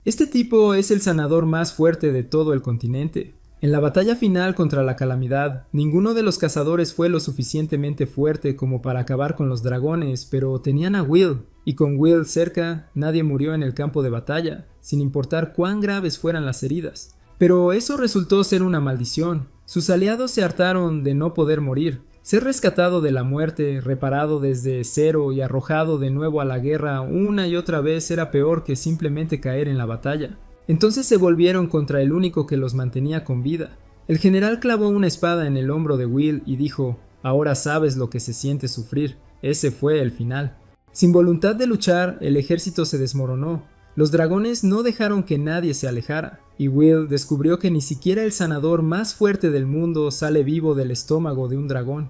Este tipo es el sanador más fuerte de todo el continente. En la batalla final contra la calamidad, ninguno de los cazadores fue lo suficientemente fuerte como para acabar con los dragones, pero tenían a Will, y con Will cerca, nadie murió en el campo de batalla, sin importar cuán graves fueran las heridas. Pero eso resultó ser una maldición. Sus aliados se hartaron de no poder morir. Ser rescatado de la muerte, reparado desde cero y arrojado de nuevo a la guerra una y otra vez era peor que simplemente caer en la batalla. Entonces se volvieron contra el único que los mantenía con vida. El general clavó una espada en el hombro de Will y dijo: «Ahora sabes lo que se siente sufrir». Ese fue el final. Sin voluntad de luchar, el ejército se desmoronó. Los dragones no dejaron que nadie se alejara, y Will descubrió que ni siquiera el sanador más fuerte del mundo sale vivo del estómago de un dragón.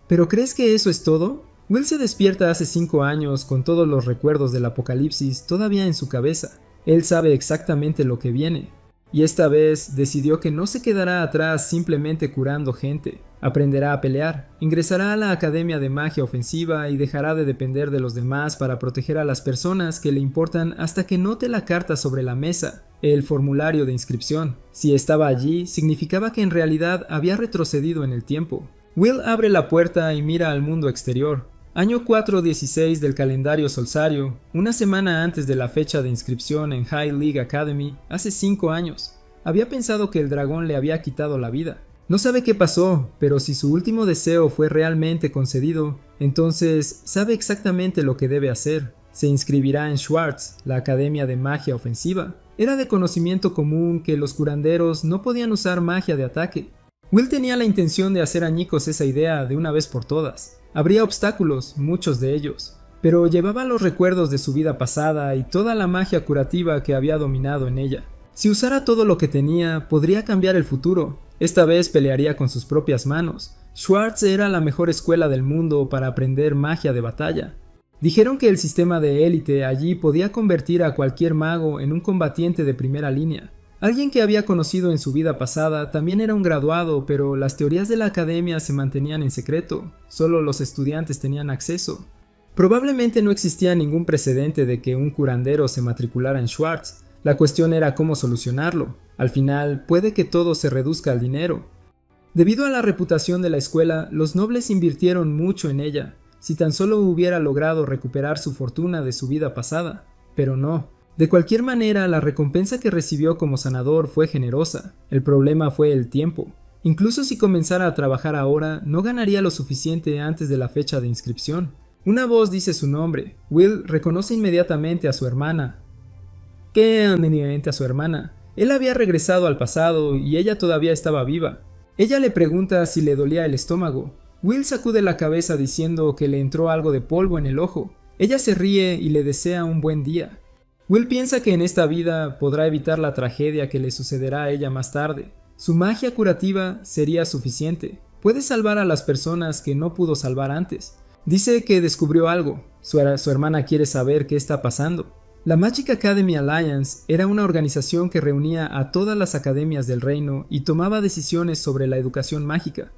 ¿Pero crees que eso es todo? Will se despierta hace 5 años con todos los recuerdos del apocalipsis todavía en su cabeza. Él sabe exactamente lo que viene, y esta vez decidió que no se quedará atrás simplemente curando gente. Aprenderá a pelear, ingresará a la Academia de Magia Ofensiva y dejará de depender de los demás para proteger a las personas que le importan hasta que note la carta sobre la mesa, el formulario de inscripción. Si estaba allí, significaba que en realidad había retrocedido en el tiempo. Will abre la puerta y mira al mundo exterior. Año 416 del calendario solsario, una semana antes de la fecha de inscripción en High League Academy, hace 5 años. Había pensado que el dragón le había quitado la vida. No sabe qué pasó, pero si su último deseo fue realmente concedido, entonces sabe exactamente lo que debe hacer. Se inscribirá en Schwartz, la Academia de Magia Ofensiva. Era de conocimiento común que los curanderos no podían usar magia de ataque. Will tenía la intención de hacer añicos esa idea de una vez por todas. Habría obstáculos, muchos de ellos, pero llevaba los recuerdos de su vida pasada y toda la magia curativa que había dominado en ella. Si usara todo lo que tenía, podría cambiar el futuro. Esta vez pelearía con sus propias manos. Schwartz era la mejor escuela del mundo para aprender magia de batalla. Dijeron que el sistema de élite allí podía convertir a cualquier mago en un combatiente de primera línea. Alguien que había conocido en su vida pasada también era un graduado, pero las teorías de la academia se mantenían en secreto, solo los estudiantes tenían acceso. Probablemente no existía ningún precedente de que un curandero se matriculara en Schwartz. La cuestión era cómo solucionarlo. Al final, puede que todo se reduzca al dinero. Debido a la reputación de la escuela, los nobles invirtieron mucho en ella, si tan solo hubiera logrado recuperar su fortuna de su vida pasada. Pero no. De cualquier manera, la recompensa que recibió como sanador fue generosa. El problema fue el tiempo. Incluso si comenzara a trabajar ahora, no ganaría lo suficiente antes de la fecha de inscripción. Una voz dice su nombre. Will reconoce inmediatamente a su hermana. ¿Qué inmediatamente a su hermana? Él había regresado al pasado y ella todavía estaba viva. Ella le pregunta si le dolía el estómago. Will sacude la cabeza diciendo que le entró algo de polvo en el ojo. Ella se ríe y le desea un buen día. Will piensa que en esta vida podrá evitar la tragedia que le sucederá a ella más tarde. Su magia curativa sería suficiente. Puede salvar a las personas que no pudo salvar antes. Dice que descubrió algo. Su hermana quiere saber qué está pasando. La Magic Academy Alliance era una organización que reunía a todas las academias del reino y tomaba decisiones sobre la educación mágica.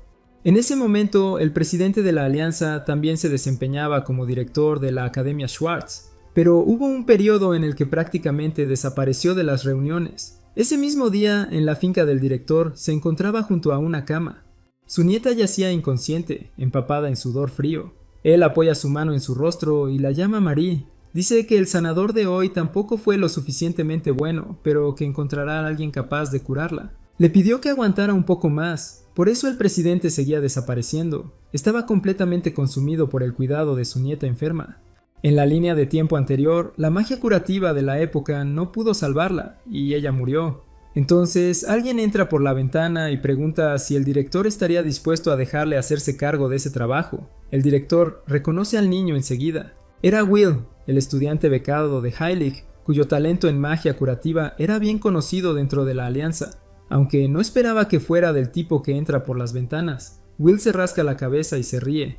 En ese momento, el presidente de la alianza también se desempeñaba como director de la Academia Schwartz. Pero hubo un periodo en el que prácticamente desapareció de las reuniones. Ese mismo día, en la finca del director, se encontraba junto a una cama. Su nieta yacía inconsciente, empapada en sudor frío. Él apoya su mano en su rostro y la llama Marie. Dice que el sanador de hoy tampoco fue lo suficientemente bueno, pero que encontrará a alguien capaz de curarla. Le pidió que aguantara un poco más, por eso el presidente seguía desapareciendo. Estaba completamente consumido por el cuidado de su nieta enferma. En la línea de tiempo anterior, la magia curativa de la época no pudo salvarla, y ella murió. Entonces, alguien entra por la ventana y pregunta si el director estaría dispuesto a dejarle hacerse cargo de ese trabajo. El director reconoce al niño enseguida. Era Will, el estudiante becado de High League, cuyo talento en magia curativa era bien conocido dentro de la alianza. Aunque no esperaba que fuera del tipo que entra por las ventanas, Will se rasca la cabeza y se ríe.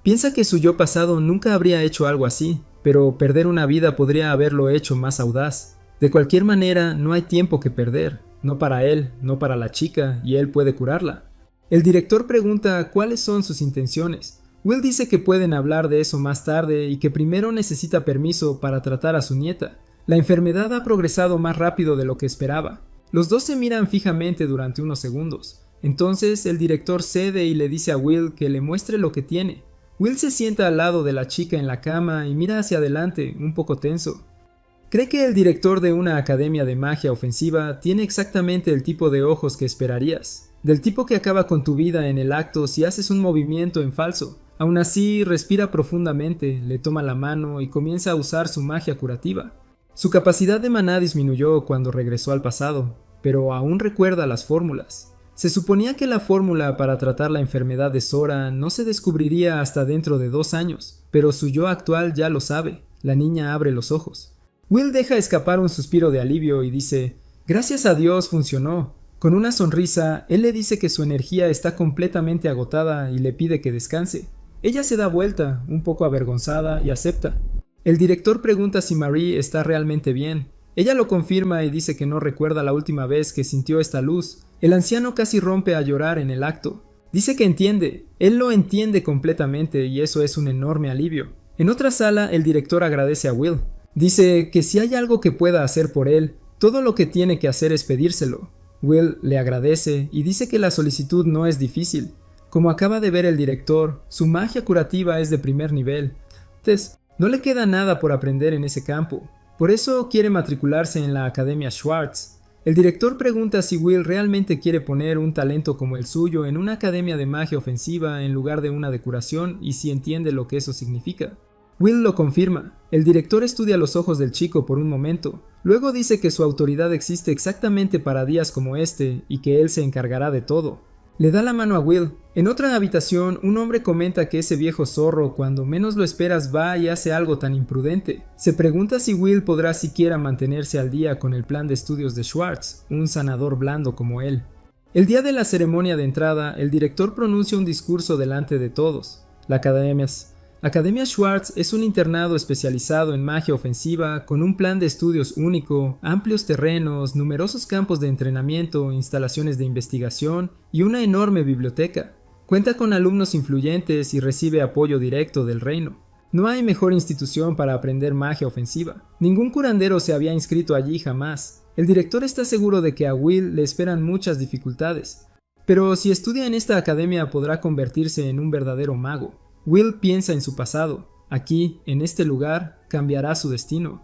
Piensa que su yo pasado nunca habría hecho algo así, pero perder una vida podría haberlo hecho más audaz. De cualquier manera, no hay tiempo que perder, no para él, no para la chica, y él puede curarla. El director pregunta cuáles son sus intenciones. Will dice que pueden hablar de eso más tarde y que primero necesita permiso para tratar a su nieta. La enfermedad ha progresado más rápido de lo que esperaba. Los dos se miran fijamente durante unos segundos. Entonces el director cede y le dice a Will que le muestre lo que tiene. Will se sienta al lado de la chica en la cama y mira hacia adelante, un poco tenso. Cree que el director de una academia de magia ofensiva tiene exactamente el tipo de ojos que esperarías, del tipo que acaba con tu vida en el acto si haces un movimiento en falso. Aún así, respira profundamente, le toma la mano y comienza a usar su magia curativa. Su capacidad de maná disminuyó cuando regresó al pasado, pero aún recuerda las fórmulas. Se suponía que la fórmula para tratar la enfermedad de Sora no se descubriría hasta dentro de 2 años, pero su yo actual ya lo sabe. La niña abre los ojos. Will deja escapar un suspiro de alivio y dice, «Gracias a Dios funcionó». Con una sonrisa, él le dice que su energía está completamente agotada y le pide que descanse. Ella se da vuelta, un poco avergonzada, y acepta. El director pregunta si Marie está realmente bien. Ella lo confirma y dice que no recuerda la última vez que sintió esta luz. El anciano casi rompe a llorar en el acto. Dice que entiende, él lo entiende completamente y eso es un enorme alivio. En otra sala, el director agradece a Will. Dice que si hay algo que pueda hacer por él, todo lo que tiene que hacer es pedírselo. Will le agradece y dice que la solicitud no es difícil. Como acaba de ver el director, su magia curativa es de primer nivel. Entonces, no le queda nada por aprender en ese campo. Por eso quiere matricularse en la Academia Schwartz. El director pregunta si Will realmente quiere poner un talento como el suyo en una academia de magia ofensiva en lugar de una de curación y si entiende lo que eso significa. Will lo confirma. El director estudia los ojos del chico por un momento. Luego dice que su autoridad existe exactamente para días como este y que él se encargará de todo. Le da la mano a Will. En otra habitación, un hombre comenta que ese viejo zorro, cuando menos lo esperas, va y hace algo tan imprudente. Se pregunta si Will podrá siquiera mantenerse al día con el plan de estudios de Schwartz, un sanador blando como él. El día de la ceremonia de entrada, el director pronuncia un discurso delante de todos. La Academia Schwartz es un internado especializado en magia ofensiva con un plan de estudios único, amplios terrenos, numerosos campos de entrenamiento, instalaciones de investigación y una enorme biblioteca. Cuenta con alumnos influyentes y recibe apoyo directo del reino. No hay mejor institución para aprender magia ofensiva. Ningún curandero se había inscrito allí jamás. El director está seguro de que a Will le esperan muchas dificultades. Pero si estudia en esta academia podrá convertirse en un verdadero mago. Will piensa en su pasado. Aquí, en este lugar, cambiará su destino.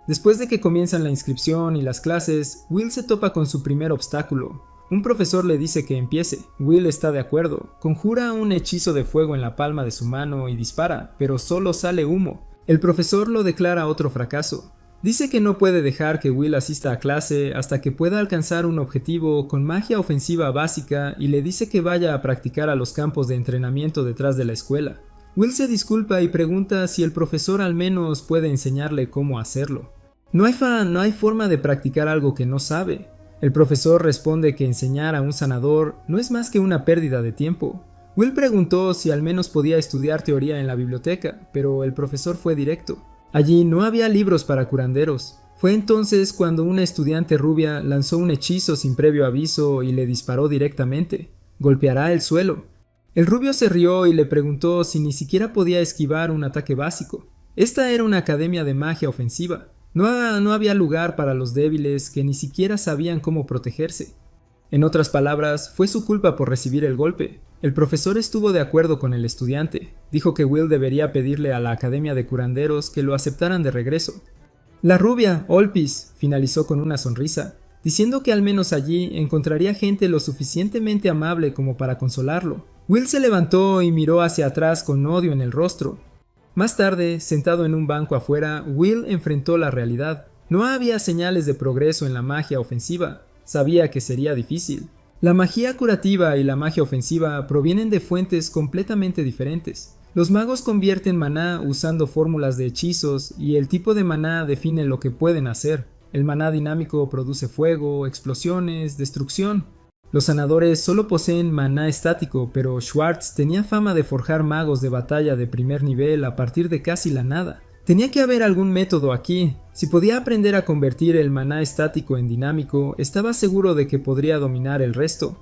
Después de que comienzan la inscripción y las clases, Will se topa con su primer obstáculo. Un profesor le dice que empiece. Will está de acuerdo. Conjura un hechizo de fuego en la palma de su mano y dispara, pero solo sale humo. El profesor lo declara otro fracaso. Dice que no puede dejar que Will asista a clase hasta que pueda alcanzar un objetivo con magia ofensiva básica y le dice que vaya a practicar a los campos de entrenamiento detrás de la escuela. Will se disculpa y pregunta si el profesor al menos puede enseñarle cómo hacerlo. No hay forma de practicar algo que no sabe. El profesor responde que enseñar a un sanador no es más que una pérdida de tiempo. Will preguntó si al menos podía estudiar teoría en la biblioteca, pero el profesor fue directo. Allí no había libros para curanderos. Fue entonces cuando una estudiante rubia lanzó un hechizo sin previo aviso y le disparó directamente. Golpeará el suelo. El rubio se rió y le preguntó si ni siquiera podía esquivar un ataque básico. Esta era una academia de magia ofensiva. No había lugar para los débiles que ni siquiera sabían cómo protegerse. En otras palabras, fue su culpa por recibir el golpe. El profesor estuvo de acuerdo con el estudiante. Dijo que Will debería pedirle a la academia de curanderos que lo aceptaran de regreso. La rubia, Olpis, finalizó con una sonrisa, diciendo que al menos allí encontraría gente lo suficientemente amable como para consolarlo. Will se levantó y miró hacia atrás con odio en el rostro. Más tarde, sentado en un banco afuera, Will enfrentó la realidad. No había señales de progreso en la magia ofensiva. Sabía que sería difícil. La magia curativa y la magia ofensiva provienen de fuentes completamente diferentes. Los magos convierten maná usando fórmulas de hechizos y el tipo de maná define lo que pueden hacer. El maná dinámico produce fuego, explosiones, destrucción. Los sanadores solo poseen maná estático, pero Schwartz tenía fama de forjar magos de batalla de primer nivel a partir de casi la nada. Tenía que haber algún método aquí. Si podía aprender a convertir el maná estático en dinámico, estaba seguro de que podría dominar el resto.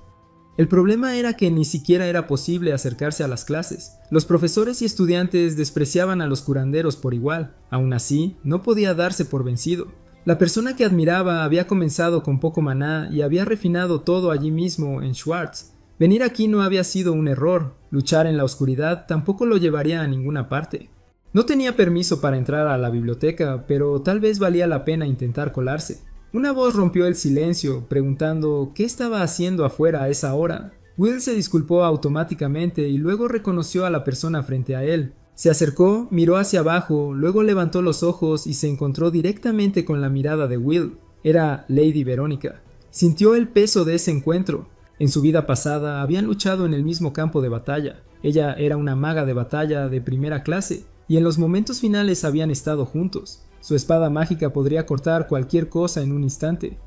El problema era que ni siquiera era posible acercarse a las clases. Los profesores y estudiantes despreciaban a los curanderos por igual. Aún así, no podía darse por vencido. La persona que admiraba había comenzado con poco maná y había refinado todo allí mismo en Schwartz. Venir aquí no había sido un error. Luchar en la oscuridad tampoco lo llevaría a ninguna parte. No tenía permiso para entrar a la biblioteca, pero tal vez valía la pena intentar colarse. Una voz rompió el silencio, preguntando qué estaba haciendo afuera a esa hora. Will se disculpó automáticamente y luego reconoció a la persona frente a él. Se acercó, miró hacia abajo, luego levantó los ojos y se encontró directamente con la mirada de Will. Era Lady Verónica. Sintió el peso de ese encuentro. En su vida pasada habían luchado en el mismo campo de batalla. Ella era una maga de batalla de primera clase, y en los momentos finales habían estado juntos. Su espada mágica podría cortar cualquier cosa en un instante.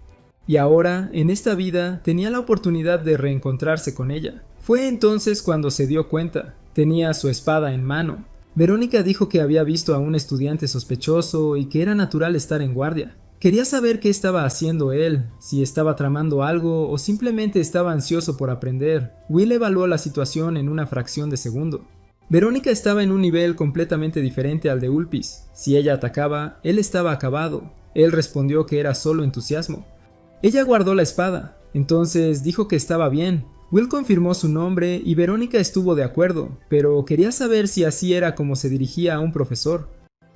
Y ahora, en esta vida, tenía la oportunidad de reencontrarse con ella. Fue entonces cuando se dio cuenta. Tenía su espada en mano. Verónica dijo que había visto a un estudiante sospechoso y que era natural estar en guardia. Quería saber qué estaba haciendo él, si estaba tramando algo o simplemente estaba ansioso por aprender. Will evaluó la situación en una fracción de segundo. Verónica estaba en un nivel completamente diferente al de Ulpis. Si ella atacaba, él estaba acabado. Él respondió que era solo entusiasmo. Ella guardó la espada, entonces dijo que estaba bien. Will confirmó su nombre y Verónica estuvo de acuerdo, pero quería saber si así era como se dirigía a un profesor.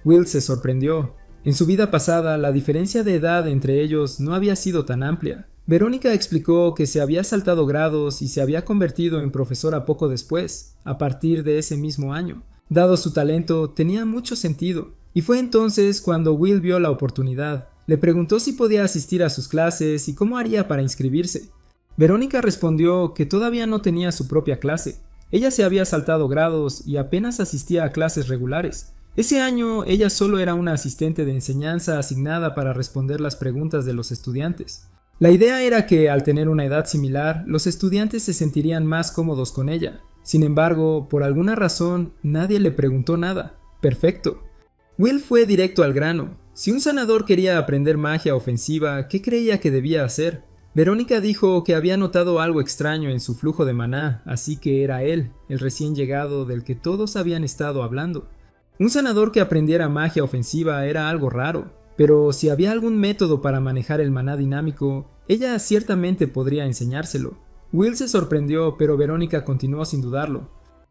Will se sorprendió. En su vida pasada, la diferencia de edad entre ellos no había sido tan amplia. Verónica explicó que se había saltado grados y se había convertido en profesora poco después, a partir de ese mismo año. Dado su talento, tenía mucho sentido, y fue entonces cuando Will vio la oportunidad. Le preguntó si podía asistir a sus clases y cómo haría para inscribirse. Verónica respondió que todavía no tenía su propia clase. Ella se había saltado grados y apenas asistía a clases regulares. Ese año ella solo era una asistente de enseñanza asignada para responder las preguntas de los estudiantes. La idea era que, al tener una edad similar, los estudiantes se sentirían más cómodos con ella. Sin embargo, por alguna razón, nadie le preguntó nada. Perfecto. Will fue directo al grano. Si un sanador quería aprender magia ofensiva, ¿qué creía que debía hacer? Verónica dijo que había notado algo extraño en su flujo de maná, así que era él, el recién llegado del que todos habían estado hablando. Un sanador que aprendiera magia ofensiva era algo raro, pero si había algún método para manejar el maná dinámico, ella ciertamente podría enseñárselo. Will se sorprendió, pero Verónica continuó sin dudarlo.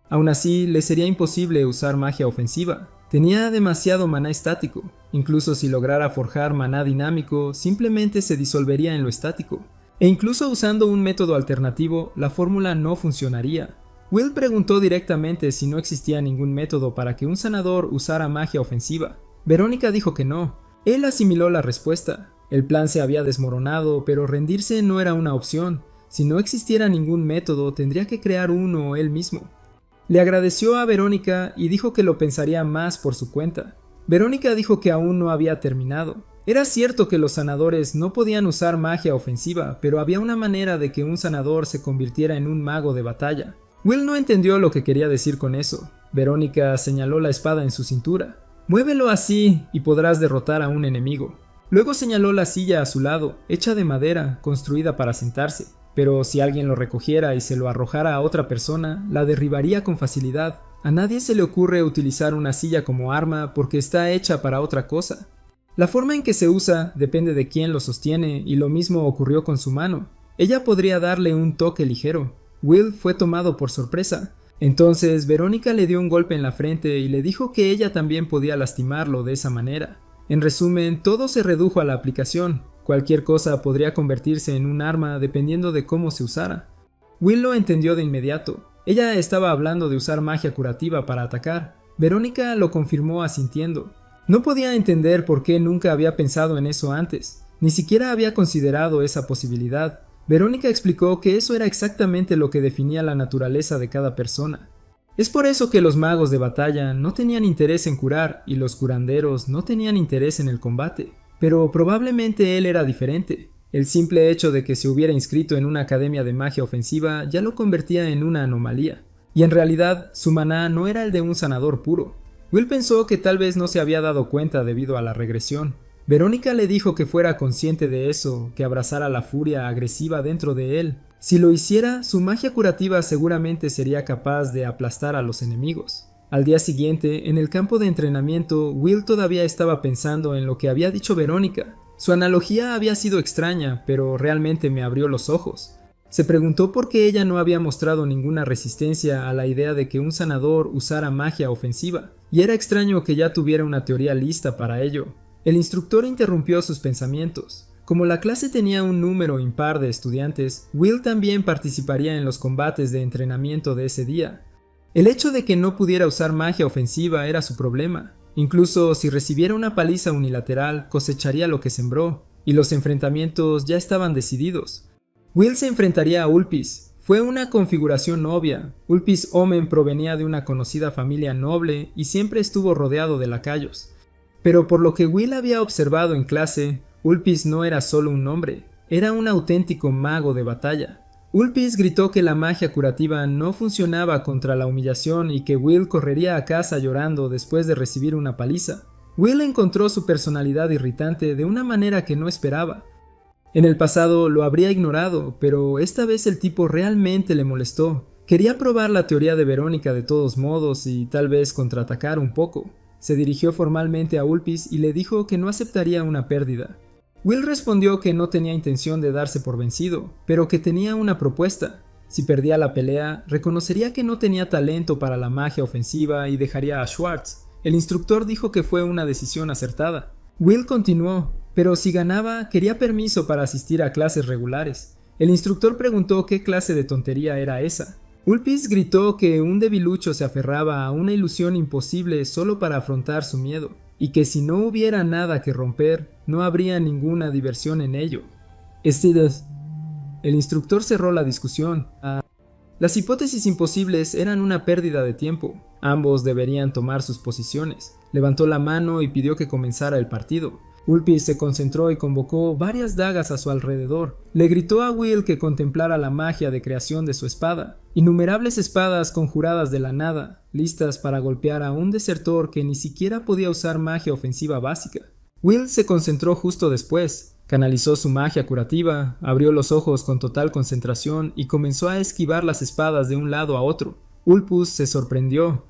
Aún así, le sería imposible usar magia ofensiva. Tenía demasiado maná estático. Incluso si lograra forjar maná dinámico, simplemente se disolvería en lo estático. E incluso usando un método alternativo, la fórmula no funcionaría. Will preguntó directamente si no existía ningún método para que un sanador usara magia ofensiva. Verónica dijo que no. Él asimiló la respuesta. El plan se había desmoronado, pero rendirse no era una opción. Si no existiera ningún método, tendría que crear uno él mismo. Le agradeció a Verónica y dijo que lo pensaría más por su cuenta. Verónica dijo que aún no había terminado. Era cierto que los sanadores no podían usar magia ofensiva, pero había una manera de que un sanador se convirtiera en un mago de batalla. Will no entendió lo que quería decir con eso. Verónica señaló la espada en su cintura. Muévelo así y podrás derrotar a un enemigo. Luego señaló la silla a su lado, hecha de madera, construida para sentarse. Pero si alguien lo recogiera y se lo arrojara a otra persona, la derribaría con facilidad. A nadie se le ocurre utilizar una silla como arma porque está hecha para otra cosa. La forma en que se usa depende de quién lo sostiene, y lo mismo ocurrió con su mano. Ella podría darle un toque ligero. Will fue tomado por sorpresa. Entonces Verónica le dio un golpe en la frente y le dijo que ella también podía lastimarlo de esa manera. En resumen, todo se redujo a la aplicación. Cualquier cosa podría convertirse en un arma dependiendo de cómo se usara. Will lo entendió de inmediato. Ella estaba hablando de usar magia curativa para atacar. Verónica lo confirmó asintiendo. No podía entender por qué nunca había pensado en eso antes. Ni siquiera había considerado esa posibilidad. Verónica explicó que eso era exactamente lo que definía la naturaleza de cada persona. Es por eso que los magos de batalla no tenían interés en curar y los curanderos no tenían interés en el combate. Pero probablemente él era diferente. El simple hecho de que se hubiera inscrito en una academia de magia ofensiva ya lo convertía en una anomalía. Y en realidad, su maná no era el de un sanador puro. Will pensó que tal vez no se había dado cuenta debido a la regresión. Verónica le dijo que fuera consciente de eso, que abrazara la furia agresiva dentro de él. Si lo hiciera, su magia curativa seguramente sería capaz de aplastar a los enemigos. Al día siguiente, en el campo de entrenamiento, Will todavía estaba pensando en lo que había dicho Verónica. Su analogía había sido extraña, pero realmente me abrió los ojos. Se preguntó por qué ella no había mostrado ninguna resistencia a la idea de que un sanador usara magia ofensiva, y era extraño que ya tuviera una teoría lista para ello. El instructor interrumpió sus pensamientos. Como la clase tenía un número impar de estudiantes, Will también participaría en los combates de entrenamiento de ese día. El hecho de que no pudiera usar magia ofensiva era su problema. Incluso si recibiera una paliza unilateral, cosecharía lo que sembró, y los enfrentamientos ya estaban decididos. Will se enfrentaría a Ulpis. Fue una configuración obvia. Ulpis Omen provenía de una conocida familia noble y siempre estuvo rodeado de lacayos. Pero por lo que Will había observado en clase, Ulpis no era solo un nombre, era un auténtico mago de batalla. Ulpis gritó que la magia curativa no funcionaba contra la humillación y que Will correría a casa llorando después de recibir una paliza. Will encontró su personalidad irritante de una manera que no esperaba. En el pasado lo habría ignorado, pero esta vez el tipo realmente le molestó. Quería probar la teoría de Verónica de todos modos y tal vez contraatacar un poco. Se dirigió formalmente a Ulpis y le dijo que no aceptaría una pérdida. Will respondió que no tenía intención de darse por vencido, pero que tenía una propuesta. Si perdía la pelea, reconocería que no tenía talento para la magia ofensiva y dejaría a Schwartz. El instructor dijo que fue una decisión acertada. Will continuó, pero si ganaba, quería permiso para asistir a clases regulares. El instructor preguntó qué clase de tontería era esa. Ulpis gritó que un debilucho se aferraba a una ilusión imposible solo para afrontar su miedo, y que si no hubiera nada que romper, no habría ninguna diversión en ello. El instructor cerró la discusión. Las hipótesis imposibles eran una pérdida de tiempo. Ambos deberían tomar sus posiciones. Levantó la mano y pidió que comenzara el partido. Ulpis se concentró y convocó varias dagas a su alrededor. Le gritó a Will que contemplara la magia de creación de su espada. Innumerables espadas conjuradas de la nada, listas para golpear a un desertor que ni siquiera podía usar magia ofensiva básica. Will se concentró justo después. Canalizó su magia curativa, abrió los ojos con total concentración y comenzó a esquivar las espadas de un lado a otro. Ulpis se sorprendió.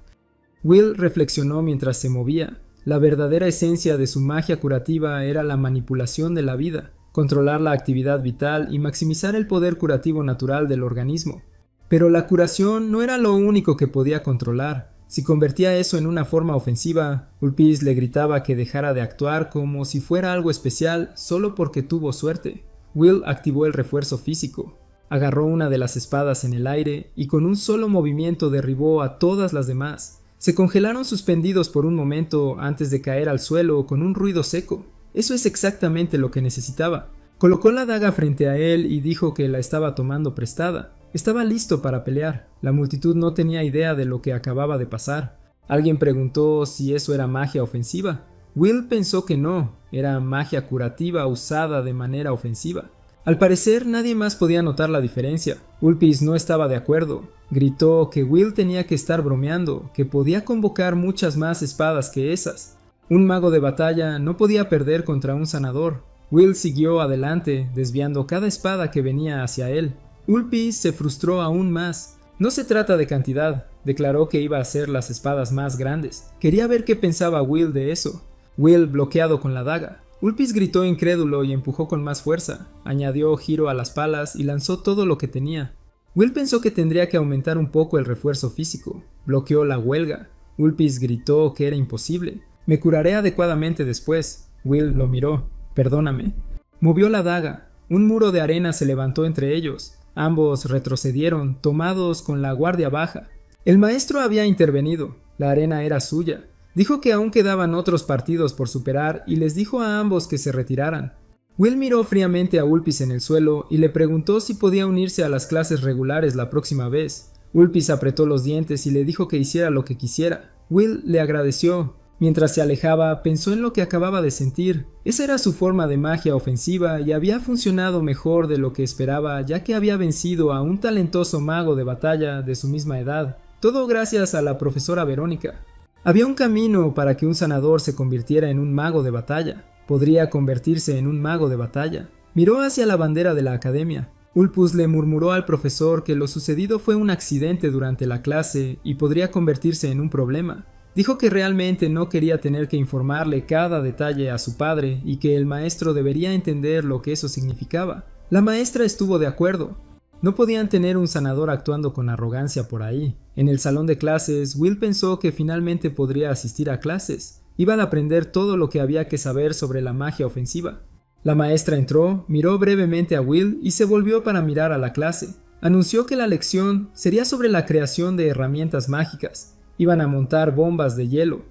Will reflexionó mientras se movía. La verdadera esencia de su magia curativa era la manipulación de la vida, controlar la actividad vital y maximizar el poder curativo natural del organismo. Pero la curación no era lo único que podía controlar. Si convertía eso en una forma ofensiva, Ulpis le gritaba que dejara de actuar como si fuera algo especial solo porque tuvo suerte. Will activó el refuerzo físico. Agarró una de las espadas en el aire y con un solo movimiento derribó a todas las demás. Se congelaron suspendidos por un momento antes de caer al suelo con un ruido seco. Eso es exactamente lo que necesitaba. Colocó la daga frente a él y dijo que la estaba tomando prestada. Estaba listo para pelear. La multitud no tenía idea de lo que acababa de pasar. Alguien preguntó si eso era magia ofensiva. Will pensó que no, era magia curativa usada de manera ofensiva. Al parecer nadie más podía notar la diferencia. Ulpis no estaba de acuerdo. Gritó que Will tenía que estar bromeando, que podía convocar muchas más espadas que esas. Un mago de batalla no podía perder contra un sanador. Will siguió adelante, desviando cada espada que venía hacia él. Ulpis se frustró aún más. No se trata de cantidad, declaró que iba a hacer las espadas más grandes. Quería ver qué pensaba Will de eso. Will bloqueado con la daga. Ulpis gritó incrédulo y empujó con más fuerza. Añadió giro a las palas y lanzó todo lo que tenía. Will pensó que tendría que aumentar un poco el refuerzo físico. Bloqueó la huelga. Ulpis gritó que era imposible. Me curaré adecuadamente después. Will lo miró. Perdóname. Movió la daga. Un muro de arena se levantó entre ellos. Ambos retrocedieron, tomados con la guardia baja. El maestro había intervenido. La arena era suya. Dijo que aún quedaban otros partidos por superar y les dijo a ambos que se retiraran. Will miró fríamente a Ulpis en el suelo y le preguntó si podía unirse a las clases regulares la próxima vez. Ulpis apretó los dientes y le dijo que hiciera lo que quisiera. Will le agradeció. Mientras se alejaba, pensó en lo que acababa de sentir. Esa era su forma de magia ofensiva y había funcionado mejor de lo que esperaba, ya que había vencido a un talentoso mago de batalla de su misma edad. Todo gracias a la profesora Verónica. Había un camino para que un sanador se convirtiera en un mago de batalla. Podría convertirse en un mago de batalla. Miró hacia la bandera de la academia. Ulpus le murmuró al profesor que lo sucedido fue un accidente durante la clase y podría convertirse en un problema. Dijo que realmente no quería tener que informarle cada detalle a su padre y que el maestro debería entender lo que eso significaba. La maestra estuvo de acuerdo. No podían tener un sanador actuando con arrogancia por ahí. En el salón de clases, Will pensó que finalmente podría asistir a clases. Iban a aprender todo lo que había que saber sobre la magia ofensiva. La maestra entró, miró brevemente a Will y se volvió para mirar a la clase. Anunció que la lección sería sobre la creación de herramientas mágicas. Iban a montar bombas de hielo.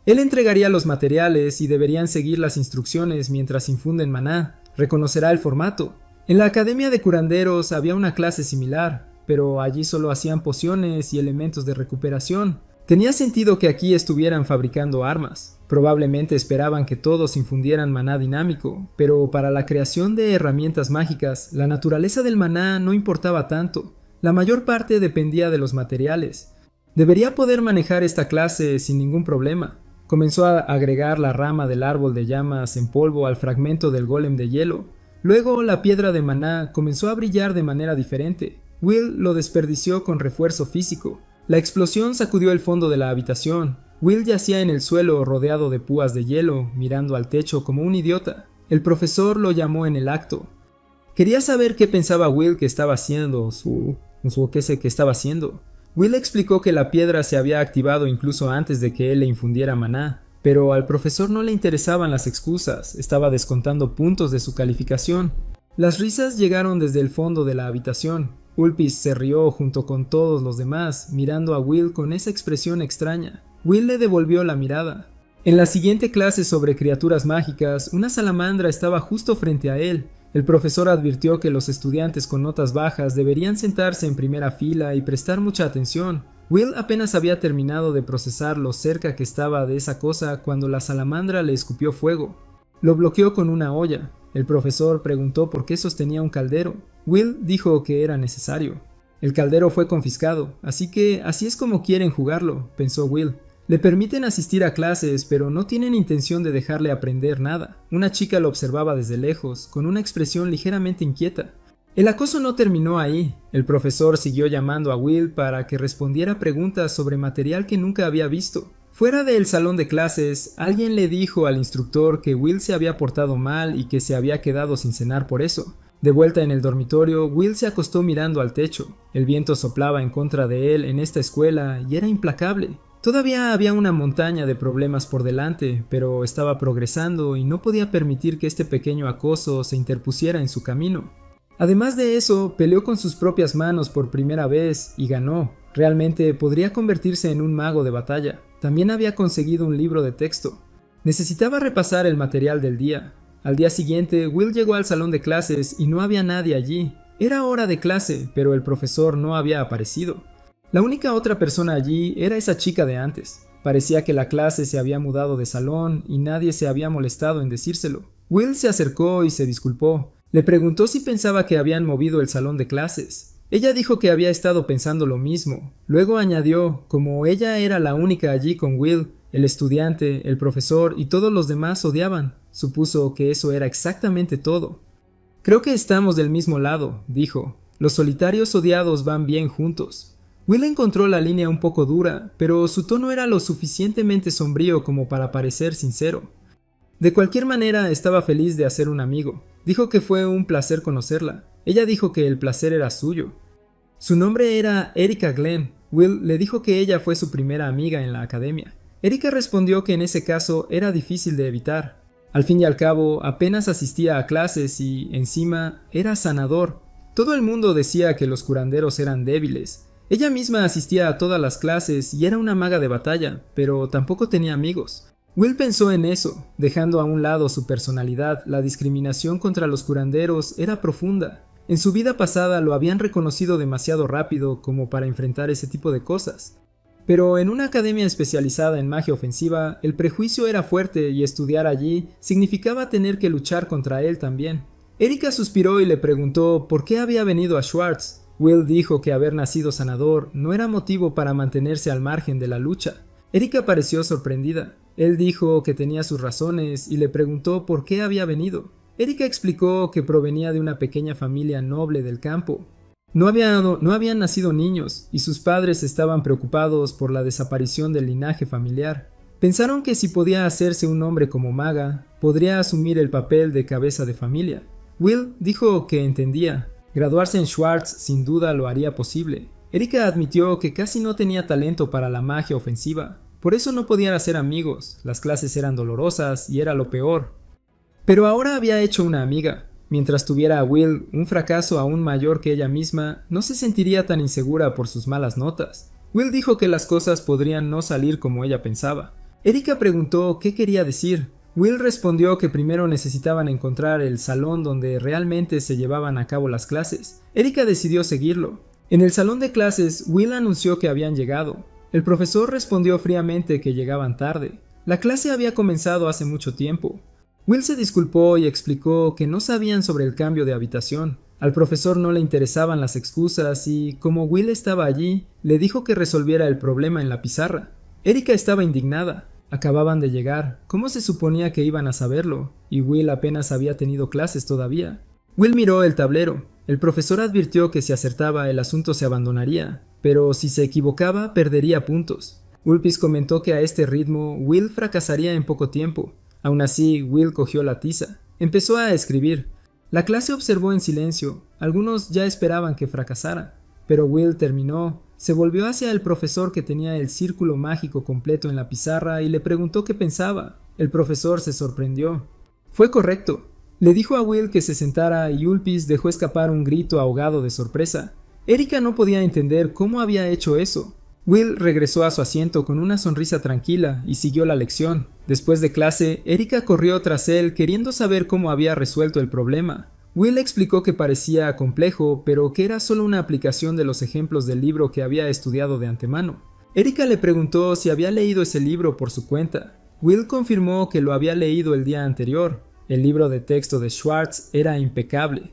Él entregaría los materiales y deberían seguir las instrucciones mientras infunden maná. Reconocerá el formato. En la academia de curanderos había una clase similar, pero allí solo hacían pociones y elementos de recuperación. Tenía sentido que aquí estuvieran fabricando armas. Probablemente esperaban que todos infundieran maná dinámico, pero para la creación de herramientas mágicas, la naturaleza del maná no importaba tanto. La mayor parte dependía de los materiales. Debería poder manejar esta clase sin ningún problema. Comenzó a agregar la rama del árbol de llamas en polvo al fragmento del golem de hielo. Luego la piedra de maná comenzó a brillar de manera diferente. Will lo desperdició con refuerzo físico. La explosión sacudió el fondo de la habitación. Will yacía en el suelo rodeado de púas de hielo, mirando al techo como un idiota. El profesor lo llamó en el acto. Quería saber qué pensaba Will que estaba haciendo, qué estaba haciendo. Will explicó que la piedra se había activado incluso antes de que él le infundiera maná, pero al profesor no le interesaban las excusas, estaba descontando puntos de su calificación. Las risas llegaron desde el fondo de la habitación. Ulpis se rió junto con todos los demás, mirando a Will con esa expresión extraña. Will le devolvió la mirada. En la siguiente clase sobre criaturas mágicas, una salamandra estaba justo frente a él. El profesor advirtió que los estudiantes con notas bajas deberían sentarse en primera fila y prestar mucha atención. Will apenas había terminado de procesar lo cerca que estaba de esa cosa cuando la salamandra le escupió fuego. Lo bloqueó con una olla. El profesor preguntó por qué sostenía un caldero. Will dijo que era necesario. El caldero fue confiscado, así que así es como quieren jugarlo, pensó Will. Le permiten asistir a clases, pero no tienen intención de dejarle aprender nada. Una chica lo observaba desde lejos, con una expresión ligeramente inquieta. El acoso no terminó ahí. El profesor siguió llamando a Will para que respondiera preguntas sobre material que nunca había visto. Fuera del salón de clases, alguien le dijo al instructor que Will se había portado mal y que se había quedado sin cenar por eso. De vuelta en el dormitorio, Will se acostó mirando al techo. El viento soplaba en contra de él en esta escuela y era implacable. Todavía había una montaña de problemas por delante, pero estaba progresando y no podía permitir que este pequeño acoso se interpusiera en su camino. Además de eso, peleó con sus propias manos por primera vez y ganó. Realmente podría convertirse en un mago de batalla. También había conseguido un libro de texto. Necesitaba repasar el material del día. Al día siguiente, Will llegó al salón de clases y no había nadie allí. Era hora de clase, pero el profesor no había aparecido. La única otra persona allí era esa chica de antes. Parecía que la clase se había mudado de salón y nadie se había molestado en decírselo. Will se acercó y se disculpó. Le preguntó si pensaba que habían movido el salón de clases. Ella dijo que había estado pensando lo mismo. Luego añadió, como ella era la única allí con Will, el estudiante, el profesor y todos los demás odiaban. Supuso que eso era exactamente todo. Creo que estamos del mismo lado, dijo. Los solitarios odiados van bien juntos. Will encontró la línea un poco dura, pero su tono era lo suficientemente sombrío como para parecer sincero. De cualquier manera, estaba feliz de hacer un amigo. Dijo que fue un placer conocerla. Ella dijo que el placer era suyo. Su nombre era Erika Glenn. Will le dijo que ella fue su primera amiga en la academia. Erika respondió que en ese caso era difícil de evitar. Al fin y al cabo, apenas asistía a clases y, encima, era sanador. Todo el mundo decía que los curanderos eran débiles. Ella misma asistía a todas las clases y era una maga de batalla, pero tampoco tenía amigos. Will pensó en eso, dejando a un lado su personalidad. La discriminación contra los curanderos era profunda. En su vida pasada lo habían reconocido demasiado rápido como para enfrentar ese tipo de cosas. Pero en una academia especializada en magia ofensiva, el prejuicio era fuerte y estudiar allí significaba tener que luchar contra él también. Erika suspiró y le preguntó por qué había venido a Schwartz. Will dijo que haber nacido sanador no era motivo para mantenerse al margen de la lucha. Erika pareció sorprendida. Él dijo que tenía sus razones y le preguntó por qué había venido. Erika explicó que provenía de una pequeña familia noble del campo. No habían nacido niños y sus padres estaban preocupados por la desaparición del linaje familiar. Pensaron que si podía hacerse un hombre como maga, podría asumir el papel de cabeza de familia. Will dijo que entendía. Graduarse en Schwartz sin duda lo haría posible. Erika admitió que casi no tenía talento para la magia ofensiva. Por eso no podían hacer amigos, las clases eran dolorosas y era lo peor. Pero ahora había hecho una amiga. Mientras tuviera a Will, un fracaso aún mayor que ella misma, no se sentiría tan insegura por sus malas notas. Will dijo que las cosas podrían no salir como ella pensaba. Erika preguntó qué quería decir. Will respondió que primero necesitaban encontrar el salón donde realmente se llevaban a cabo las clases. Erika decidió seguirlo. En el salón de clases, Will anunció que habían llegado. El profesor respondió fríamente que llegaban tarde. La clase había comenzado hace mucho tiempo. Will se disculpó y explicó que no sabían sobre el cambio de habitación. Al profesor no le interesaban las excusas y, como Will estaba allí, le dijo que resolviera el problema en la pizarra. Erika estaba indignada. Acababan de llegar. ¿Cómo se suponía que iban a saberlo? Y Will apenas había tenido clases todavía. Will miró el tablero. El profesor advirtió que si acertaba el asunto se abandonaría, pero si se equivocaba perdería puntos. Ulpis comentó que a este ritmo Will fracasaría en poco tiempo. Aún así, Will cogió la tiza. Empezó a escribir. La clase observó en silencio. Algunos ya esperaban que fracasara. Pero Will terminó. Se volvió hacia el profesor que tenía el círculo mágico completo en la pizarra y le preguntó qué pensaba. El profesor se sorprendió. Fue correcto. Le dijo a Will que se sentara y Ulpis dejó escapar un grito ahogado de sorpresa. Erika no podía entender cómo había hecho eso. Will regresó a su asiento con una sonrisa tranquila y siguió la lección. Después de clase, Erika corrió tras él queriendo saber cómo había resuelto el problema. Will explicó que parecía complejo, pero que era solo una aplicación de los ejemplos del libro que había estudiado de antemano. Erika le preguntó si había leído ese libro por su cuenta. Will confirmó que lo había leído el día anterior. El libro de texto de Schwartz era impecable.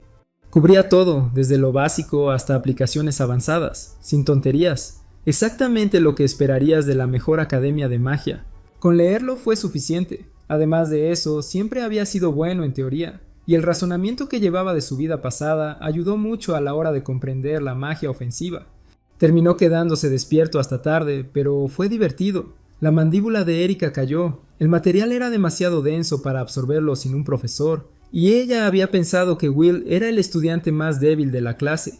Cubría todo, desde lo básico hasta aplicaciones avanzadas, sin tonterías. Exactamente lo que esperarías de la mejor academia de magia. Con leerlo fue suficiente. Además de eso, siempre había sido bueno en teoría, y el razonamiento que llevaba de su vida pasada ayudó mucho a la hora de comprender la magia ofensiva. Terminó quedándose despierto hasta tarde, pero fue divertido. La mandíbula de Erika cayó. El material era demasiado denso para absorberlo sin un profesor, y ella había pensado que Will era el estudiante más débil de la clase.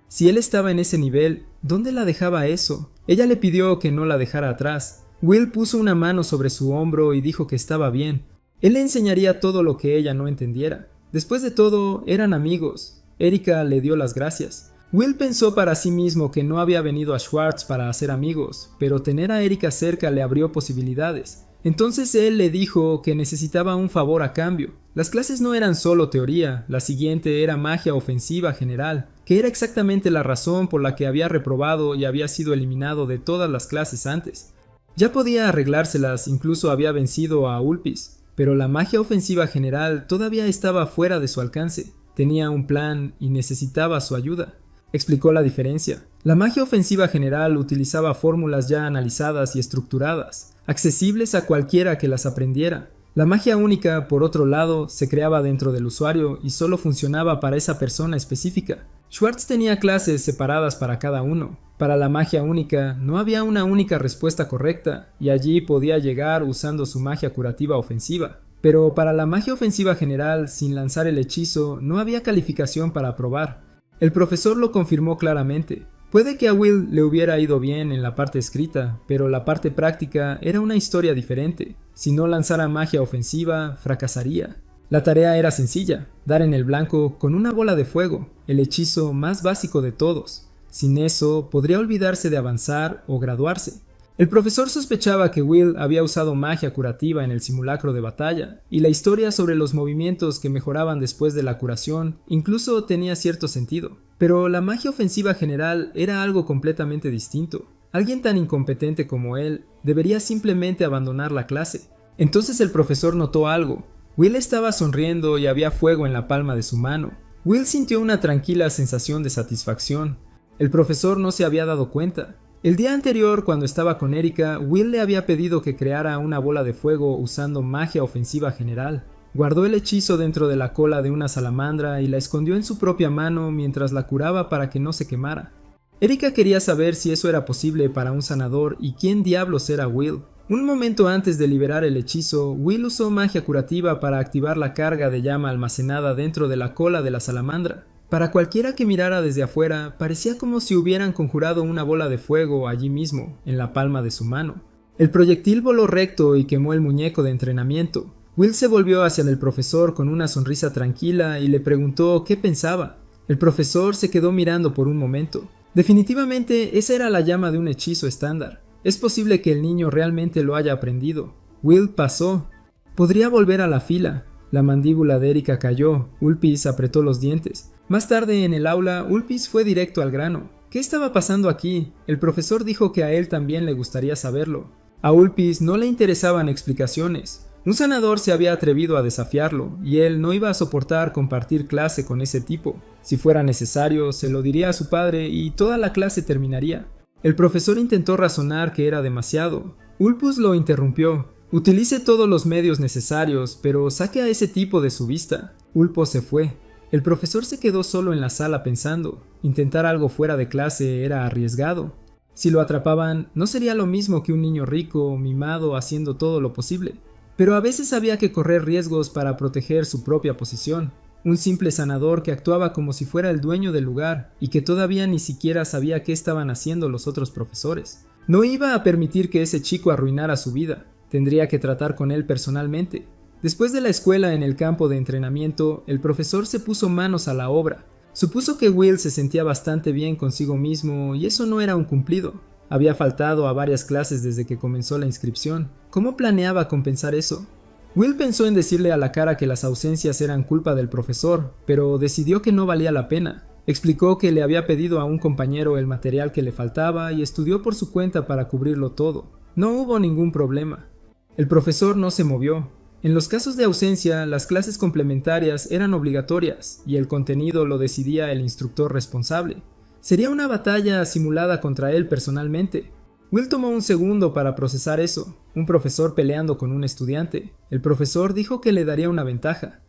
Si él estaba en ese nivel, ¿dónde la dejaba eso? Ella le pidió que no la dejara atrás. Will puso una mano sobre su hombro y dijo que estaba bien. Él le enseñaría todo lo que ella no entendiera. Después de todo, eran amigos. Erika le dio las gracias. Will pensó para sí mismo que no había venido a Schwartz para hacer amigos, pero tener a Erika cerca le abrió posibilidades. Entonces él le dijo que necesitaba un favor a cambio. Las clases no eran solo teoría, la siguiente era magia ofensiva general, que era exactamente la razón por la que había reprobado y había sido eliminado de todas las clases antes. Ya podía arreglárselas, incluso había vencido a Ulpis, pero la magia ofensiva general todavía estaba fuera de su alcance. Tenía un plan y necesitaba su ayuda. Explicó la diferencia. La magia ofensiva general utilizaba fórmulas ya analizadas y estructuradas, accesibles a cualquiera que las aprendiera. La magia única, por otro lado, se creaba dentro del usuario y solo funcionaba para esa persona específica. Schwartz tenía clases separadas para cada uno. Para la magia única no había una única respuesta correcta, y allí podía llegar usando su magia curativa ofensiva. Pero para la magia ofensiva general, sin lanzar el hechizo, no había calificación para aprobar. El profesor lo confirmó claramente. Puede que a Will le hubiera ido bien en la parte escrita, pero la parte práctica era una historia diferente. Si no lanzara magia ofensiva, fracasaría. La tarea era sencilla, dar en el blanco con una bola de fuego, el hechizo más básico de todos. Sin eso, podría olvidarse de avanzar o graduarse. El profesor sospechaba que Will había usado magia curativa en el simulacro de batalla, y la historia sobre los movimientos que mejoraban después de la curación incluso tenía cierto sentido. Pero la magia ofensiva general era algo completamente distinto. Alguien tan incompetente como él debería simplemente abandonar la clase. Entonces el profesor notó algo. Will estaba sonriendo y había fuego en la palma de su mano. Will sintió una tranquila sensación de satisfacción. El profesor no se había dado cuenta. El día anterior, cuando estaba con Erika, Will le había pedido que creara una bola de fuego usando magia ofensiva general. Guardó el hechizo dentro de la cola de una salamandra y la escondió en su propia mano mientras la curaba para que no se quemara. Erika quería saber si eso era posible para un sanador y quién diablos era Will. Un momento antes de liberar el hechizo, Will usó magia curativa para activar la carga de llama almacenada dentro de la cola de la salamandra. Para cualquiera que mirara desde afuera, parecía como si hubieran conjurado una bola de fuego allí mismo, en la palma de su mano. El proyectil voló recto y quemó el muñeco de entrenamiento. Will se volvió hacia el profesor con una sonrisa tranquila y le preguntó qué pensaba. El profesor se quedó mirando por un momento. Definitivamente esa era la llama de un hechizo estándar. Es posible que el niño realmente lo haya aprendido. Will pasó. Podría volver a la fila. La mandíbula de Erika cayó. Ulpis apretó los dientes. Más tarde en el aula, Ulpis fue directo al grano. ¿Qué estaba pasando aquí? El profesor dijo que a él también le gustaría saberlo. A Ulpis no le interesaban explicaciones. Un sanador se había atrevido a desafiarlo, y él no iba a soportar compartir clase con ese tipo. Si fuera necesario, se lo diría a su padre y toda la clase terminaría. El profesor intentó razonar que era demasiado. Ulpus lo interrumpió. Utilice todos los medios necesarios, pero saque a ese tipo de su vista. Ulpo se fue. El profesor se quedó solo en la sala pensando. Intentar algo fuera de clase era arriesgado. Si lo atrapaban, no sería lo mismo que un niño rico, mimado, haciendo todo lo posible. Pero a veces había que correr riesgos para proteger su propia posición. Un simple sanador que actuaba como si fuera el dueño del lugar y que todavía ni siquiera sabía qué estaban haciendo los otros profesores. No iba a permitir que ese chico arruinara su vida. Tendría que tratar con él personalmente. Después de la escuela en el campo de entrenamiento, el profesor se puso manos a la obra. Supuso que Will se sentía bastante bien consigo mismo y eso no era un cumplido. Había faltado a varias clases desde que comenzó la inscripción. ¿Cómo planeaba compensar eso? Will pensó en decirle a la cara que las ausencias eran culpa del profesor, pero decidió que no valía la pena. Explicó que le había pedido a un compañero el material que le faltaba y estudió por su cuenta para cubrirlo todo. No hubo ningún problema. El profesor no se movió. En los casos de ausencia, las clases complementarias eran obligatorias y el contenido lo decidía el instructor responsable. Sería una batalla simulada contra él personalmente. Will tomó un segundo para procesar eso. Un profesor peleando con un estudiante. El profesor dijo que le daría una ventaja.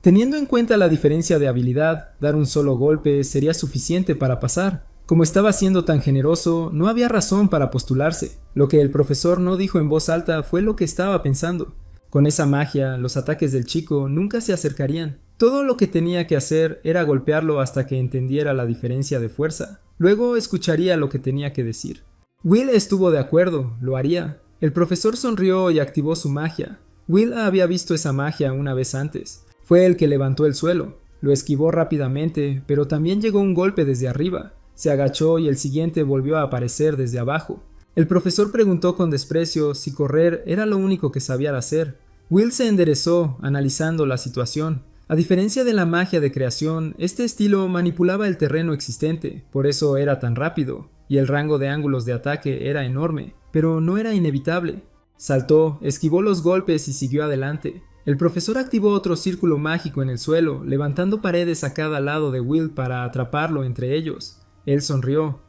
Teniendo en cuenta la diferencia de habilidad, dar un solo golpe sería suficiente para pasar. Como estaba siendo tan generoso, no había razón para postularse. Lo que el profesor no dijo en voz alta fue lo que estaba pensando. Con esa magia, los ataques del chico nunca se acercarían. Todo lo que tenía que hacer era golpearlo hasta que entendiera la diferencia de fuerza. Luego escucharía lo que tenía que decir. Will estuvo de acuerdo, lo haría. El profesor sonrió y activó su magia. Will había visto esa magia una vez antes. Fue el que levantó el suelo. Lo esquivó rápidamente, pero también llegó un golpe desde arriba. Se agachó y el siguiente volvió a aparecer desde abajo. El profesor preguntó con desprecio si correr era lo único que sabía hacer. Will se enderezó, analizando la situación. A diferencia de la magia de creación, este estilo manipulaba el terreno existente, por eso era tan rápido, y el rango de ángulos de ataque era enorme, pero no era inevitable. Saltó, esquivó los golpes y siguió adelante. El profesor activó otro círculo mágico en el suelo, levantando paredes a cada lado de Will para atraparlo entre ellos. Él sonrió.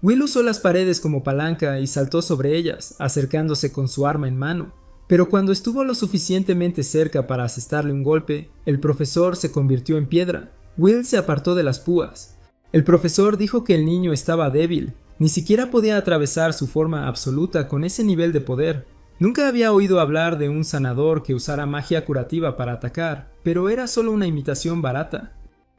Will usó las paredes como palanca y saltó sobre ellas, acercándose con su arma en mano. Pero cuando estuvo lo suficientemente cerca para asestarle un golpe, el profesor se convirtió en piedra. Will se apartó de las púas. El profesor dijo que el niño estaba débil. Ni siquiera podía atravesar su forma absoluta con ese nivel de poder. Nunca había oído hablar de un sanador que usara magia curativa para atacar, pero era solo una imitación barata.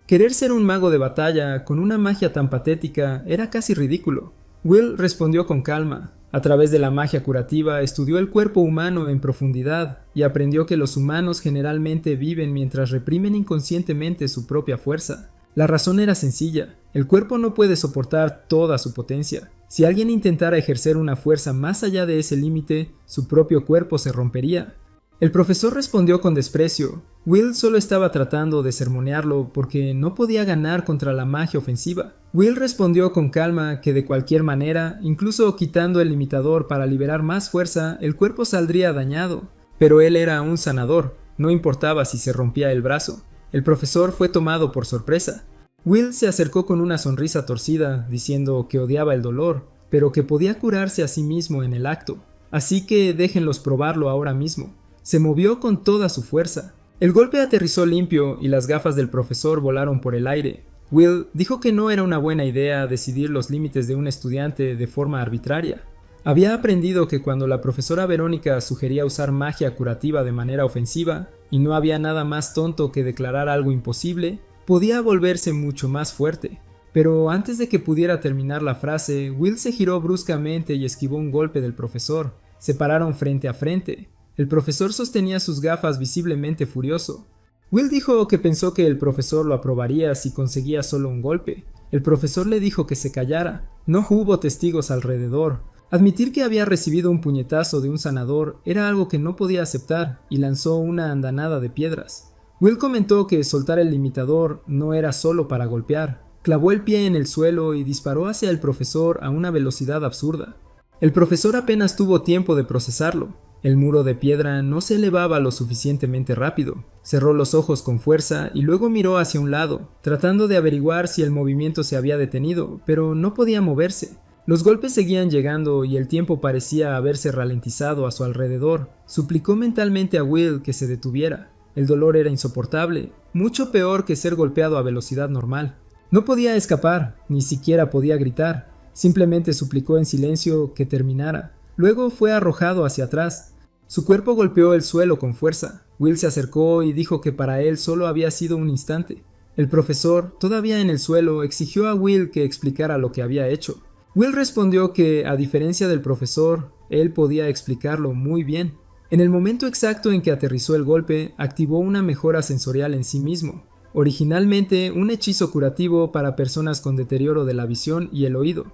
Querer ser un mago de batalla con una magia tan patética era casi ridículo. Will respondió con calma. A través de la magia curativa estudió el cuerpo humano en profundidad y aprendió que los humanos generalmente viven mientras reprimen inconscientemente su propia fuerza. La razón era sencilla, el cuerpo no puede soportar toda su potencia. Si alguien intentara ejercer una fuerza más allá de ese límite, su propio cuerpo se rompería. El profesor respondió con desprecio. Will solo estaba tratando de sermonearlo porque no podía ganar contra la magia ofensiva. Will respondió con calma que de cualquier manera, incluso quitando el limitador para liberar más fuerza, el cuerpo saldría dañado. Pero él era un sanador, no importaba si se rompía el brazo. El profesor fue tomado por sorpresa. Will se acercó con una sonrisa torcida, diciendo que odiaba el dolor, pero que podía curarse a sí mismo en el acto. Así que déjenlos probarlo ahora mismo. Se movió con toda su fuerza. El golpe aterrizó limpio y las gafas del profesor volaron por el aire. Will dijo que no era una buena idea decidir los límites de un estudiante de forma arbitraria. Había aprendido que cuando la profesora Verónica sugería usar magia curativa de manera ofensiva, y no había nada más tonto que declarar algo imposible, podía volverse mucho más fuerte. Pero antes de que pudiera terminar la frase, Will se giró bruscamente y esquivó un golpe del profesor. Se pararon frente a frente. El profesor sostenía sus gafas visiblemente furioso. Will dijo que pensó que el profesor lo aprobaría si conseguía solo un golpe. El profesor le dijo que se callara. No hubo testigos alrededor. Admitir que había recibido un puñetazo de un sanador era algo que no podía aceptar y lanzó una andanada de piedras. Will comentó que soltar el limitador no era solo para golpear. Clavó el pie en el suelo y disparó hacia el profesor a una velocidad absurda. El profesor apenas tuvo tiempo de procesarlo. El muro de piedra no se elevaba lo suficientemente rápido. Cerró los ojos con fuerza y luego miró hacia un lado, tratando de averiguar si el movimiento se había detenido, pero no podía moverse. Los golpes seguían llegando y el tiempo parecía haberse ralentizado a su alrededor. Suplicó mentalmente a Will que se detuviera. El dolor era insoportable, mucho peor que ser golpeado a velocidad normal. No podía escapar, ni siquiera podía gritar. Simplemente suplicó en silencio que terminara. Luego fue arrojado hacia atrás. Su cuerpo golpeó el suelo con fuerza. Will se acercó y dijo que para él solo había sido un instante. El profesor, todavía en el suelo, exigió a Will que explicara lo que había hecho. Will respondió que, a diferencia del profesor, él podía explicarlo muy bien. En el momento exacto en que aterrizó el golpe, activó una mejora sensorial en sí mismo. Originalmente un hechizo curativo para personas con deterioro de la visión y el oído.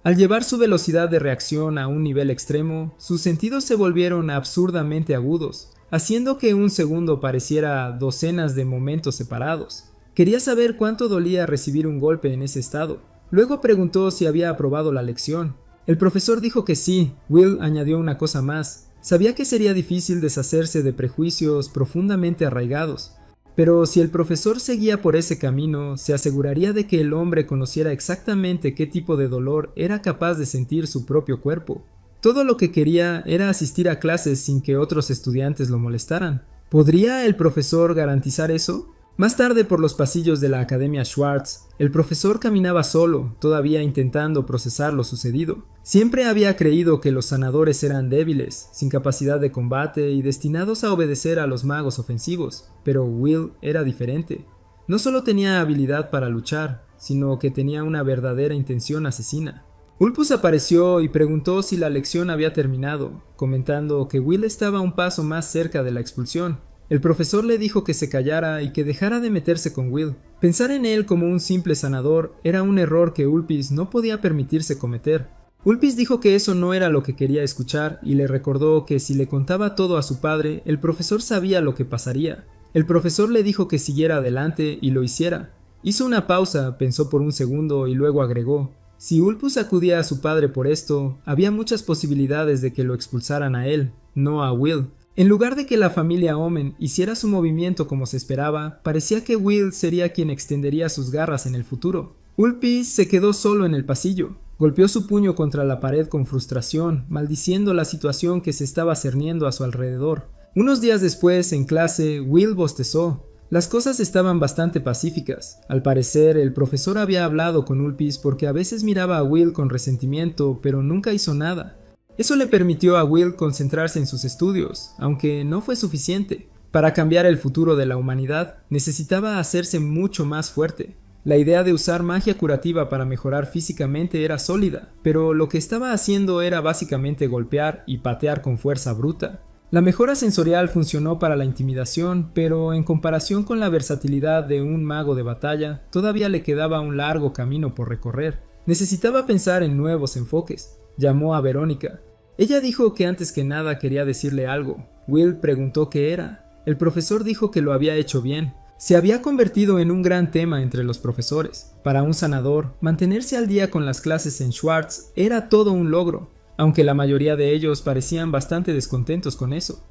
Al llevar su velocidad de reacción a un nivel extremo, sus sentidos se volvieron absurdamente agudos, haciendo que un segundo pareciera docenas de momentos separados. Quería saber cuánto dolía recibir un golpe en ese estado. Luego preguntó si había aprobado la lección. El profesor dijo que sí. Will añadió una cosa más. Sabía que sería difícil deshacerse de prejuicios profundamente arraigados, pero si el profesor seguía por ese camino, se aseguraría de que el hombre conociera exactamente qué tipo de dolor era capaz de sentir su propio cuerpo. Todo lo que quería era asistir a clases sin que otros estudiantes lo molestaran. ¿Podría el profesor garantizar eso? Más tarde, por los pasillos de la Academia Schwartz, el profesor caminaba solo, todavía intentando procesar lo sucedido. Siempre había creído que los sanadores eran débiles, sin capacidad de combate y destinados a obedecer a los magos ofensivos, pero Will era diferente. No solo tenía habilidad para luchar, sino que tenía una verdadera intención asesina. Ulpus apareció y preguntó si la lección había terminado, comentando que Will estaba un paso más cerca de la expulsión. El profesor le dijo que se callara y que dejara de meterse con Will. Pensar en él como un simple sanador era un error que Ulpis no podía permitirse cometer. Ulpis dijo que eso no era lo que quería escuchar y le recordó que si le contaba todo a su padre, el profesor sabía lo que pasaría. El profesor le dijo que siguiera adelante y lo hiciera. Hizo una pausa, pensó por un segundo y luego agregó: si Ulpus acudía a su padre por esto, había muchas posibilidades de que lo expulsaran a él, no a Will. En lugar de que la familia Omen hiciera su movimiento como se esperaba, parecía que Will sería quien extendería sus garras en el futuro. Ulpis se quedó solo en el pasillo. Golpeó su puño contra la pared con frustración, maldiciendo la situación que se estaba cerniendo a su alrededor. Unos días después, en clase, Will bostezó. Las cosas estaban bastante pacíficas. Al parecer, el profesor había hablado con Ulpis porque a veces miraba a Will con resentimiento, pero nunca hizo nada. Eso le permitió a Will concentrarse en sus estudios, aunque no fue suficiente. Para cambiar el futuro de la humanidad, necesitaba hacerse mucho más fuerte. La idea de usar magia curativa para mejorar físicamente era sólida, pero lo que estaba haciendo era básicamente golpear y patear con fuerza bruta. La mejora sensorial funcionó para la intimidación, pero en comparación con la versatilidad de un mago de batalla, todavía le quedaba un largo camino por recorrer. Necesitaba pensar en nuevos enfoques. Llamó a Verónica. Ella dijo que antes que nada quería decirle algo. Will preguntó qué era. El profesor dijo que lo había hecho bien. Se había convertido en un gran tema entre los profesores. Para un sanador, mantenerse al día con las clases en Schwartz era todo un logro, aunque la mayoría de ellos parecían bastante descontentos con eso.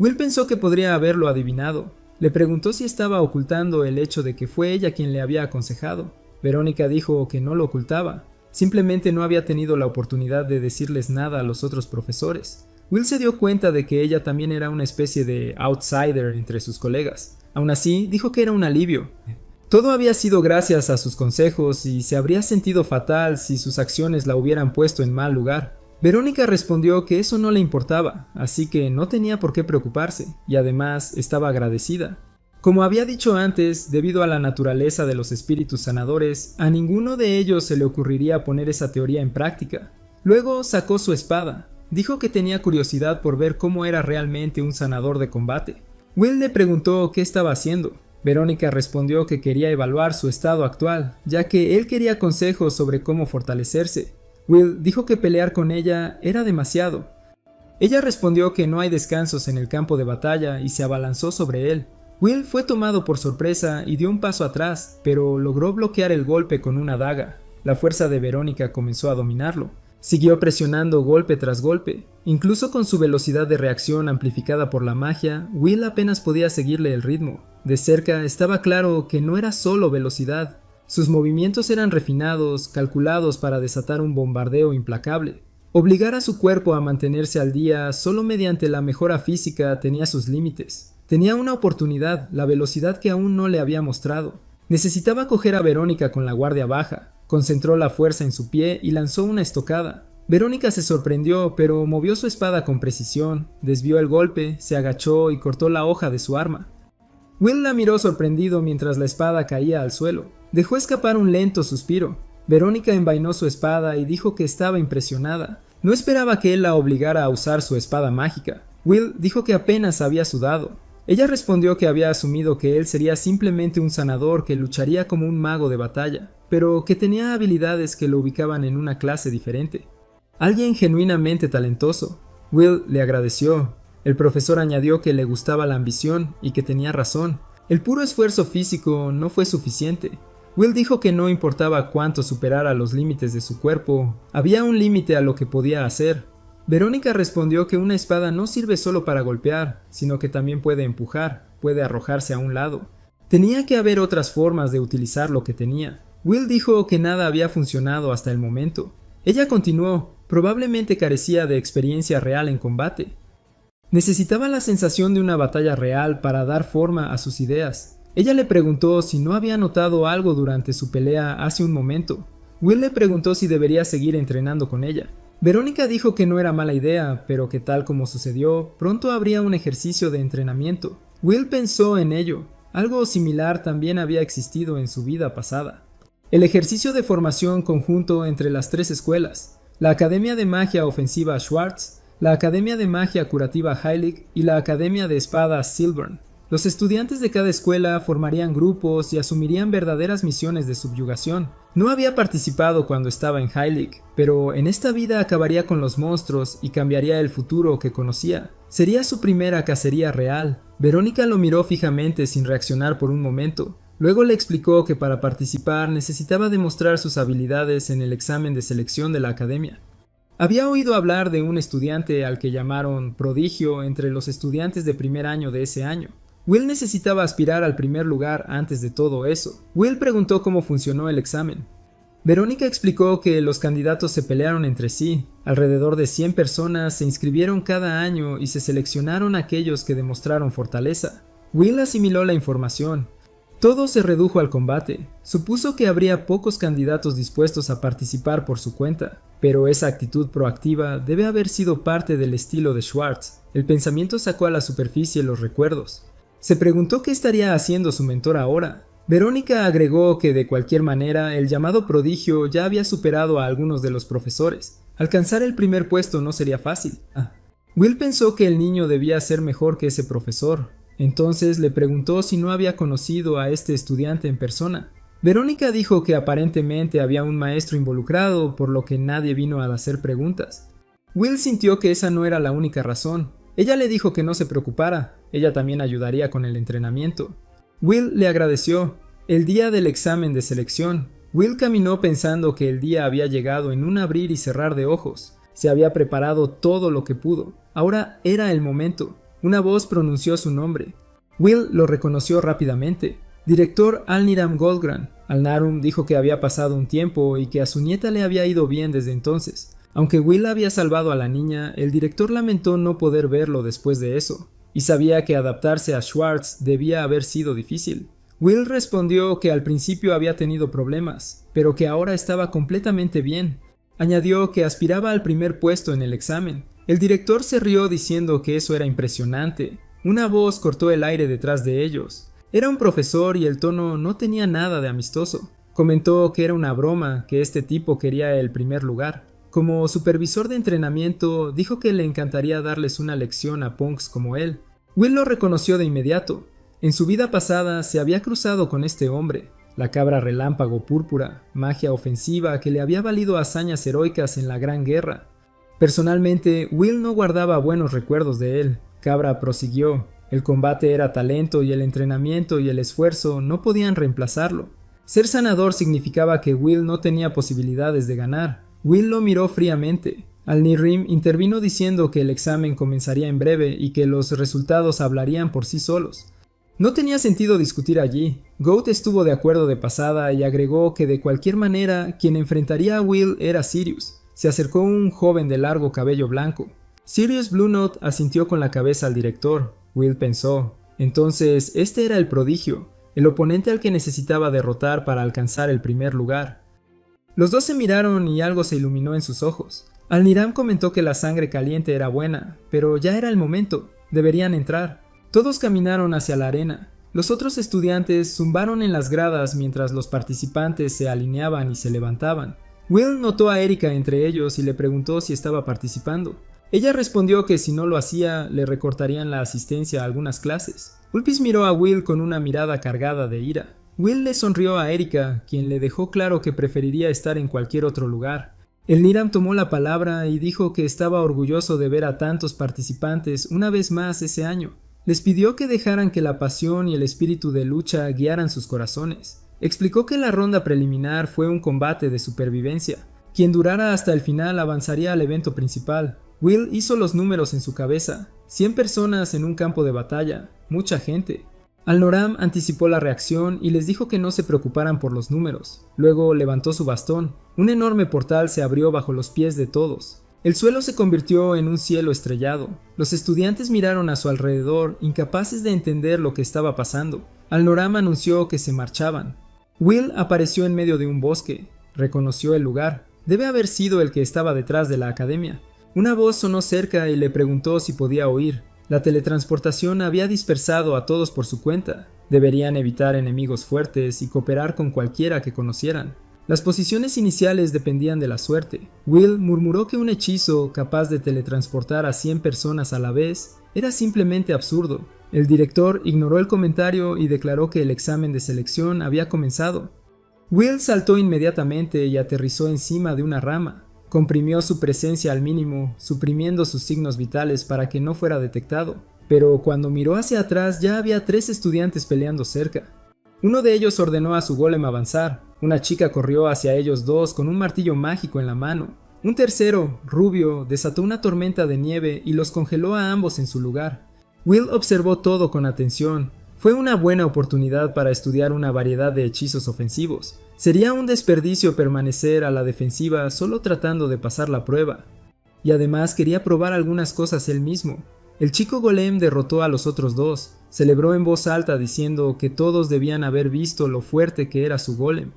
Will pensó que podría haberlo adivinado. Le preguntó si estaba ocultando el hecho de que fue ella quien le había aconsejado. Verónica dijo que no lo ocultaba. Simplemente no había tenido la oportunidad de decirles nada a los otros profesores. Will se dio cuenta de que ella también era una especie de outsider entre sus colegas. Aún así, dijo que era un alivio. Todo había sido gracias a sus consejos y se habría sentido fatal si sus acciones la hubieran puesto en mal lugar. Verónica respondió que eso no le importaba, así que no tenía por qué preocuparse, y además estaba agradecida. Como había dicho antes, debido a la naturaleza de los espíritus sanadores, a ninguno de ellos se le ocurriría poner esa teoría en práctica. Luego sacó su espada. Dijo que tenía curiosidad por ver cómo era realmente un sanador de combate. Will le preguntó qué estaba haciendo. Verónica respondió que quería evaluar su estado actual, ya que él quería consejos sobre cómo fortalecerse. Will dijo que pelear con ella era demasiado. Ella respondió que no hay descansos en el campo de batalla y se abalanzó sobre él. Will fue tomado por sorpresa y dio un paso atrás, pero logró bloquear el golpe con una daga. La fuerza de Verónica comenzó a dominarlo. Siguió presionando golpe tras golpe. Incluso con su velocidad de reacción amplificada por la magia, Will apenas podía seguirle el ritmo. De cerca estaba claro que no era solo velocidad. Sus movimientos eran refinados, calculados para desatar un bombardeo implacable. Obligar a su cuerpo a mantenerse al día solo mediante la mejora física tenía sus límites. Tenía una oportunidad, la velocidad que aún no le había mostrado. Necesitaba coger a Verónica con la guardia baja. Concentró la fuerza en su pie y lanzó una estocada. Verónica se sorprendió, pero movió su espada con precisión, desvió el golpe, se agachó y cortó la hoja de su arma. Will la miró sorprendido mientras la espada caía al suelo. Dejó escapar un lento suspiro. Verónica envainó su espada y dijo que estaba impresionada. No esperaba que él la obligara a usar su espada mágica. Will dijo que apenas había sudado. Ella respondió que había asumido que él sería simplemente un sanador que lucharía como un mago de batalla, pero que tenía habilidades que lo ubicaban en una clase diferente. Alguien genuinamente talentoso. Will le agradeció. El profesor añadió que le gustaba la ambición y que tenía razón. El puro esfuerzo físico no fue suficiente. Will dijo que no importaba cuánto superara los límites de su cuerpo, había un límite a lo que podía hacer. Verónica respondió que una espada no sirve solo para golpear, sino que también puede empujar, puede arrojarse a un lado. Tenía que haber otras formas de utilizar lo que tenía. Will dijo que nada había funcionado hasta el momento. Ella continuó, probablemente carecía de experiencia real en combate. Necesitaba la sensación de una batalla real para dar forma a sus ideas. Ella le preguntó si no había notado algo durante su pelea hace un momento. Will le preguntó si debería seguir entrenando con ella. Verónica dijo que no era mala idea, pero que tal como sucedió, pronto habría un ejercicio de entrenamiento. Will pensó en ello. Algo similar también había existido en su vida pasada. El ejercicio de formación conjunto entre las tres escuelas, la Academia de Magia Ofensiva Schwartz, la Academia de Magia Curativa Heilig y la Academia de Espadas Silvern. Los estudiantes de cada escuela formarían grupos y asumirían verdaderas misiones de subyugación. No había participado cuando estaba en Heilig, pero en esta vida acabaría con los monstruos y cambiaría el futuro que conocía. Sería su primera cacería real. Verónica lo miró fijamente sin reaccionar por un momento. Luego le explicó que para participar necesitaba demostrar sus habilidades en el examen de selección de la academia. Había oído hablar de un estudiante al que llamaron prodigio entre los estudiantes de primer año de ese año. Will necesitaba aspirar al primer lugar antes de todo eso. Will preguntó cómo funcionó el examen. Verónica explicó que los candidatos se pelearon entre sí. Alrededor de 100 personas se inscribieron cada año y se seleccionaron aquellos que demostraron fortaleza. Will asimiló la información. Todo se redujo al combate. Supuso que habría pocos candidatos dispuestos a participar por su cuenta, pero esa actitud proactiva debe haber sido parte del estilo de Schwartz. El pensamiento sacó a la superficie los recuerdos. Se preguntó qué estaría haciendo su mentor ahora. Verónica agregó que de cualquier manera el llamado prodigio ya había superado a algunos de los profesores. Alcanzar el primer puesto no sería fácil. Will pensó que el niño debía ser mejor que ese profesor. Entonces le preguntó si no había conocido a este estudiante en persona. Verónica dijo que aparentemente había un maestro involucrado, por lo que nadie vino a hacer preguntas. Will sintió que esa no era la única razón. Ella le dijo que no se preocupara, ella también ayudaría con el entrenamiento. Will le agradeció. El día del examen de selección, Will caminó pensando que el día había llegado en un abrir y cerrar de ojos. Se había preparado todo lo que pudo. Ahora era el momento. Una voz pronunció su nombre. Will lo reconoció rápidamente. Director Alniram Goldgran. Alnarum dijo que había pasado un tiempo y que a su nieta le había ido bien desde entonces. Aunque Will había salvado a la niña, el director lamentó no poder verlo después de eso, y sabía que adaptarse a Schwartz debía haber sido difícil. Will respondió que al principio había tenido problemas, pero que ahora estaba completamente bien. Añadió que aspiraba al primer puesto en el examen. El director se rió diciendo que eso era impresionante. Una voz cortó el aire detrás de ellos. Era un profesor y el tono no tenía nada de amistoso. Comentó que era una broma, que este tipo quería el primer lugar. Como supervisor de entrenamiento, dijo que le encantaría darles una lección a punks como él. Will lo reconoció de inmediato. En su vida pasada se había cruzado con este hombre, la cabra relámpago púrpura, magia ofensiva que le había valido hazañas heroicas en la Gran Guerra. Personalmente, Will no guardaba buenos recuerdos de él. Cabra prosiguió, el combate era talento y el entrenamiento y el esfuerzo no podían reemplazarlo. Ser sanador significaba que Will no tenía posibilidades de ganar. Will lo miró fríamente. Al-Nirrim intervino diciendo que el examen comenzaría en breve y que los resultados hablarían por sí solos. No tenía sentido discutir allí. Goat estuvo de acuerdo de pasada y agregó que de cualquier manera quien enfrentaría a Will era Sirius. Se acercó un joven de largo cabello blanco. Sirius Bluenote asintió con la cabeza al director. Will pensó, entonces este era el prodigio, el oponente al que necesitaba derrotar para alcanzar el primer lugar. Los dos se miraron y algo se iluminó en sus ojos. Al-Niram comentó que la sangre caliente era buena, pero ya era el momento, deberían entrar. Todos caminaron hacia la arena. Los otros estudiantes zumbaron en las gradas mientras los participantes se alineaban y se levantaban. Will notó a Erika entre ellos y le preguntó si estaba participando. Ella respondió que si no lo hacía, le recortarían la asistencia a algunas clases. Ulpis miró a Will con una mirada cargada de ira. Will le sonrió a Erika, quien le dejó claro que preferiría estar en cualquier otro lugar. El Niram tomó la palabra y dijo que estaba orgulloso de ver a tantos participantes una vez más ese año. Les pidió que dejaran que la pasión y el espíritu de lucha guiaran sus corazones. Explicó que la ronda preliminar fue un combate de supervivencia. Quien durara hasta el final avanzaría al evento principal. Will hizo los números en su cabeza. 100 personas en un campo de batalla. Mucha gente. Al-Noram anticipó la reacción y les dijo que no se preocuparan por los números. Luego levantó su bastón. Un enorme portal se abrió bajo los pies de todos. El suelo se convirtió en un cielo estrellado. Los estudiantes miraron a su alrededor, incapaces de entender lo que estaba pasando. Al-Noram anunció que se marchaban. Will apareció en medio de un bosque. Reconoció el lugar. Debe haber sido el que estaba detrás de la academia. Una voz sonó cerca y le preguntó si podía oír. La teletransportación había dispersado a todos por su cuenta. Deberían evitar enemigos fuertes y cooperar con cualquiera que conocieran. Las posiciones iniciales dependían de la suerte. Will murmuró que un hechizo capaz de teletransportar a 100 personas a la vez era simplemente absurdo. El director ignoró el comentario y declaró que el examen de selección había comenzado. Will saltó inmediatamente y aterrizó encima de una rama. Comprimió su presencia al mínimo, suprimiendo sus signos vitales para que no fuera detectado. Pero cuando miró hacia atrás ya había 3 estudiantes peleando cerca. Uno de ellos ordenó a su golem avanzar. Una chica corrió hacia ellos dos con un martillo mágico en la mano. Un tercero, rubio, desató una tormenta de nieve y los congeló a ambos en su lugar. Will observó todo con atención. Fue una buena oportunidad para estudiar una variedad de hechizos ofensivos. Sería un desperdicio permanecer a la defensiva solo tratando de pasar la prueba. Y además quería probar algunas cosas él mismo. El chico golem derrotó a los otros dos. Celebró en voz alta diciendo que todos debían haber visto lo fuerte que era su golem.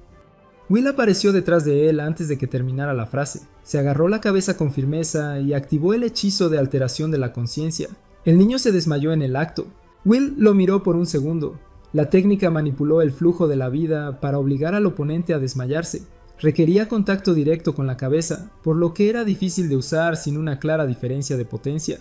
Will apareció detrás de él antes de que terminara la frase. Se agarró la cabeza con firmeza y activó el hechizo de alteración de la conciencia. El niño se desmayó en el acto. Will lo miró por un segundo. La técnica manipuló el flujo de la vida para obligar al oponente a desmayarse. Requería contacto directo con la cabeza, por lo que era difícil de usar sin una clara diferencia de potencia.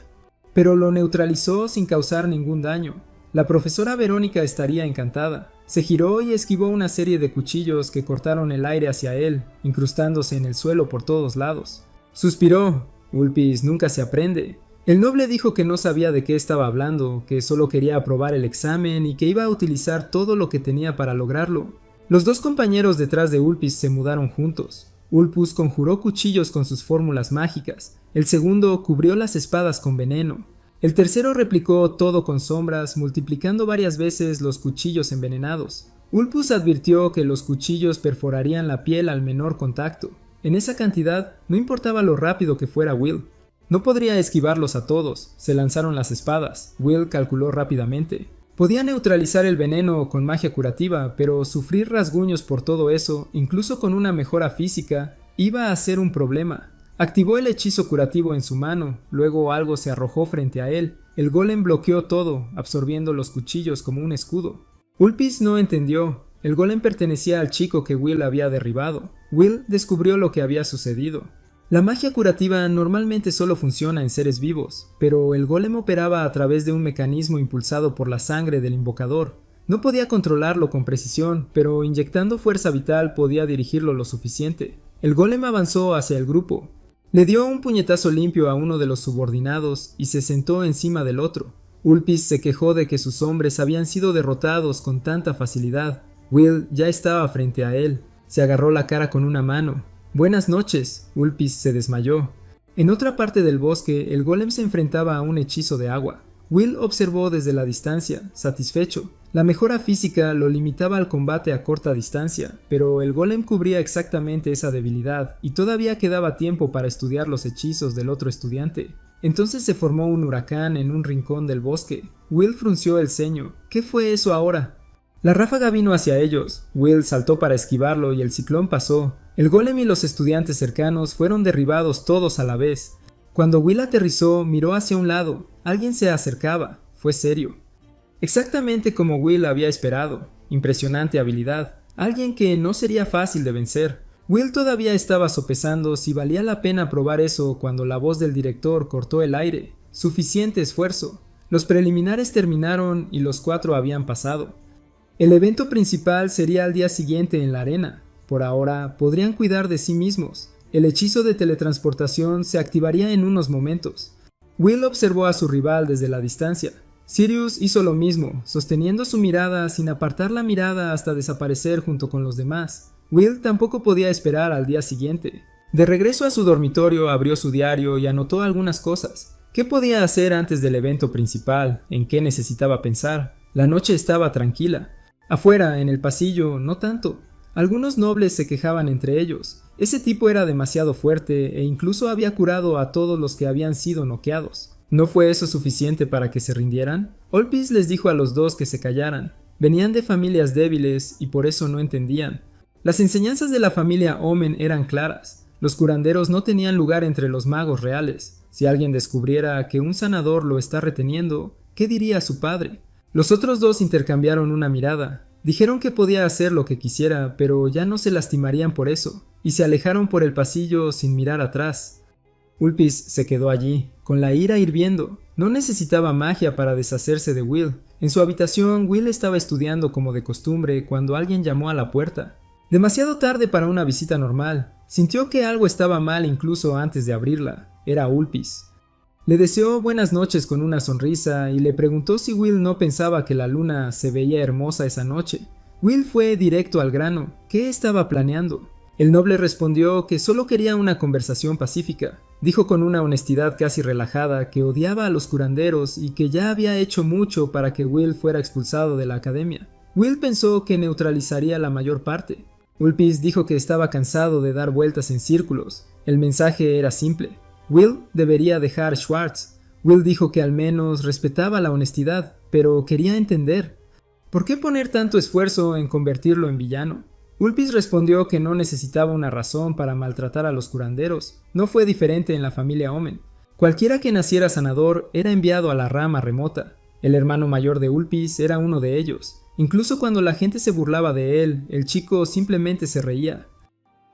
Pero lo neutralizó sin causar ningún daño. La profesora Verónica estaría encantada. Se giró y esquivó una serie de cuchillos que cortaron el aire hacia él, incrustándose en el suelo por todos lados. Suspiró. Ulpis nunca se aprende. El noble dijo que no sabía de qué estaba hablando, que solo quería aprobar el examen y que iba a utilizar todo lo que tenía para lograrlo. Los dos compañeros detrás de Ulpis se mudaron juntos. Ulpus conjuró cuchillos con sus fórmulas mágicas. El segundo cubrió las espadas con veneno. El tercero replicó todo con sombras, multiplicando varias veces los cuchillos envenenados. Ulpus advirtió que los cuchillos perforarían la piel al menor contacto. En esa cantidad, no importaba lo rápido que fuera Will. No podría esquivarlos a todos. Se lanzaron las espadas. Will calculó rápidamente. Podía neutralizar el veneno con magia curativa, pero sufrir rasguños por todo eso, incluso con una mejora física, iba a ser un problema. Activó el hechizo curativo en su mano, luego algo se arrojó frente a él. El golem bloqueó todo, absorbiendo los cuchillos como un escudo. Ulpis no entendió. El golem pertenecía al chico que Will había derribado. Will descubrió lo que había sucedido. La magia curativa normalmente solo funciona en seres vivos, pero el golem operaba a través de un mecanismo impulsado por la sangre del invocador. No podía controlarlo con precisión, pero inyectando fuerza vital podía dirigirlo lo suficiente. El golem avanzó hacia el grupo. Le dio un puñetazo limpio a uno de los subordinados y se sentó encima del otro. Ulpis se quejó de que sus hombres habían sido derrotados con tanta facilidad. Will ya estaba frente a él. Se agarró la cara con una mano. «Buenas noches», Ulpis se desmayó. En otra parte del bosque, el golem se enfrentaba a un hechizo de agua. Will observó desde la distancia, satisfecho. La mejora física lo limitaba al combate a corta distancia, pero el golem cubría exactamente esa debilidad, y todavía quedaba tiempo para estudiar los hechizos del otro estudiante. Entonces se formó un huracán en un rincón del bosque. Will frunció el ceño. ¿Qué fue eso ahora? La ráfaga vino hacia ellos. Will saltó para esquivarlo y el ciclón pasó. El golem y los estudiantes cercanos fueron derribados todos a la vez. Cuando Will aterrizó, miró hacia un lado. Alguien se acercaba. Fue serio. Exactamente como Will había esperado. Impresionante habilidad. Alguien que no sería fácil de vencer. Will todavía estaba sopesando si valía la pena probar eso cuando la voz del director cortó el aire. Suficiente esfuerzo. Los preliminares terminaron y los 4 habían pasado. El evento principal sería al día siguiente en la arena. Por ahora, podrían cuidar de sí mismos. El hechizo de teletransportación se activaría en unos momentos. Will observó a su rival desde la distancia. Sirius hizo lo mismo, sosteniendo su mirada sin apartar la mirada hasta desaparecer junto con los demás. Will tampoco podía esperar al día siguiente. De regreso a su dormitorio, abrió su diario y anotó algunas cosas. ¿Qué podía hacer antes del evento principal? ¿En qué necesitaba pensar? La noche estaba tranquila. Afuera, en el pasillo, no tanto. Algunos nobles se quejaban entre ellos. Ese tipo era demasiado fuerte e incluso había curado a todos los que habían sido noqueados. ¿No fue eso suficiente para que se rindieran? Ulpis les dijo a los dos que se callaran. Venían de familias débiles y por eso no entendían. Las enseñanzas de la familia Omen eran claras. Los curanderos no tenían lugar entre los magos reales. Si alguien descubriera que un sanador lo está reteniendo, ¿qué diría su padre? Los otros dos intercambiaron una mirada. Dijeron que podía hacer lo que quisiera, pero ya no se lastimarían por eso, y se alejaron por el pasillo sin mirar atrás. Ulpis se quedó allí, con la ira hirviendo. No necesitaba magia para deshacerse de Will. En su habitación, Will estaba estudiando como de costumbre cuando alguien llamó a la puerta. Demasiado tarde para una visita normal. Sintió que algo estaba mal incluso antes de abrirla. Era Ulpis. Le deseó buenas noches con una sonrisa y le preguntó si Will no pensaba que la luna se veía hermosa esa noche. Will fue directo al grano. ¿Qué estaba planeando? El noble respondió que solo quería una conversación pacífica. Dijo con una honestidad casi relajada que odiaba a los curanderos y que ya había hecho mucho para que Will fuera expulsado de la academia. Will pensó que neutralizaría la mayor parte. Ulpis dijo que estaba cansado de dar vueltas en círculos. El mensaje era simple. Will debería dejar Schwartz. Will dijo que al menos respetaba la honestidad, pero quería entender. ¿Por qué poner tanto esfuerzo en convertirlo en villano? Ulpis respondió que no necesitaba una razón para maltratar a los curanderos. No fue diferente en la familia Omen. Cualquiera que naciera sanador era enviado a la rama remota. El hermano mayor de Ulpis era uno de ellos. Incluso cuando la gente se burlaba de él, el chico simplemente se reía.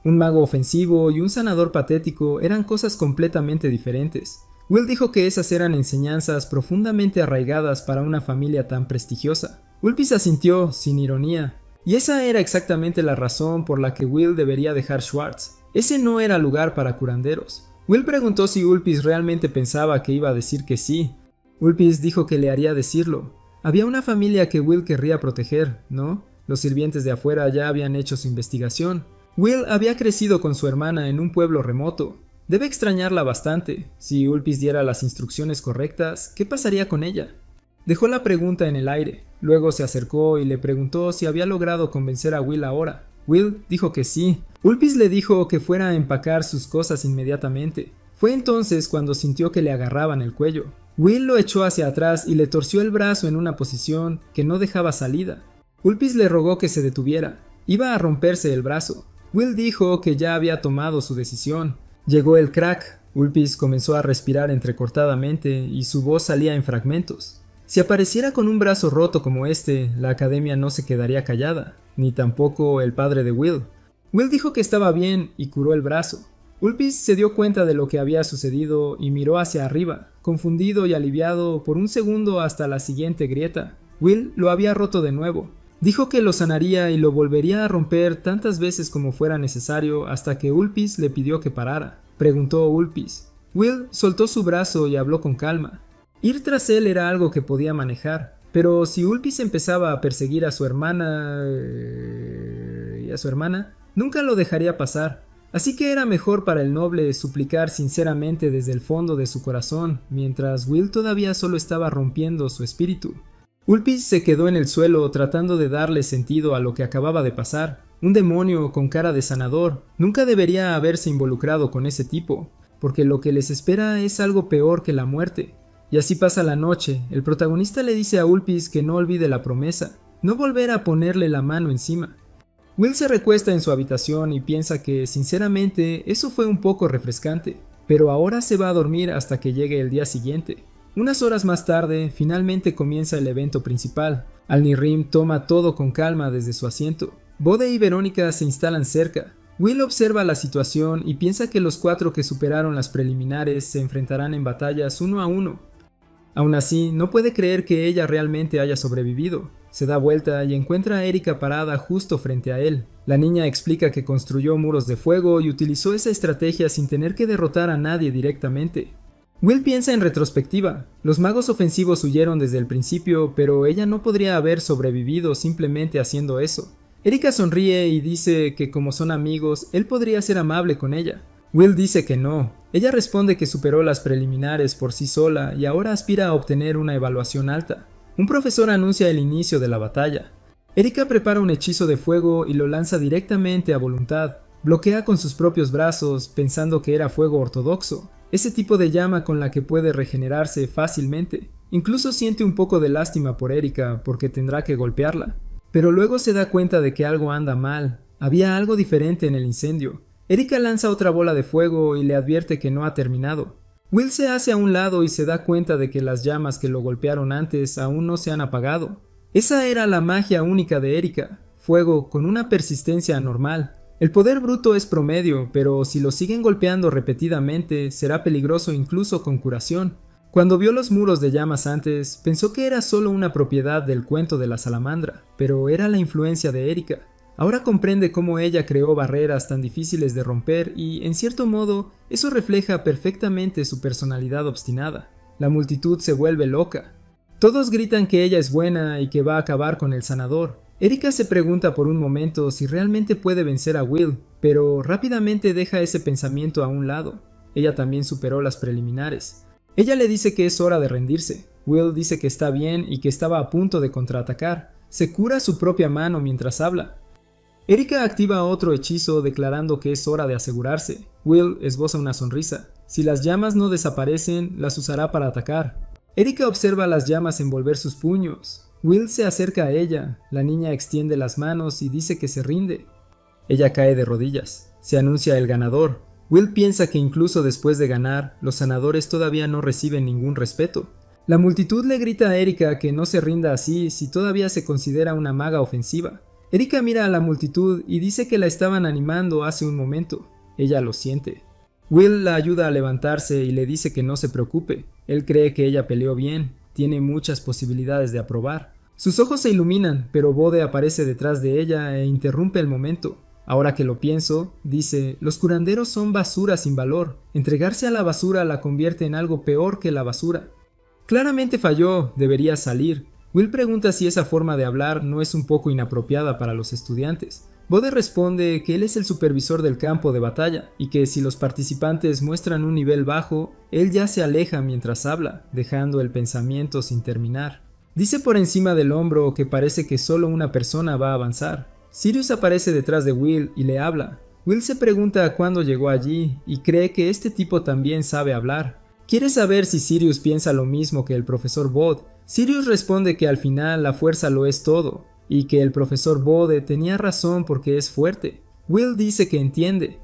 Un mago ofensivo y un sanador patético eran cosas completamente diferentes. Will dijo que esas eran enseñanzas profundamente arraigadas para una familia tan prestigiosa. Ulpis asintió, sin ironía. Y esa era exactamente la razón por la que Will debería dejar Schwartz. Ese no era lugar para curanderos. Will preguntó si Ulpis realmente pensaba que iba a decir que sí. Ulpis dijo que le haría decirlo. Había una familia que Will querría proteger, ¿no? Los sirvientes de afuera ya habían hecho su investigación. Will había crecido con su hermana en un pueblo remoto. Debe extrañarla bastante. Si Ulpis diera las instrucciones correctas, ¿qué pasaría con ella? Dejó la pregunta en el aire. Luego se acercó y le preguntó si había logrado convencer a Will ahora. Will dijo que sí. Ulpis le dijo que fuera a empacar sus cosas inmediatamente. Fue entonces cuando sintió que le agarraban el cuello. Will lo echó hacia atrás y le torció el brazo en una posición que no dejaba salida. Ulpis le rogó que se detuviera. Iba a romperse el brazo. Will dijo que ya había tomado su decisión. Llegó el crack. Ulpis comenzó a respirar entrecortadamente y su voz salía en fragmentos. Si apareciera con un brazo roto como este, la academia no se quedaría callada, ni tampoco el padre de Will. Will dijo que estaba bien y curó el brazo. Ulpis se dio cuenta de lo que había sucedido y miró hacia arriba, confundido y aliviado por un segundo hasta la siguiente grieta. Will lo había roto de nuevo. Dijo que lo sanaría y lo volvería a romper tantas veces como fuera necesario hasta que Ulpis le pidió que parara. Preguntó Ulpis. Will soltó su brazo y habló con calma. Ir tras él era algo que podía manejar, pero si Ulpis empezaba a perseguir a su hermana nunca lo dejaría pasar. Así que era mejor para el noble suplicar sinceramente desde el fondo de su corazón, mientras Will todavía solo estaba rompiendo su espíritu. Ulpis se quedó en el suelo tratando de darle sentido a lo que acababa de pasar. Un demonio con cara de sanador nunca debería haberse involucrado con ese tipo, porque lo que les espera es algo peor que la muerte. Y así pasa la noche. El protagonista le dice a Ulpis que no olvide la promesa, no volver a ponerle la mano encima. Will se recuesta en su habitación y piensa que, sinceramente, eso fue un poco refrescante, pero ahora se va a dormir hasta que llegue el día siguiente. Unas horas más tarde, finalmente comienza el evento principal. Al-Nirrim toma todo con calma desde su asiento. Bode y Verónica se instalan cerca. Will observa la situación y piensa que los 4 que superaron las preliminares se enfrentarán en batallas 1 a 1. Aún así, no puede creer que ella realmente haya sobrevivido. Se da vuelta y encuentra a Erika parada justo frente a él. La niña explica que construyó muros de fuego y utilizó esa estrategia sin tener que derrotar a nadie directamente. Will piensa en retrospectiva. Los magos ofensivos huyeron desde el principio, pero ella no podría haber sobrevivido simplemente haciendo eso. Erika sonríe y dice que como son amigos, él podría ser amable con ella. Will dice que no. Ella responde que superó las preliminares por sí sola y ahora aspira a obtener una evaluación alta. Un profesor anuncia el inicio de la batalla. Erika prepara un hechizo de fuego y lo lanza directamente a voluntad. Bloquea con sus propios brazos, pensando que era fuego ortodoxo, ese tipo de llama con la que puede regenerarse fácilmente. Incluso siente un poco de lástima por Erika porque tendrá que golpearla. Pero luego se da cuenta de que algo anda mal. Había algo diferente en el incendio. Erika lanza otra bola de fuego y le advierte que no ha terminado. Will se hace a un lado y se da cuenta de que las llamas que lo golpearon antes aún no se han apagado. Esa era la magia única de Erika, fuego con una persistencia anormal. El poder bruto es promedio, pero si lo siguen golpeando repetidamente, será peligroso incluso con curación. Cuando vio los muros de llamas antes, pensó que era solo una propiedad del cuento de la salamandra, pero era la influencia de Erika. Ahora comprende cómo ella creó barreras tan difíciles de romper y, en cierto modo, eso refleja perfectamente su personalidad obstinada. La multitud se vuelve loca. Todos gritan que ella es buena y que va a acabar con el sanador. Erika se pregunta por un momento si realmente puede vencer a Will, pero rápidamente deja ese pensamiento a un lado. Ella también superó las preliminares. Ella le dice que es hora de rendirse. Will dice que está bien y que estaba a punto de contraatacar. Se cura su propia mano mientras habla. Erika activa otro hechizo declarando que es hora de asegurarse. Will esboza una sonrisa. Si las llamas no desaparecen, las usará para atacar. Erika observa las llamas envolver sus puños. Will se acerca a ella. La niña extiende las manos y dice que se rinde. Ella cae de rodillas. Se anuncia el ganador. Will piensa que incluso después de ganar, los sanadores todavía no reciben ningún respeto. La multitud le grita a Erika que no se rinda así si todavía se considera una maga ofensiva. Erika mira a la multitud y dice que la estaban animando hace un momento. Ella lo siente. Will la ayuda a levantarse y le dice que no se preocupe. Él cree que ella peleó bien, tiene muchas posibilidades de aprobar. Sus ojos se iluminan, pero Bode aparece detrás de ella e interrumpe el momento. Ahora que lo pienso, dice, los curanderos son basura sin valor. Entregarse a la basura la convierte en algo peor que la basura. Claramente falló, debería salir. Will pregunta si esa forma de hablar no es un poco inapropiada para los estudiantes. Bode responde que él es el supervisor del campo de batalla y que si los participantes muestran un nivel bajo, él ya se aleja mientras habla, dejando el pensamiento sin terminar. Dice por encima del hombro que parece que solo una persona va a avanzar. Sirius aparece detrás de Will y le habla. Will se pregunta cuándo llegó allí y cree que este tipo también sabe hablar. Quiere saber si Sirius piensa lo mismo que el profesor Bode. Sirius responde que al final la fuerza lo es todo, y que el profesor Bode tenía razón porque es fuerte. Will dice que entiende,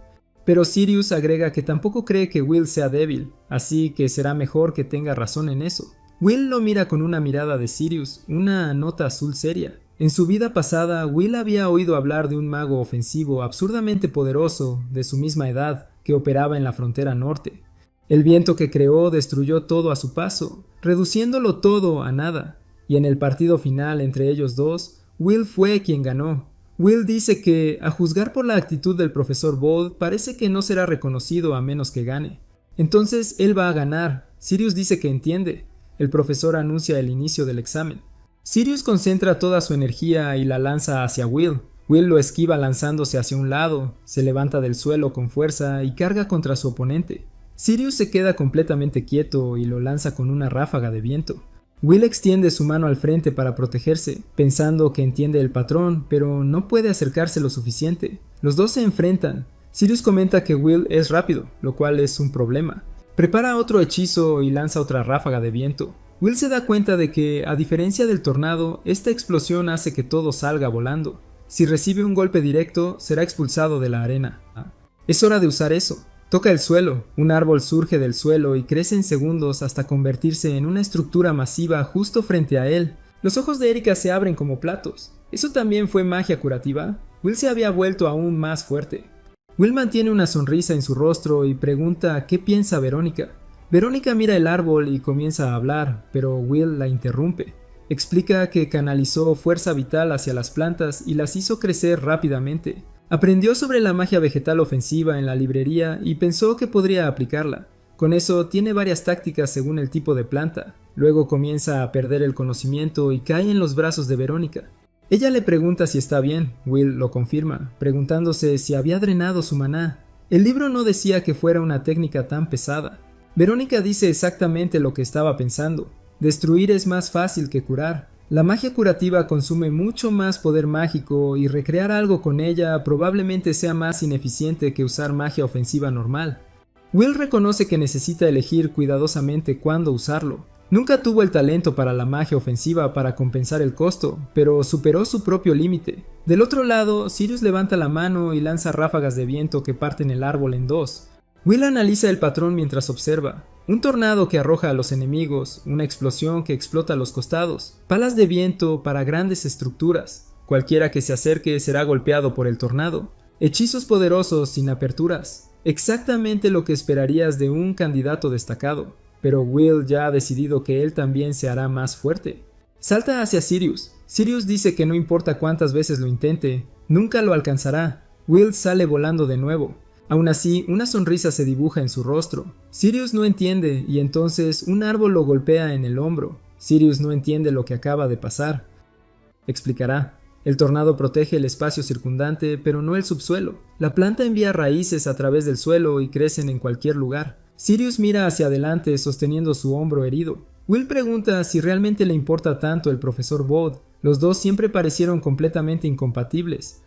pero Sirius agrega que tampoco cree que Will sea débil, así que será mejor que tenga razón en eso. Will lo mira con una mirada de Sirius, una nota azul seria. En su vida pasada, Will había oído hablar de un mago ofensivo absurdamente poderoso, de su misma edad, que operaba en la frontera norte. El viento que creó destruyó todo a su paso, reduciéndolo todo a nada, y en el partido final entre ellos dos, Will fue quien ganó. Will dice que, a juzgar por la actitud del profesor Bode, parece que no será reconocido a menos que gane. Entonces él va a ganar. Sirius dice que entiende. El profesor anuncia el inicio del examen. Sirius concentra toda su energía y la lanza hacia Will. Will lo esquiva lanzándose hacia un lado, se levanta del suelo con fuerza y carga contra su oponente. Sirius se queda completamente quieto y lo lanza con una ráfaga de viento. Will extiende su mano al frente para protegerse, pensando que entiende el patrón, pero no puede acercarse lo suficiente. Los dos se enfrentan. Sirius comenta que Will es rápido, lo cual es un problema. Prepara otro hechizo y lanza otra ráfaga de viento. Will se da cuenta de que, a diferencia del tornado, esta explosión hace que todo salga volando. Si recibe un golpe directo, será expulsado de la arena. Es hora de usar eso. Toca el suelo, un árbol surge del suelo y crece en segundos hasta convertirse en una estructura masiva justo frente a él. Los ojos de Erika se abren como platos. ¿Eso también fue magia curativa? Will se había vuelto aún más fuerte. Will mantiene una sonrisa en su rostro y pregunta qué piensa Verónica. Verónica mira el árbol y comienza a hablar, pero Will la interrumpe. Explica que canalizó fuerza vital hacia las plantas y las hizo crecer rápidamente. Aprendió sobre la magia vegetal ofensiva en la librería y pensó que podría aplicarla. Con eso tiene varias tácticas según el tipo de planta. Luego comienza a perder el conocimiento y cae en los brazos de Verónica. Ella le pregunta si está bien. Will lo confirma, preguntándose si había drenado su maná. El libro no decía que fuera una técnica tan pesada. Verónica dice exactamente lo que estaba pensando. Destruir es más fácil que curar. La magia curativa consume mucho más poder mágico y recrear algo con ella probablemente sea más ineficiente que usar magia ofensiva normal. Will reconoce que necesita elegir cuidadosamente cuándo usarlo. Nunca tuvo el talento para la magia ofensiva para compensar el costo, pero superó su propio límite. Del otro lado, Sirius levanta la mano y lanza ráfagas de viento que parten el árbol en dos. Will analiza el patrón mientras observa. Un tornado que arroja a los enemigos, una explosión que explota a los costados, palas de viento para grandes estructuras. Cualquiera que se acerque será golpeado por el tornado. Hechizos poderosos sin aperturas. Exactamente lo que esperarías de un candidato destacado. Pero Will ya ha decidido que él también se hará más fuerte. Salta hacia Sirius. Sirius dice que no importa cuántas veces lo intente, nunca lo alcanzará. Will sale volando de nuevo. Aún así, una sonrisa se dibuja en su rostro. Sirius no entiende y entonces un árbol lo golpea en el hombro. Sirius no entiende lo que acaba de pasar. Explicará. El tornado protege el espacio circundante, pero no el subsuelo. La planta envía raíces a través del suelo y crecen en cualquier lugar. Sirius mira hacia adelante sosteniendo su hombro herido. Will pregunta si realmente le importa tanto el profesor Bode. Los dos siempre parecieron completamente incompatibles.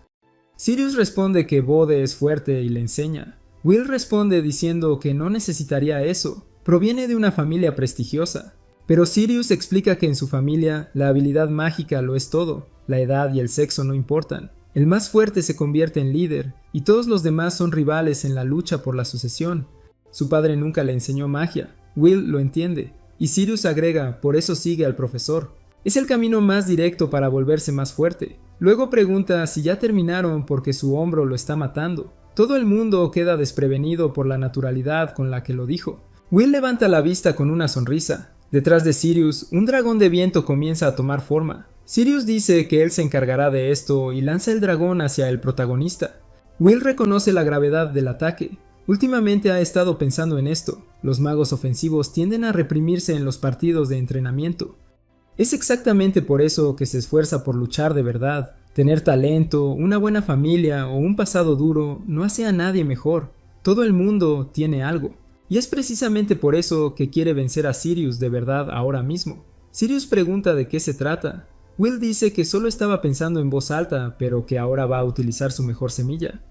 Sirius responde que Bode es fuerte y le enseña. Will responde diciendo que no necesitaría eso. Proviene de una familia prestigiosa. Pero Sirius explica que en su familia la habilidad mágica lo es todo. La edad y el sexo no importan. El más fuerte se convierte en líder y todos los demás son rivales en la lucha por la sucesión. Su padre nunca le enseñó magia. Will lo entiende. Y Sirius agrega, por eso sigue al profesor. Es el camino más directo para volverse más fuerte. Luego pregunta si ya terminaron porque su hombro lo está matando. Todo el mundo queda desprevenido por la naturalidad con la que lo dijo. Will levanta la vista con una sonrisa. Detrás de Sirius, un dragón de viento comienza a tomar forma. Sirius dice que él se encargará de esto y lanza el dragón hacia el protagonista. Will reconoce la gravedad del ataque. Últimamente ha estado pensando en esto. Los magos ofensivos tienden a reprimirse en los partidos de entrenamiento. Es exactamente por eso que se esfuerza por luchar de verdad. Tener talento, una buena familia o un pasado duro no hace a nadie mejor. Todo el mundo tiene algo. Y es precisamente por eso que quiere vencer a Sirius de verdad ahora mismo. Sirius pregunta de qué se trata. Will dice que solo estaba pensando en voz alta, pero que ahora va a utilizar su mejor semilla.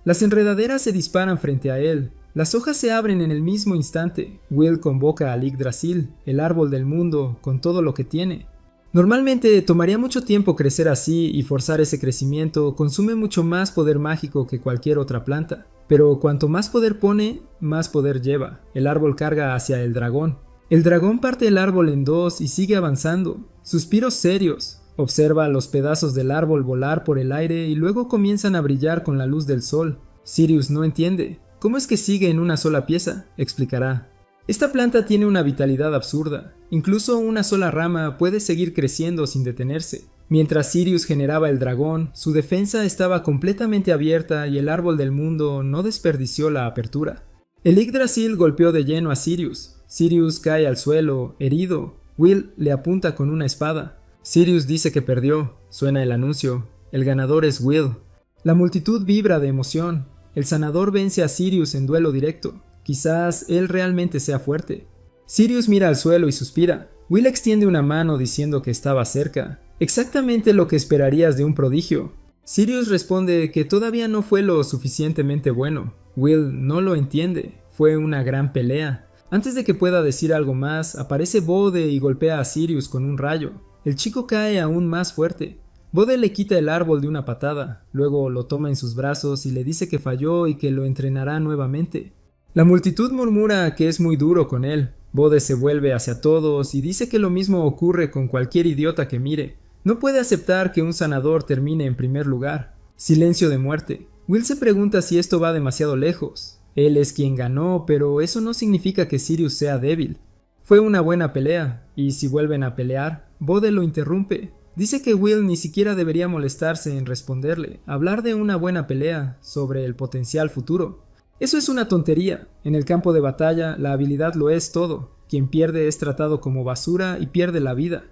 Las enredaderas se disparan frente a él. Las hojas se abren en el mismo instante. Will convoca al Yggdrasil, el árbol del mundo, con todo lo que tiene. Normalmente tomaría mucho tiempo crecer así y forzar ese crecimiento consume mucho más poder mágico que cualquier otra planta. Pero cuanto más poder pone, más poder lleva. El árbol carga hacia el dragón. El dragón parte el árbol en dos y sigue avanzando. Suspiros serios. Observa los pedazos del árbol volar por el aire y luego comienzan a brillar con la luz del sol. Sirius no entiende. ¿Cómo es que sigue en una sola pieza? Explicará. Esta planta tiene una vitalidad absurda. Incluso una sola rama puede seguir creciendo sin detenerse. Mientras Sirius generaba el dragón, su defensa estaba completamente abierta y el árbol del mundo no desperdició la apertura. El Yggdrasil golpeó de lleno a Sirius. Sirius cae al suelo, herido. Will le apunta con una espada. Sirius dice que perdió. Suena el anuncio. El ganador es Will. La multitud vibra de emoción. El sanador vence a Sirius en duelo directo. Quizás él realmente sea fuerte. Sirius mira al suelo y suspira. Will extiende una mano diciendo que estaba cerca. Exactamente lo que esperarías de un prodigio. Sirius responde que todavía no fue lo suficientemente bueno. Will no lo entiende. Fue una gran pelea. Antes de que pueda decir algo más, aparece Bode y golpea a Sirius con un rayo. El chico cae aún más fuerte. Bode le quita el árbol de una patada, luego lo toma en sus brazos y le dice que falló y que lo entrenará nuevamente. La multitud murmura que es muy duro con él. Bode se vuelve hacia todos y dice que lo mismo ocurre con cualquier idiota que mire. No puede aceptar que un sanador termine en primer lugar. Silencio de muerte. Will se pregunta si esto va demasiado lejos. Él es quien ganó, pero eso no significa que Sirius sea débil. Fue una buena pelea, y si vuelven a pelear, Bode lo interrumpe. Dice que Will ni siquiera debería molestarse en responderle, hablar de una buena pelea, sobre el potencial futuro. Eso es una tontería. En el campo de batalla, la habilidad lo es todo. Quien pierde es tratado como basura y pierde la vida.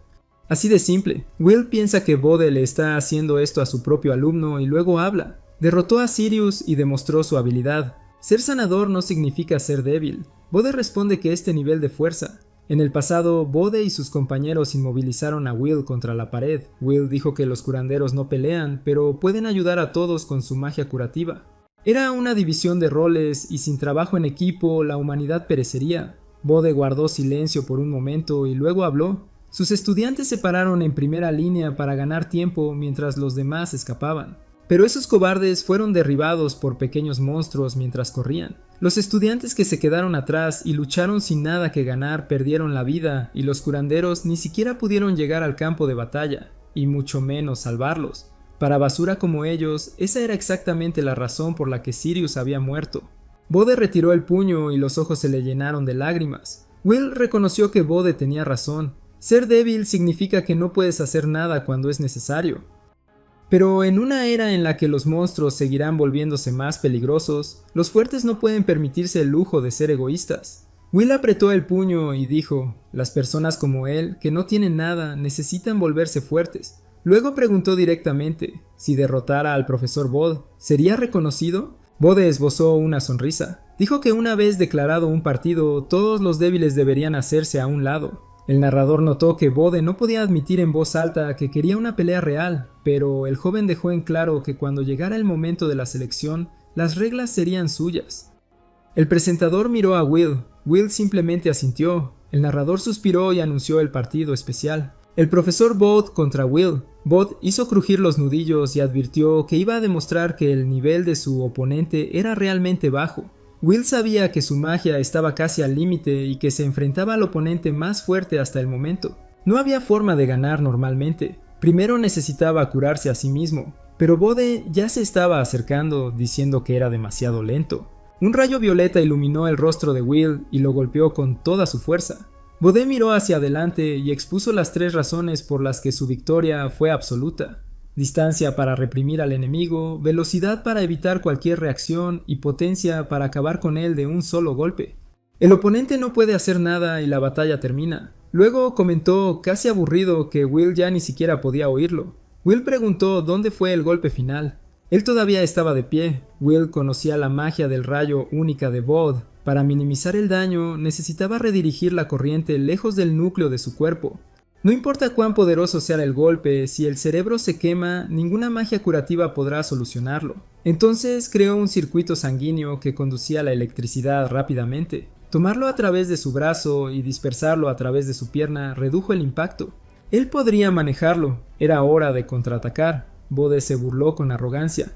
Así de simple. Will piensa que Bode le está haciendo esto a su propio alumno y luego habla. Derrotó a Sirius y demostró su habilidad. Ser sanador no significa ser débil. Bode responde que este nivel de fuerza. En el pasado, Bode y sus compañeros inmovilizaron a Will contra la pared. Will dijo que los curanderos no pelean, pero pueden ayudar a todos con su magia curativa. Era una división de roles y sin trabajo en equipo la humanidad perecería. Bode guardó silencio por un momento y luego habló. Sus estudiantes se pararon en primera línea para ganar tiempo mientras los demás escapaban. Pero esos cobardes fueron derribados por pequeños monstruos mientras corrían. Los estudiantes que se quedaron atrás y lucharon sin nada que ganar perdieron la vida y los curanderos ni siquiera pudieron llegar al campo de batalla, y mucho menos salvarlos. Para basura como ellos, esa era exactamente la razón por la que Sirius había muerto. Bode retiró el puño y los ojos se le llenaron de lágrimas. Will reconoció que Bode tenía razón. Ser débil significa que no puedes hacer nada cuando es necesario. Pero en una era en la que los monstruos seguirán volviéndose más peligrosos, los fuertes no pueden permitirse el lujo de ser egoístas. Will apretó el puño y dijo, las personas como él, que no tienen nada, necesitan volverse fuertes. Luego preguntó directamente, si derrotara al profesor Bode, ¿sería reconocido? Bode esbozó una sonrisa. Dijo que una vez declarado un partido, todos los débiles deberían hacerse a un lado. El narrador notó que Bode no podía admitir en voz alta que quería una pelea real, pero el joven dejó en claro que cuando llegara el momento de la selección, las reglas serían suyas. El presentador miró a Will. Will simplemente asintió. El narrador suspiró y anunció el partido especial. El profesor Bode contra Will. Bode hizo crujir los nudillos y advirtió que iba a demostrar que el nivel de su oponente era realmente bajo. Will sabía que su magia estaba casi al límite y que se enfrentaba al oponente más fuerte hasta el momento. No había forma de ganar normalmente. Primero necesitaba curarse a sí mismo, pero Bode ya se estaba acercando diciendo que era demasiado lento. Un rayo violeta iluminó el rostro de Will y lo golpeó con toda su fuerza. Bode miró hacia adelante y expuso las 3 razones por las que su victoria fue absoluta. Distancia para reprimir al enemigo, velocidad para evitar cualquier reacción y potencia para acabar con él de un solo golpe. El oponente no puede hacer nada y la batalla termina. Luego comentó, casi aburrido, que Will ya ni siquiera podía oírlo. Will preguntó dónde fue el golpe final. Él todavía estaba de pie. Will conocía la magia del rayo única de Bode. Para minimizar el daño, necesitaba redirigir la corriente lejos del núcleo de su cuerpo. No importa cuán poderoso sea el golpe, si el cerebro se quema, ninguna magia curativa podrá solucionarlo. Entonces creó un circuito sanguíneo que conducía la electricidad rápidamente. Tomarlo a través de su brazo y dispersarlo a través de su pierna redujo el impacto. Él podría manejarlo, era hora de contraatacar. Bode se burló con arrogancia.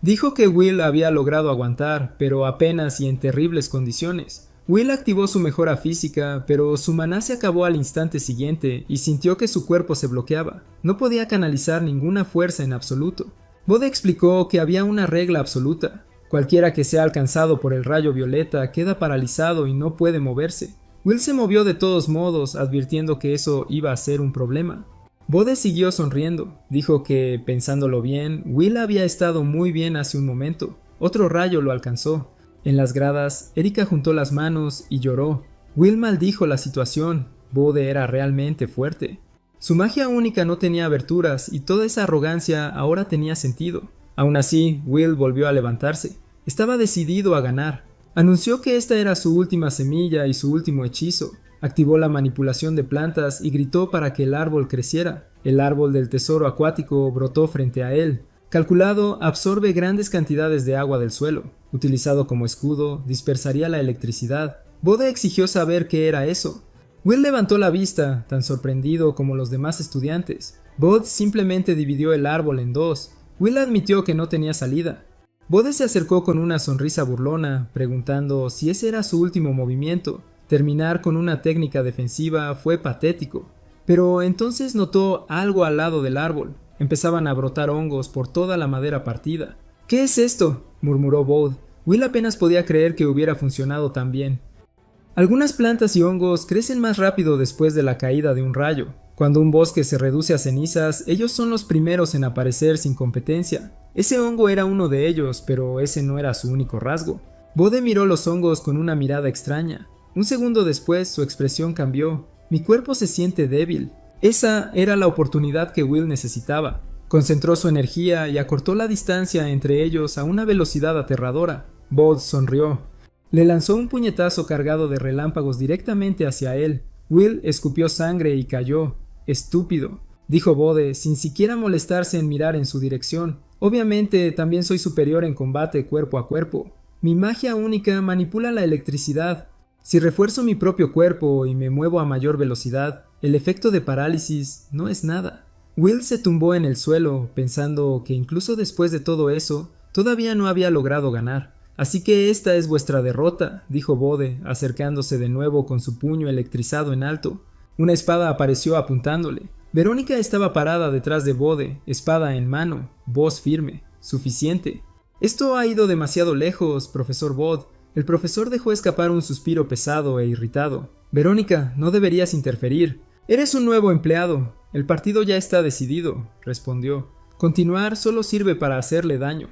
Dijo que Will había logrado aguantar, pero apenas y en terribles condiciones. Will activó su mejora física, pero su maná se acabó al instante siguiente y sintió que su cuerpo se bloqueaba. No podía canalizar ninguna fuerza en absoluto. Bode explicó que había una regla absoluta. Cualquiera que sea alcanzado por el rayo violeta queda paralizado y no puede moverse. Will se movió de todos modos, advirtiendo que eso iba a ser un problema. Bode siguió sonriendo. Dijo que, pensándolo bien, Will había estado muy bien hace un momento. Otro rayo lo alcanzó. En las gradas, Erika juntó las manos y lloró. Will maldijo la situación. Bode era realmente fuerte. Su magia única no tenía aberturas y toda esa arrogancia ahora tenía sentido. Aún así, Will volvió a levantarse. Estaba decidido a ganar. Anunció que esta era su última semilla y su último hechizo. Activó la manipulación de plantas y gritó para que el árbol creciera. El árbol del tesoro acuático brotó frente a él. Calculado, absorbe grandes cantidades de agua del suelo. Utilizado como escudo, dispersaría la electricidad. Bode exigió saber qué era eso. Will levantó la vista, tan sorprendido como los demás estudiantes. Bode simplemente dividió el árbol en dos. Will admitió que no tenía salida. Bode se acercó con una sonrisa burlona, preguntando si ese era su último movimiento. Terminar con una técnica defensiva fue patético. Pero entonces notó algo al lado del árbol. Empezaban a brotar hongos por toda la madera partida. ¿Qué es esto?, murmuró Bode. Will apenas podía creer que hubiera funcionado tan bien. Algunas plantas y hongos crecen más rápido después de la caída de un rayo. Cuando un bosque se reduce a cenizas, ellos son los primeros en aparecer sin competencia. Ese hongo era uno de ellos, pero ese no era su único rasgo. Bode miró los hongos con una mirada extraña. Un segundo después, su expresión cambió. Mi cuerpo se siente débil. Esa era la oportunidad que Will necesitaba. Concentró su energía y acortó la distancia entre ellos a una velocidad aterradora. Bode sonrió. Le lanzó un puñetazo cargado de relámpagos directamente hacia él. Will escupió sangre y cayó. Estúpido, dijo Bode, sin siquiera molestarse en mirar en su dirección. Obviamente también soy superior en combate cuerpo a cuerpo. Mi magia única manipula la electricidad. Si refuerzo mi propio cuerpo y me muevo a mayor velocidad, el efecto de parálisis no es nada. Will se tumbó en el suelo, pensando que incluso después de todo eso, todavía no había logrado ganar. Así que esta es vuestra derrota, dijo Bode, acercándose de nuevo con su puño electrizado en alto. Una espada apareció apuntándole. Verónica estaba parada detrás de Bode, espada en mano, voz firme. Suficiente. Esto ha ido demasiado lejos, profesor Bode. El profesor dejó escapar un suspiro pesado e irritado. Verónica, no deberías interferir. Eres un nuevo empleado. El partido ya está decidido, respondió. Continuar solo sirve para hacerle daño.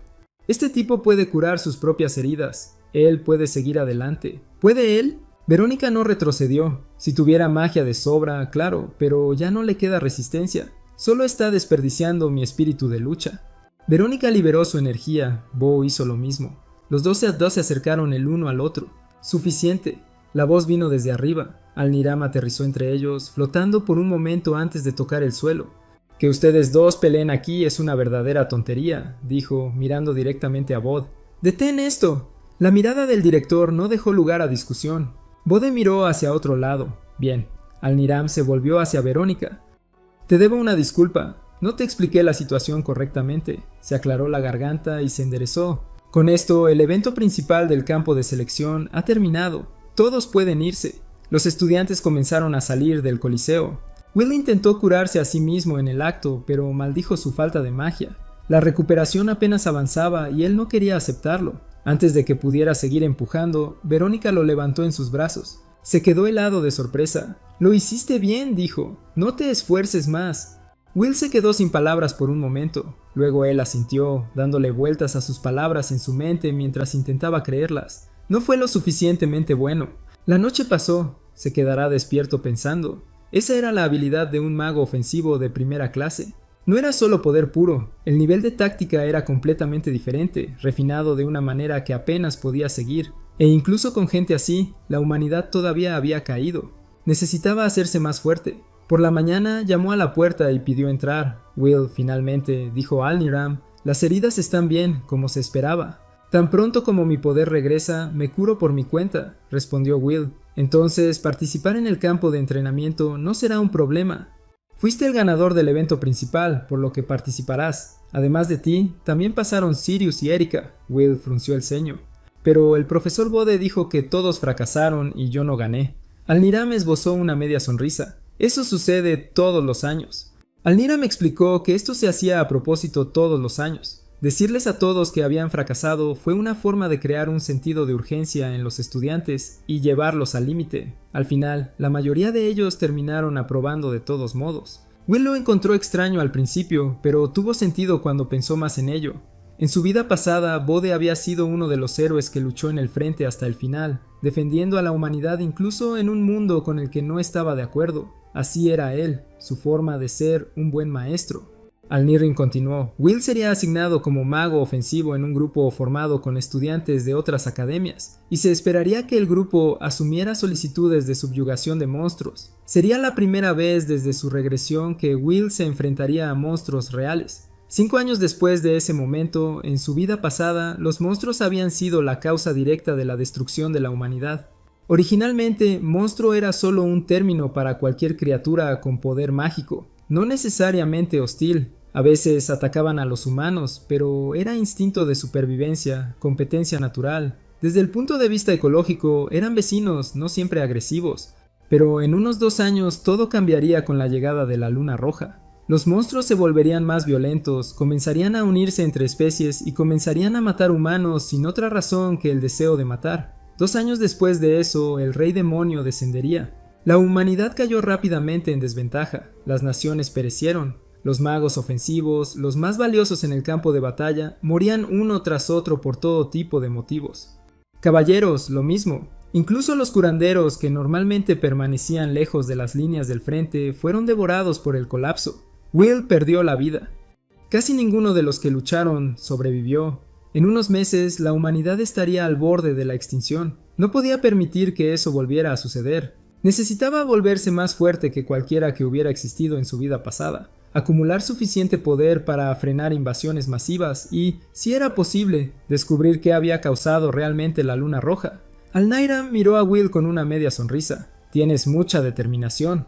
Este tipo puede curar sus propias heridas. Él puede seguir adelante. ¿Puede él? Verónica no retrocedió. Si tuviera magia de sobra, claro, pero ya no le queda resistencia. Solo está desperdiciando mi espíritu de lucha. Verónica liberó su energía. Bo hizo lo mismo. Los dos se acercaron el uno al otro. Suficiente. La voz vino desde arriba. Alniram aterrizó entre ellos, flotando por un momento antes de tocar el suelo. Que ustedes dos peleen aquí es una verdadera tontería, dijo, mirando directamente a Bode. ¡Detén esto! La mirada del director no dejó lugar a discusión. Bode miró hacia otro lado. Bien. Alniram se volvió hacia Verónica. Te debo una disculpa. No te expliqué la situación correctamente. Se aclaró la garganta y se enderezó. Con esto, el evento principal del campo de selección ha terminado. Todos pueden irse. Los estudiantes comenzaron a salir del coliseo. Will intentó curarse a sí mismo en el acto, pero maldijo su falta de magia. La recuperación apenas avanzaba y él no quería aceptarlo. Antes de que pudiera seguir empujando, Verónica lo levantó en sus brazos. Se quedó helado de sorpresa. «Lo hiciste bien», dijo. «No te esfuerces más». Will se quedó sin palabras por un momento. Luego él asintió, dándole vueltas a sus palabras en su mente mientras intentaba creerlas. No fue lo suficientemente bueno. La noche pasó. Se quedará despierto pensando. Esa era la habilidad de un mago ofensivo de primera clase. No era solo poder puro, el nivel de táctica era completamente diferente, refinado de una manera que apenas podía seguir. E incluso con gente así, la humanidad todavía había caído. Necesitaba hacerse más fuerte. Por la mañana llamó a la puerta y pidió entrar. Will, finalmente, dijo Alniram, las heridas están bien, como se esperaba. Tan pronto como mi poder regresa, me curo por mi cuenta, respondió Will. Entonces, participar en el campo de entrenamiento no será un problema. Fuiste el ganador del evento principal, por lo que participarás. Además de ti, también pasaron Sirius y Erika. Will frunció el ceño. Pero el profesor Bode dijo que todos fracasaron y yo no gané. Alniram esbozó una media sonrisa. Eso sucede todos los años. Alniram explicó que esto se hacía a propósito todos los años. Decirles a todos que habían fracasado fue una forma de crear un sentido de urgencia en los estudiantes y llevarlos al límite. Al final, la mayoría de ellos terminaron aprobando de todos modos. Will lo encontró extraño al principio, pero tuvo sentido cuando pensó más en ello. En su vida pasada, Bode había sido uno de los héroes que luchó en el frente hasta el final, defendiendo a la humanidad incluso en un mundo con el que no estaba de acuerdo. Así era él, su forma de ser un buen maestro. Alniram continuó, Will sería asignado como mago ofensivo en un grupo formado con estudiantes de otras academias, y se esperaría que el grupo asumiera solicitudes de subyugación de monstruos. Sería la primera vez desde su regresión que Will se enfrentaría a monstruos reales. 5 años después de ese momento, en su vida pasada, los monstruos habían sido la causa directa de la destrucción de la humanidad. Originalmente, monstruo era solo un término para cualquier criatura con poder mágico, no necesariamente hostil. A veces atacaban a los humanos, pero era instinto de supervivencia, competencia natural. Desde el punto de vista ecológico, eran vecinos, no siempre agresivos. Pero en unos 2 años todo cambiaría con la llegada de la luna roja. Los monstruos se volverían más violentos, comenzarían a unirse entre especies y comenzarían a matar humanos sin otra razón que el deseo de matar. 2 años después de eso, el rey demonio descendería. La humanidad cayó rápidamente en desventaja, las naciones perecieron. Los magos ofensivos, los más valiosos en el campo de batalla, morían uno tras otro por todo tipo de motivos. Caballeros, lo mismo. Incluso los curanderos, que normalmente permanecían lejos de las líneas del frente, fueron devorados por el colapso. Will perdió la vida. Casi ninguno de los que lucharon sobrevivió. En unos meses, la humanidad estaría al borde de la extinción. No podía permitir que eso volviera a suceder. Necesitaba volverse más fuerte que cualquiera que hubiera existido en su vida pasada. Acumular suficiente poder para frenar invasiones masivas y, si era posible, descubrir qué había causado realmente la luna roja. Alniram miró a Will con una media sonrisa. Tienes mucha determinación.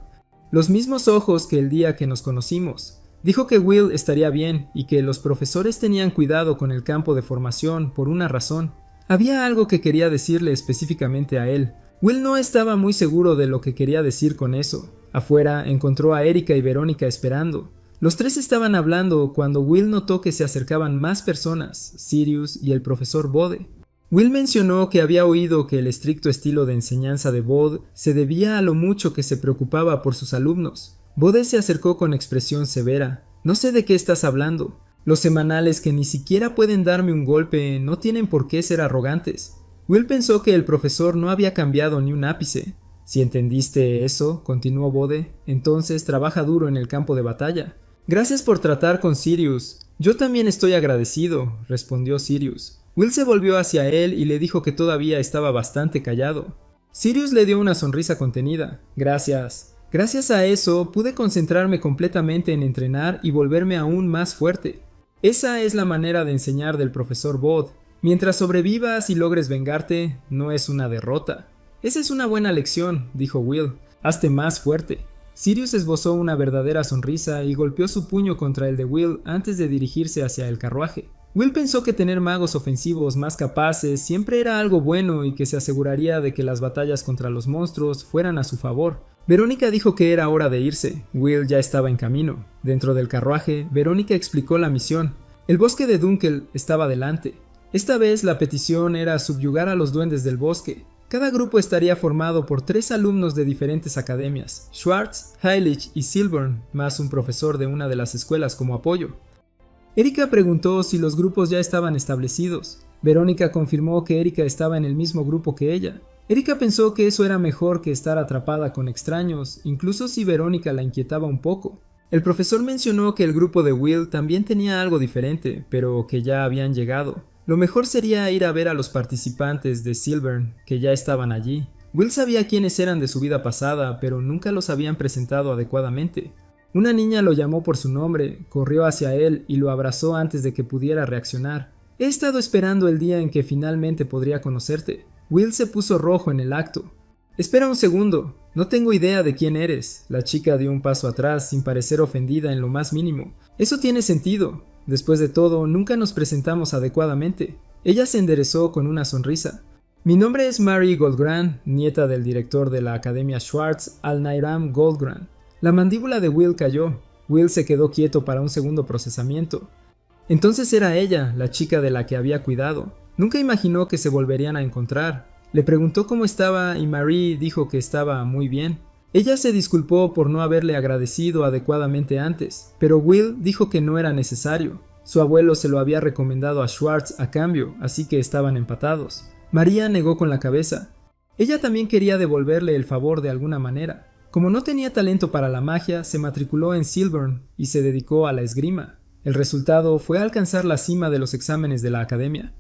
Los mismos ojos que el día que nos conocimos. Dijo que Will estaría bien y que los profesores tenían cuidado con el campo de formación por una razón. Había algo que quería decirle específicamente a él. Will no estaba muy seguro de lo que quería decir con eso. Afuera encontró a Erika y Verónica esperando. Los tres estaban hablando cuando Will notó que se acercaban más personas, Sirius y el profesor Bode. Will mencionó que había oído que el estricto estilo de enseñanza de Bode se debía a lo mucho que se preocupaba por sus alumnos. Bode se acercó con expresión severa. No sé de qué estás hablando. Los semanales que ni siquiera pueden darme un golpe no tienen por qué ser arrogantes. Will pensó que el profesor no había cambiado ni un ápice. Si entendiste eso, continuó Bode, entonces trabaja duro en el campo de batalla. Gracias por tratar con Sirius. Yo también estoy agradecido, respondió Sirius. Will se volvió hacia él y le dijo que todavía estaba bastante callado. Sirius le dio una sonrisa contenida. Gracias. Gracias a eso pude concentrarme completamente en entrenar y volverme aún más fuerte. Esa es la manera de enseñar del profesor Bode. Mientras sobrevivas y logres vengarte, no es una derrota. Esa es una buena lección, dijo Will. Hazte más fuerte. Sirius esbozó una verdadera sonrisa y golpeó su puño contra el de Will antes de dirigirse hacia el carruaje. Will pensó que tener magos ofensivos más capaces siempre era algo bueno y que se aseguraría de que las batallas contra los monstruos fueran a su favor. Verónica dijo que era hora de irse. Will ya estaba en camino. Dentro del carruaje, Verónica explicó la misión. El bosque de Dunkel estaba delante. Esta vez la petición era subyugar a los duendes del bosque. Cada grupo estaría formado por 3 alumnos de diferentes academias, Schwartz, Heilig y Silburn, más un profesor de una de las escuelas como apoyo. Erika preguntó si los grupos ya estaban establecidos. Verónica confirmó que Erika estaba en el mismo grupo que ella. Erika pensó que eso era mejor que estar atrapada con extraños, incluso si Verónica la inquietaba un poco. El profesor mencionó que el grupo de Will también tenía algo diferente, pero que ya habían llegado. Lo mejor sería ir a ver a los participantes de Silburn, que ya estaban allí. Will sabía quiénes eran de su vida pasada, pero nunca los habían presentado adecuadamente. Una niña lo llamó por su nombre, corrió hacia él y lo abrazó antes de que pudiera reaccionar. He estado esperando el día en que finalmente podría conocerte. Will se puso rojo en el acto. Espera un segundo, no tengo idea de quién eres. La chica dio un paso atrás sin parecer ofendida en lo más mínimo. Eso tiene sentido. Después de todo, nunca nos presentamos adecuadamente. Ella se enderezó con una sonrisa. Mi nombre es Mary Goldgrant, nieta del director de la Academia Schwartz, Al-Nairam Goldgrant. La mandíbula de Will cayó. Will se quedó quieto para un segundo procesamiento. Entonces era ella, la chica de la que había cuidado. Nunca imaginó que se volverían a encontrar. Le preguntó cómo estaba y Marie dijo que estaba muy bien. Ella se disculpó por no haberle agradecido adecuadamente antes, pero Will dijo que no era necesario. Su abuelo se lo había recomendado a Schwartz a cambio, así que estaban empatados. María negó con la cabeza. Ella también quería devolverle el favor de alguna manera. Como no tenía talento para la magia, se matriculó en Silburn y se dedicó a la esgrima. El resultado fue alcanzar la cima de los exámenes de la academia.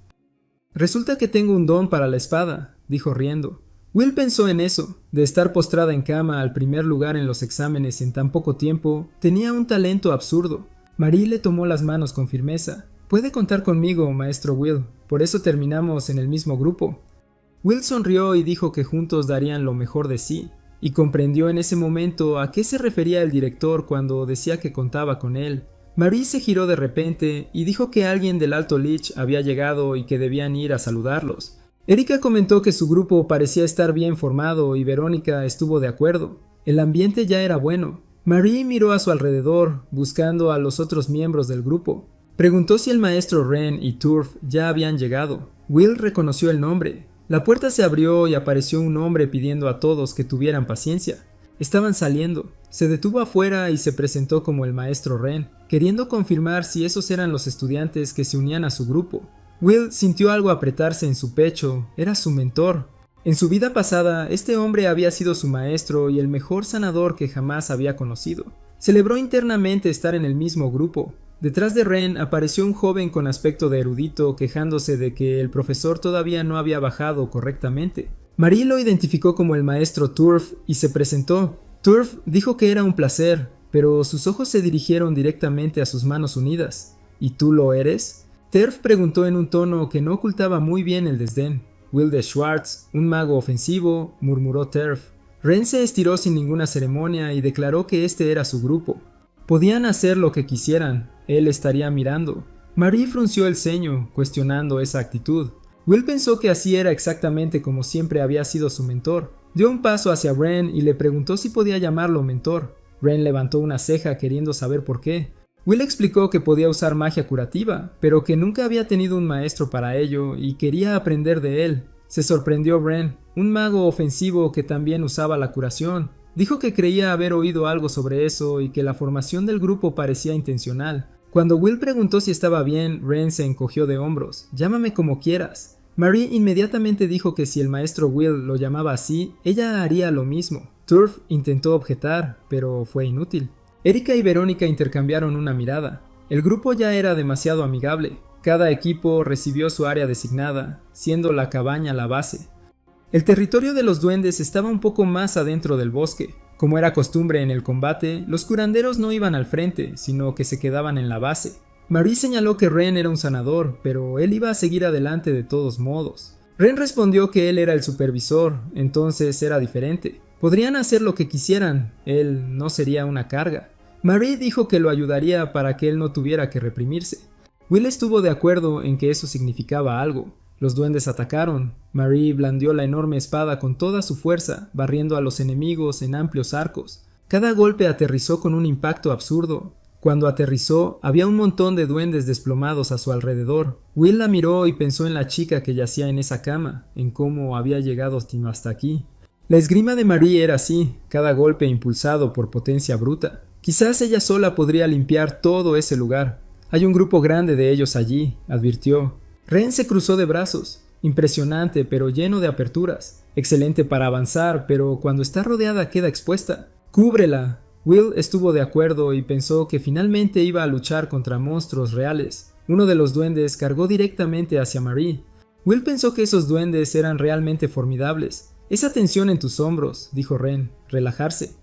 Resulta que tengo un don para la espada, dijo riendo. Will pensó en eso, de estar postrada en cama al primer lugar en los exámenes en tan poco tiempo, tenía un talento absurdo. Marie le tomó las manos con firmeza. Puede contar conmigo, maestro Will, por eso terminamos en el mismo grupo. Will sonrió y dijo que juntos darían lo mejor de sí, y comprendió en ese momento a qué se refería el director cuando decía que contaba con él. Marie se giró de repente y dijo que alguien del Alto Lich había llegado y que debían ir a saludarlos. Erika comentó que su grupo parecía estar bien formado y Verónica estuvo de acuerdo. El ambiente ya era bueno. Marie miró a su alrededor, buscando a los otros miembros del grupo. Preguntó si el maestro Ren y Turf ya habían llegado. Will reconoció el nombre. La puerta se abrió y apareció un hombre pidiendo a todos que tuvieran paciencia. Estaban saliendo. Se detuvo afuera y se presentó como el maestro Ren, queriendo confirmar si esos eran los estudiantes que se unían a su grupo. Will sintió algo apretarse en su pecho. Era su mentor. En su vida pasada, este hombre había sido su maestro y el mejor sanador que jamás había conocido. Celebró internamente estar en el mismo grupo. Detrás de Ren apareció un joven con aspecto de erudito quejándose de que el profesor todavía no había bajado correctamente. Marie lo identificó como el maestro Turf y se presentó. Turf dijo que era un placer, pero sus ojos se dirigieron directamente a sus manos unidas. ¿Y tú lo eres? Turf preguntó en un tono que no ocultaba muy bien el desdén. Will de Schwartz, un mago ofensivo, murmuró Turf. Ren se estiró sin ninguna ceremonia y declaró que este era su grupo. Podían hacer lo que quisieran, él estaría mirando. Marie frunció el ceño, cuestionando esa actitud. Will pensó que así era exactamente como siempre había sido su mentor. Dio un paso hacia Ren y le preguntó si podía llamarlo mentor. Ren levantó una ceja queriendo saber por qué. Will explicó que podía usar magia curativa, pero que nunca había tenido un maestro para ello y quería aprender de él. Se sorprendió Ren, un mago ofensivo que también usaba la curación. Dijo que creía haber oído algo sobre eso y que la formación del grupo parecía intencional. Cuando Will preguntó si estaba bien, Ren se encogió de hombros. Llámame como quieras. Marie inmediatamente dijo que si el maestro Will lo llamaba así, ella haría lo mismo. Turf intentó objetar, pero fue inútil. Erika y Verónica intercambiaron una mirada. El grupo ya era demasiado amigable. Cada equipo recibió su área designada, siendo la cabaña la base. El territorio de los duendes estaba un poco más adentro del bosque. Como era costumbre en el combate, los curanderos no iban al frente, sino que se quedaban en la base. Marie señaló que Ren era un sanador, pero él iba a seguir adelante de todos modos. Ren respondió que él era el supervisor, entonces era diferente. Podrían hacer lo que quisieran, él no sería una carga. Marie dijo que lo ayudaría para que él no tuviera que reprimirse. Will estuvo de acuerdo en que eso significaba algo. Los duendes atacaron. Marie blandió la enorme espada con toda su fuerza, barriendo a los enemigos en amplios arcos. Cada golpe aterrizó con un impacto absurdo. Cuando aterrizó, había un montón de duendes desplomados a su alrededor. Will la miró y pensó en la chica que yacía en esa cama, en cómo había llegado hasta aquí. La esgrima de Marie era así, cada golpe impulsado por potencia bruta. Quizás ella sola podría limpiar todo ese lugar. Hay un grupo grande de ellos allí, advirtió. Ren se cruzó de brazos. Impresionante, pero lleno de aperturas. Excelente para avanzar, pero cuando está rodeada queda expuesta. ¡Cúbrela! Will estuvo de acuerdo y pensó que finalmente iba a luchar contra monstruos reales. Uno de los duendes cargó directamente hacia Marie. Will pensó que esos duendes eran realmente formidables. Esa tensión en tus hombros, dijo Ren, relajarse.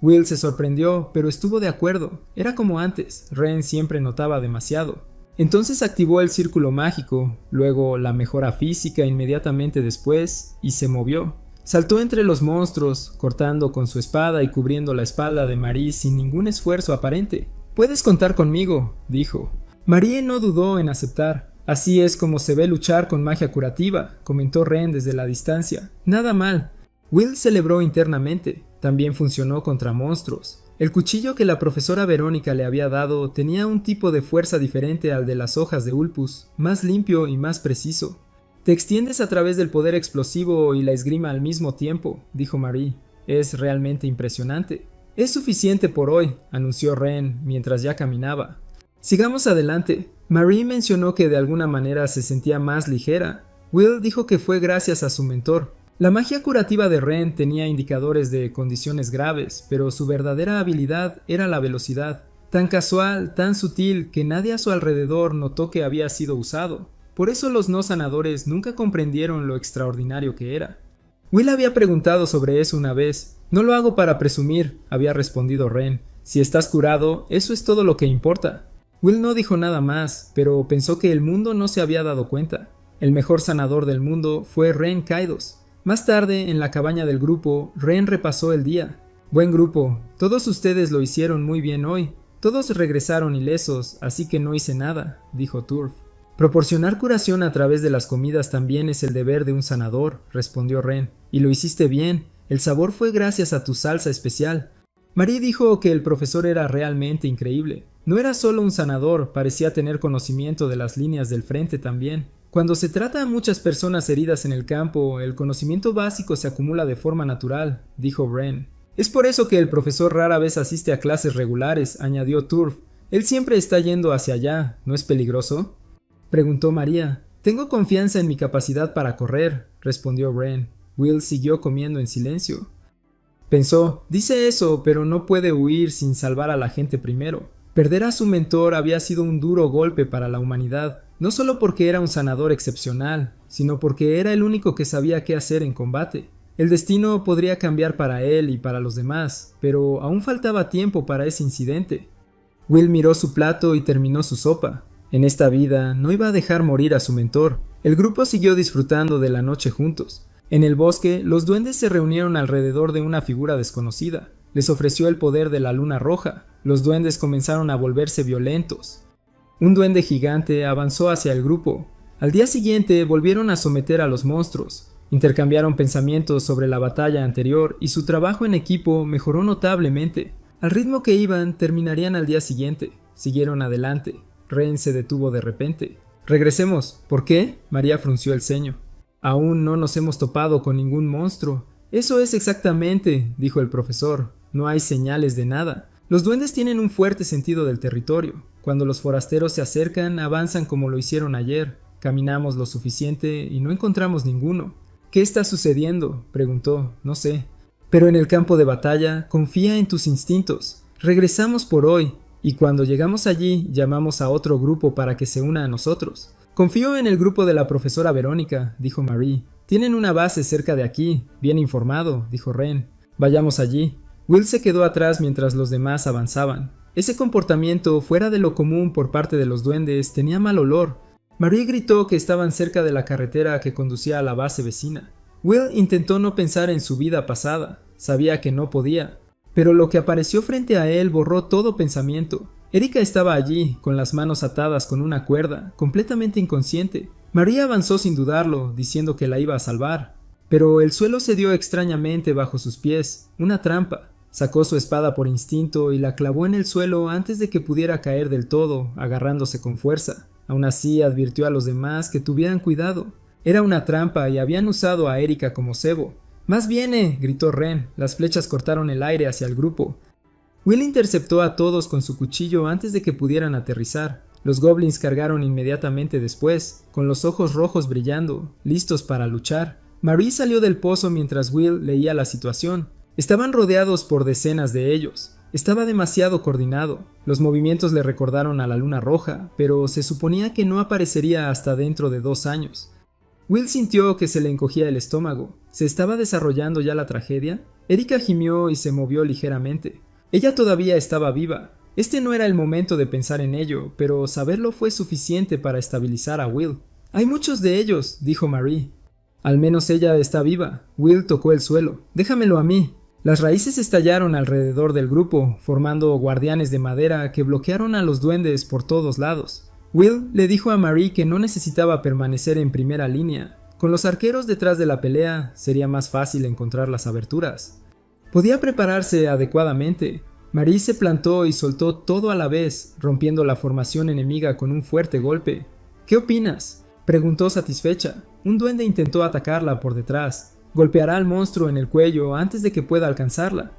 Will se sorprendió, pero estuvo de acuerdo. Era como antes, Ren siempre notaba demasiado. Entonces activó el círculo mágico, luego la mejora física inmediatamente después, y se movió. Saltó entre los monstruos, cortando con su espada y cubriendo la espalda de Marie sin ningún esfuerzo aparente. «Puedes contar conmigo», dijo. Marie no dudó en aceptar. «Así es como se ve luchar con magia curativa», comentó Ren desde la distancia. «Nada mal». Will celebró internamente. También funcionó contra monstruos. El cuchillo que la profesora Verónica le había dado tenía un tipo de fuerza diferente al de las hojas de Ulpus, más limpio y más preciso. «Te extiendes a través del poder explosivo y la esgrima al mismo tiempo», dijo Marie. «Es realmente impresionante». «Es suficiente por hoy», anunció Ren mientras ya caminaba. «Sigamos adelante». Marie mencionó que de alguna manera se sentía más ligera. Will dijo que fue gracias a su mentor. La magia curativa de Ren tenía indicadores de condiciones graves, pero su verdadera habilidad era la velocidad. Tan casual, tan sutil, que nadie a su alrededor notó que había sido usado. Por eso los no sanadores nunca comprendieron lo extraordinario que era. Will había preguntado sobre eso una vez. «No lo hago para presumir», había respondido Ren. «Si estás curado, eso es todo lo que importa». Will no dijo nada más, pero pensó que el mundo no se había dado cuenta. El mejor sanador del mundo fue Ren Kaidos. Más tarde, en la cabaña del grupo, Ren repasó el día. «Buen grupo, todos ustedes lo hicieron muy bien hoy. Todos regresaron ilesos, así que no hice nada», dijo Turf. «Proporcionar curación a través de las comidas también es el deber de un sanador», respondió Ren. «Y lo hiciste bien. El sabor fue gracias a tu salsa especial». Marie dijo que el profesor era realmente increíble. No era solo un sanador, parecía tener conocimiento de las líneas del frente también. Cuando se trata a muchas personas heridas en el campo, el conocimiento básico se acumula de forma natural, dijo Ren. «Es por eso que el profesor rara vez asiste a clases regulares», añadió Turf. «Él siempre está yendo hacia allá, ¿no es peligroso?», preguntó María. «Tengo confianza en mi capacidad para correr», respondió Ren. Will siguió comiendo en silencio. Pensó, dice eso, pero no puede huir sin salvar a la gente primero. Perder a su mentor había sido un duro golpe para la humanidad, no solo porque era un sanador excepcional, sino porque era el único que sabía qué hacer en combate. El destino podría cambiar para él y para los demás, pero aún faltaba tiempo para ese incidente. Will miró su plato y terminó su sopa. En esta vida no iba a dejar morir a su mentor. El grupo siguió disfrutando de la noche juntos. En el bosque, los duendes se reunieron alrededor de una figura desconocida. Les ofreció el poder de la luna roja. Los duendes comenzaron a volverse violentos. Un duende gigante avanzó hacia el grupo. Al día siguiente volvieron a someter a los monstruos. Intercambiaron pensamientos sobre la batalla anterior y su trabajo en equipo mejoró notablemente. Al ritmo que iban, terminarían al día siguiente. Siguieron adelante. Ren se detuvo de repente. «Regresemos». «¿Por qué?», María frunció el ceño. «Aún no nos hemos topado con ningún monstruo». «Eso es exactamente», dijo el profesor. «No hay señales de nada. Los duendes tienen un fuerte sentido del territorio. Cuando los forasteros se acercan, avanzan como lo hicieron ayer. Caminamos lo suficiente y no encontramos ninguno». «¿Qué está sucediendo?», preguntó. «No sé». «Pero en el campo de batalla, confía en tus instintos. Regresamos por hoy, y cuando llegamos allí, llamamos a otro grupo para que se una a nosotros». «Confío en el grupo de la profesora Verónica», dijo Marie. «Tienen una base cerca de aquí. Bien informado», dijo Ren. «Vayamos allí». Will se quedó atrás mientras los demás avanzaban. Ese comportamiento fuera de lo común por parte de los duendes tenía mal olor. Marie gritó que estaban cerca de la carretera que conducía a la base vecina. Will intentó no pensar en su vida pasada. Sabía que no podía. Pero lo que apareció frente a él borró todo pensamiento. Erika estaba allí, con las manos atadas con una cuerda, completamente inconsciente. María avanzó sin dudarlo, diciendo que la iba a salvar. Pero el suelo cedió extrañamente bajo sus pies, una trampa. Sacó su espada por instinto y la clavó en el suelo antes de que pudiera caer del todo, agarrándose con fuerza. Aún así advirtió a los demás que tuvieran cuidado. Era una trampa y habían usado a Erika como cebo. «¡Más viene!», gritó Ren. Las flechas cortaron el aire hacia el grupo. Will interceptó a todos con su cuchillo antes de que pudieran aterrizar. Los goblins cargaron inmediatamente después, con los ojos rojos brillando, listos para luchar. Marie salió del pozo mientras Will leía la situación. Estaban rodeados por decenas de ellos. Estaba demasiado coordinado. Los movimientos le recordaron a la luna roja, pero se suponía que no aparecería hasta dentro de 2 años. Will sintió que se le encogía el estómago. ¿Se estaba desarrollando ya la tragedia? Erika gimió y se movió ligeramente. Ella todavía estaba viva. Este no era el momento de pensar en ello, pero saberlo fue suficiente para estabilizar a Will. «Hay muchos de ellos», dijo Marie. «Al menos ella está viva». Will tocó el suelo. «Déjamelo a mí». Las raíces estallaron alrededor del grupo, formando guardianes de madera que bloquearon a los duendes por todos lados. Will le dijo a Marie que no necesitaba permanecer en primera línea. Con los arqueros detrás de la pelea, sería más fácil encontrar las aberturas. Podía prepararse adecuadamente. Marie se plantó y soltó todo a la vez, rompiendo la formación enemiga con un fuerte golpe. «¿Qué opinas?», preguntó satisfecha. Un duende intentó atacarla por detrás. Golpeará al monstruo en el cuello antes de que pueda alcanzarla.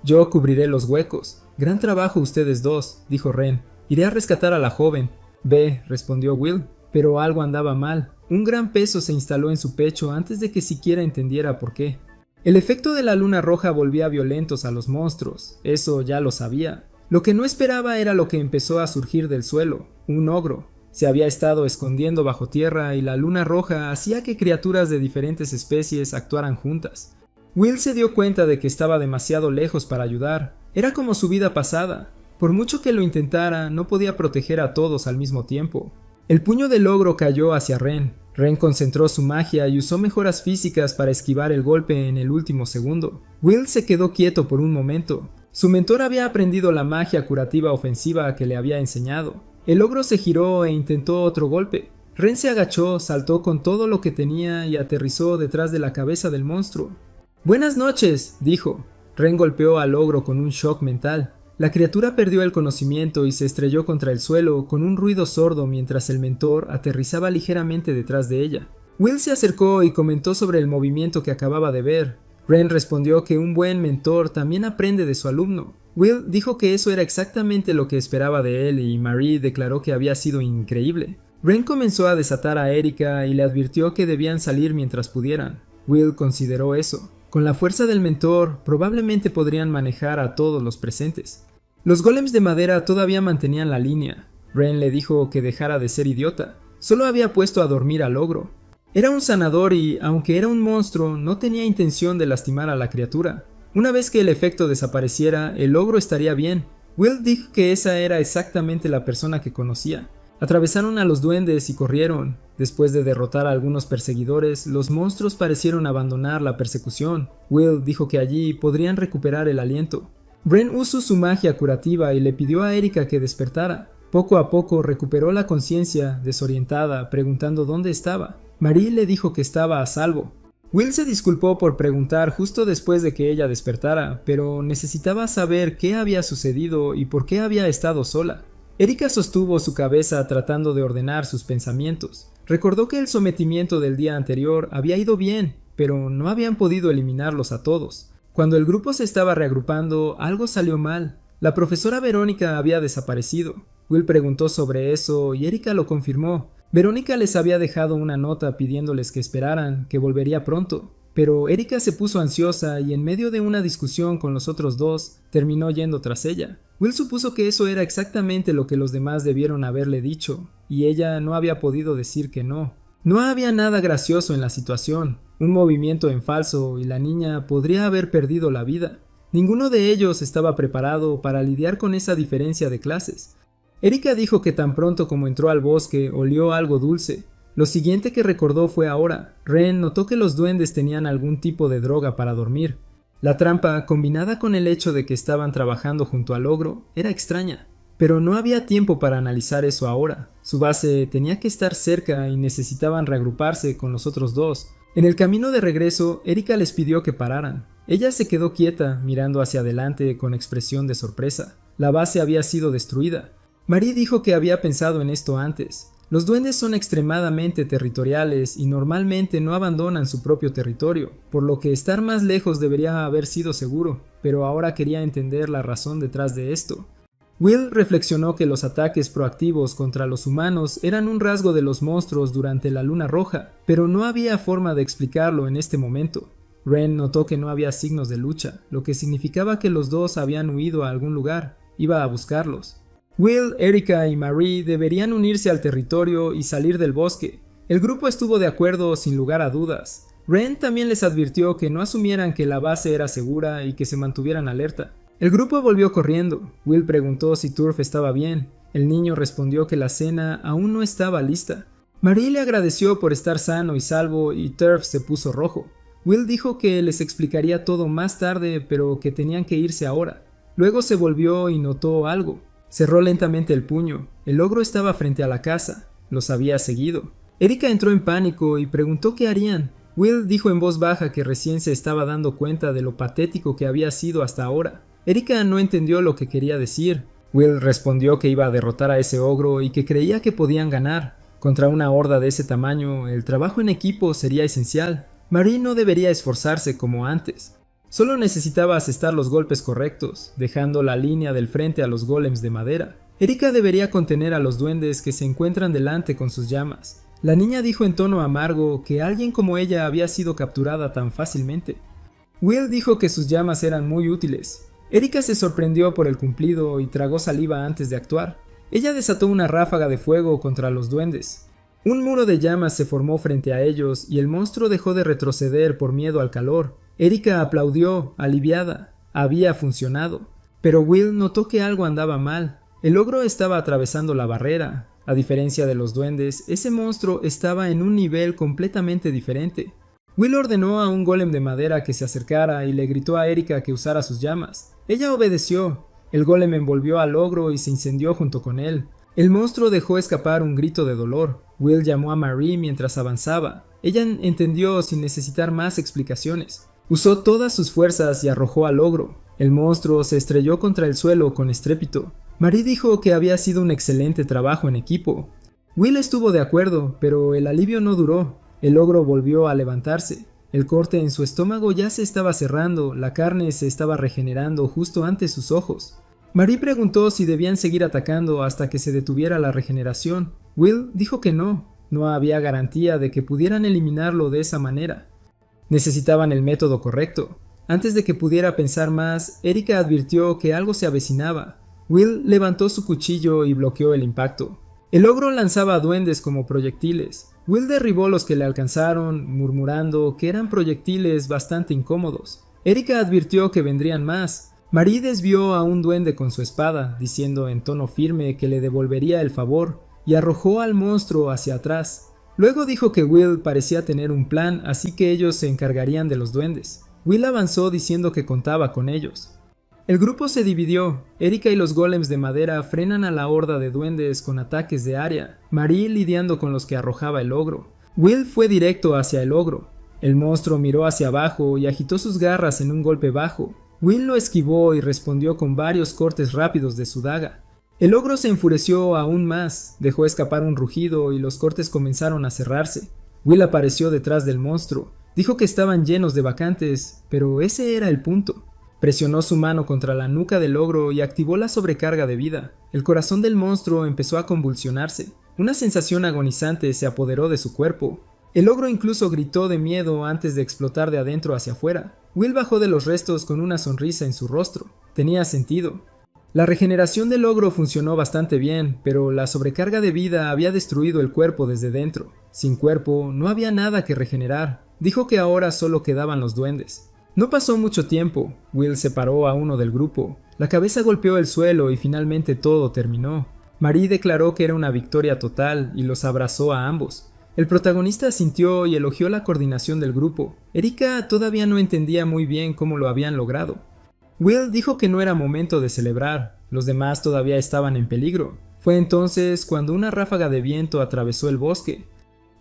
«Yo cubriré los huecos». «Gran trabajo ustedes dos», dijo Ren. «Iré a rescatar a la joven». «Ve», respondió Will, pero algo andaba mal. Un gran peso se instaló en su pecho antes de que siquiera entendiera por qué. El efecto de la luna roja volvía violentos a los monstruos, eso ya lo sabía. Lo que no esperaba era lo que empezó a surgir del suelo, un ogro. Se había estado escondiendo bajo tierra y la luna roja hacía que criaturas de diferentes especies actuaran juntas. Will se dio cuenta de que estaba demasiado lejos para ayudar. Era como su vida pasada. Por mucho que lo intentara, no podía proteger a todos al mismo tiempo. El puño del ogro cayó hacia Ren. Ren concentró su magia y usó mejoras físicas para esquivar el golpe en el último segundo. Will se quedó quieto por un momento. Su mentor había aprendido la magia curativa ofensiva que le había enseñado. El ogro se giró e intentó otro golpe. Ren se agachó, saltó con todo lo que tenía y aterrizó detrás de la cabeza del monstruo. «Buenas noches», dijo. Ren golpeó al ogro con un shock mental. La criatura perdió el conocimiento y se estrelló contra el suelo con un ruido sordo mientras el mentor aterrizaba ligeramente detrás de ella. Will se acercó y comentó sobre el movimiento que acababa de ver. Ren respondió que un buen mentor también aprende de su alumno. Will dijo que eso era exactamente lo que esperaba de él y Marie declaró que había sido increíble. Ren comenzó a desatar a Erika y le advirtió que debían salir mientras pudieran. Will consideró eso. Con la fuerza del mentor, probablemente podrían manejar a todos los presentes. Los golems de madera todavía mantenían la línea. Ren le dijo que dejara de ser idiota. Solo había puesto a dormir al ogro. Era un sanador y, aunque era un monstruo, no tenía intención de lastimar a la criatura. Una vez que el efecto desapareciera, el ogro estaría bien. Will dijo que esa era exactamente la persona que conocía. Atravesaron a los duendes y corrieron. Después de derrotar a algunos perseguidores, los monstruos parecieron abandonar la persecución. Will dijo que allí podrían recuperar el aliento. Ren usó su magia curativa y le pidió a Erika que despertara. Poco a poco recuperó la conciencia, desorientada, preguntando dónde estaba. Marie le dijo que estaba a salvo. Will se disculpó por preguntar justo después de que ella despertara, pero necesitaba saber qué había sucedido y por qué había estado sola. Erika sostuvo su cabeza tratando de ordenar sus pensamientos. Recordó que el sometimiento del día anterior había ido bien, pero no habían podido eliminarlos a todos. Cuando el grupo se estaba reagrupando, algo salió mal. La profesora Verónica había desaparecido. Will preguntó sobre eso y Erika lo confirmó. Verónica les había dejado una nota pidiéndoles que esperaran, que volvería pronto. Pero Erika se puso ansiosa y en medio de una discusión con los otros dos, terminó yendo tras ella. Will supuso que eso era exactamente lo que los demás debieron haberle dicho, y ella no había podido decir que no. No había nada gracioso en la situación. Un movimiento en falso y la niña podría haber perdido la vida. Ninguno de ellos estaba preparado para lidiar con esa diferencia de clases. Erika dijo que tan pronto como entró al bosque olió algo dulce. Lo siguiente que recordó fue ahora. Ren notó que los duendes tenían algún tipo de droga para dormir. La trampa, combinada con el hecho de que estaban trabajando junto al ogro, era extraña. Pero no había tiempo para analizar eso ahora. Su base tenía que estar cerca y necesitaban reagruparse con los otros dos. En el camino de regreso, Erika les pidió que pararan. Ella se quedó quieta, mirando hacia adelante con expresión de sorpresa. La base había sido destruida. Marie dijo que había pensado en esto antes. Los duendes son extremadamente territoriales y normalmente no abandonan su propio territorio, por lo que estar más lejos debería haber sido seguro, pero ahora quería entender la razón detrás de esto. Will reflexionó que los ataques proactivos contra los humanos eran un rasgo de los monstruos durante la luna roja, pero no había forma de explicarlo en este momento. Ren notó que no había signos de lucha, lo que significaba que los dos habían huido a algún lugar. Iba a buscarlos. Will, Erika y Marie deberían unirse al territorio y salir del bosque. El grupo estuvo de acuerdo sin lugar a dudas. Ren también les advirtió que no asumieran que la base era segura y que se mantuvieran alerta. El grupo volvió corriendo. Will preguntó si Turf estaba bien. El niño respondió que la cena aún no estaba lista. Marie le agradeció por estar sano y salvo y Turf se puso rojo. Will dijo que les explicaría todo más tarde, pero que tenían que irse ahora. Luego se volvió y notó algo. Cerró lentamente el puño. El ogro estaba frente a la casa. Los había seguido. Erika entró en pánico y preguntó qué harían. Will dijo en voz baja que recién se estaba dando cuenta de lo patético que había sido hasta ahora. Erika no entendió lo que quería decir. Will respondió que iba a derrotar a ese ogro y que creía que podían ganar. Contra una horda de ese tamaño, el trabajo en equipo sería esencial. Marie no debería esforzarse como antes. Solo necesitaba asestar los golpes correctos, dejando la línea del frente a los golems de madera. Erika debería contener a los duendes que se encuentran delante con sus llamas. La niña dijo en tono amargo que alguien como ella había sido capturada tan fácilmente. Will dijo que sus llamas eran muy útiles. Erika se sorprendió por el cumplido y tragó saliva antes de actuar. Ella desató una ráfaga de fuego contra los duendes. Un muro de llamas se formó frente a ellos y el monstruo dejó de retroceder por miedo al calor. Erika aplaudió, aliviada. Había funcionado. Pero Will notó que algo andaba mal. El ogro estaba atravesando la barrera. A diferencia de los duendes, ese monstruo estaba en un nivel completamente diferente. Will ordenó a un golem de madera que se acercara y le gritó a Erika que usara sus llamas. Ella obedeció. El golem envolvió al ogro y se incendió junto con él. El monstruo dejó escapar un grito de dolor. Will llamó a Marie mientras avanzaba. Ella entendió sin necesitar más explicaciones. Usó todas sus fuerzas y arrojó al ogro. El monstruo se estrelló contra el suelo con estrépito. Marie dijo que había sido un excelente trabajo en equipo. Will estuvo de acuerdo, pero el alivio no duró. El ogro volvió a levantarse. El corte en su estómago ya se estaba cerrando, la carne se estaba regenerando justo ante sus ojos. Marie preguntó si debían seguir atacando hasta que se detuviera la regeneración. Will dijo que no había garantía de que pudieran eliminarlo de esa manera. Necesitaban el método correcto. Antes de que pudiera pensar más, Erika advirtió que algo se avecinaba. Will levantó su cuchillo y bloqueó el impacto. El ogro lanzaba duendes como proyectiles. Will derribó los que le alcanzaron, murmurando que eran proyectiles bastante incómodos. Erika advirtió que vendrían más. Marie desvió a un duende con su espada, diciendo en tono firme que le devolvería el favor, y arrojó al monstruo hacia atrás. Luego dijo que Will parecía tener un plan, así que ellos se encargarían de los duendes. Will avanzó diciendo que contaba con ellos. El grupo se dividió. Erika y los golems de madera frenan a la horda de duendes con ataques de área, Marie lidiando con los que arrojaba el ogro. Will fue directo hacia el ogro. El monstruo miró hacia abajo y agitó sus garras en un golpe bajo. Will lo esquivó y respondió con varios cortes rápidos de su daga. El ogro se enfureció aún más, dejó escapar un rugido y los cortes comenzaron a cerrarse. Will apareció detrás del monstruo. Dijo que estaban llenos de vacantes, pero ese era el punto. Presionó su mano contra la nuca del ogro y activó la sobrecarga de vida. El corazón del monstruo empezó a convulsionarse. Una sensación agonizante se apoderó de su cuerpo. El ogro incluso gritó de miedo antes de explotar de adentro hacia afuera. Will bajó de los restos con una sonrisa en su rostro. Tenía sentido. La regeneración del ogro funcionó bastante bien, pero la sobrecarga de vida había destruido el cuerpo desde dentro. Sin cuerpo, no había nada que regenerar. Dijo que ahora solo quedaban los duendes. No pasó mucho tiempo. Will separó a uno del grupo. La cabeza golpeó el suelo y finalmente todo terminó. Marie declaró que era una victoria total y los abrazó a ambos. El protagonista asintió y elogió la coordinación del grupo. Erika todavía no entendía muy bien cómo lo habían logrado. Will dijo que no era momento de celebrar, los demás todavía estaban en peligro. Fue entonces cuando una ráfaga de viento atravesó el bosque.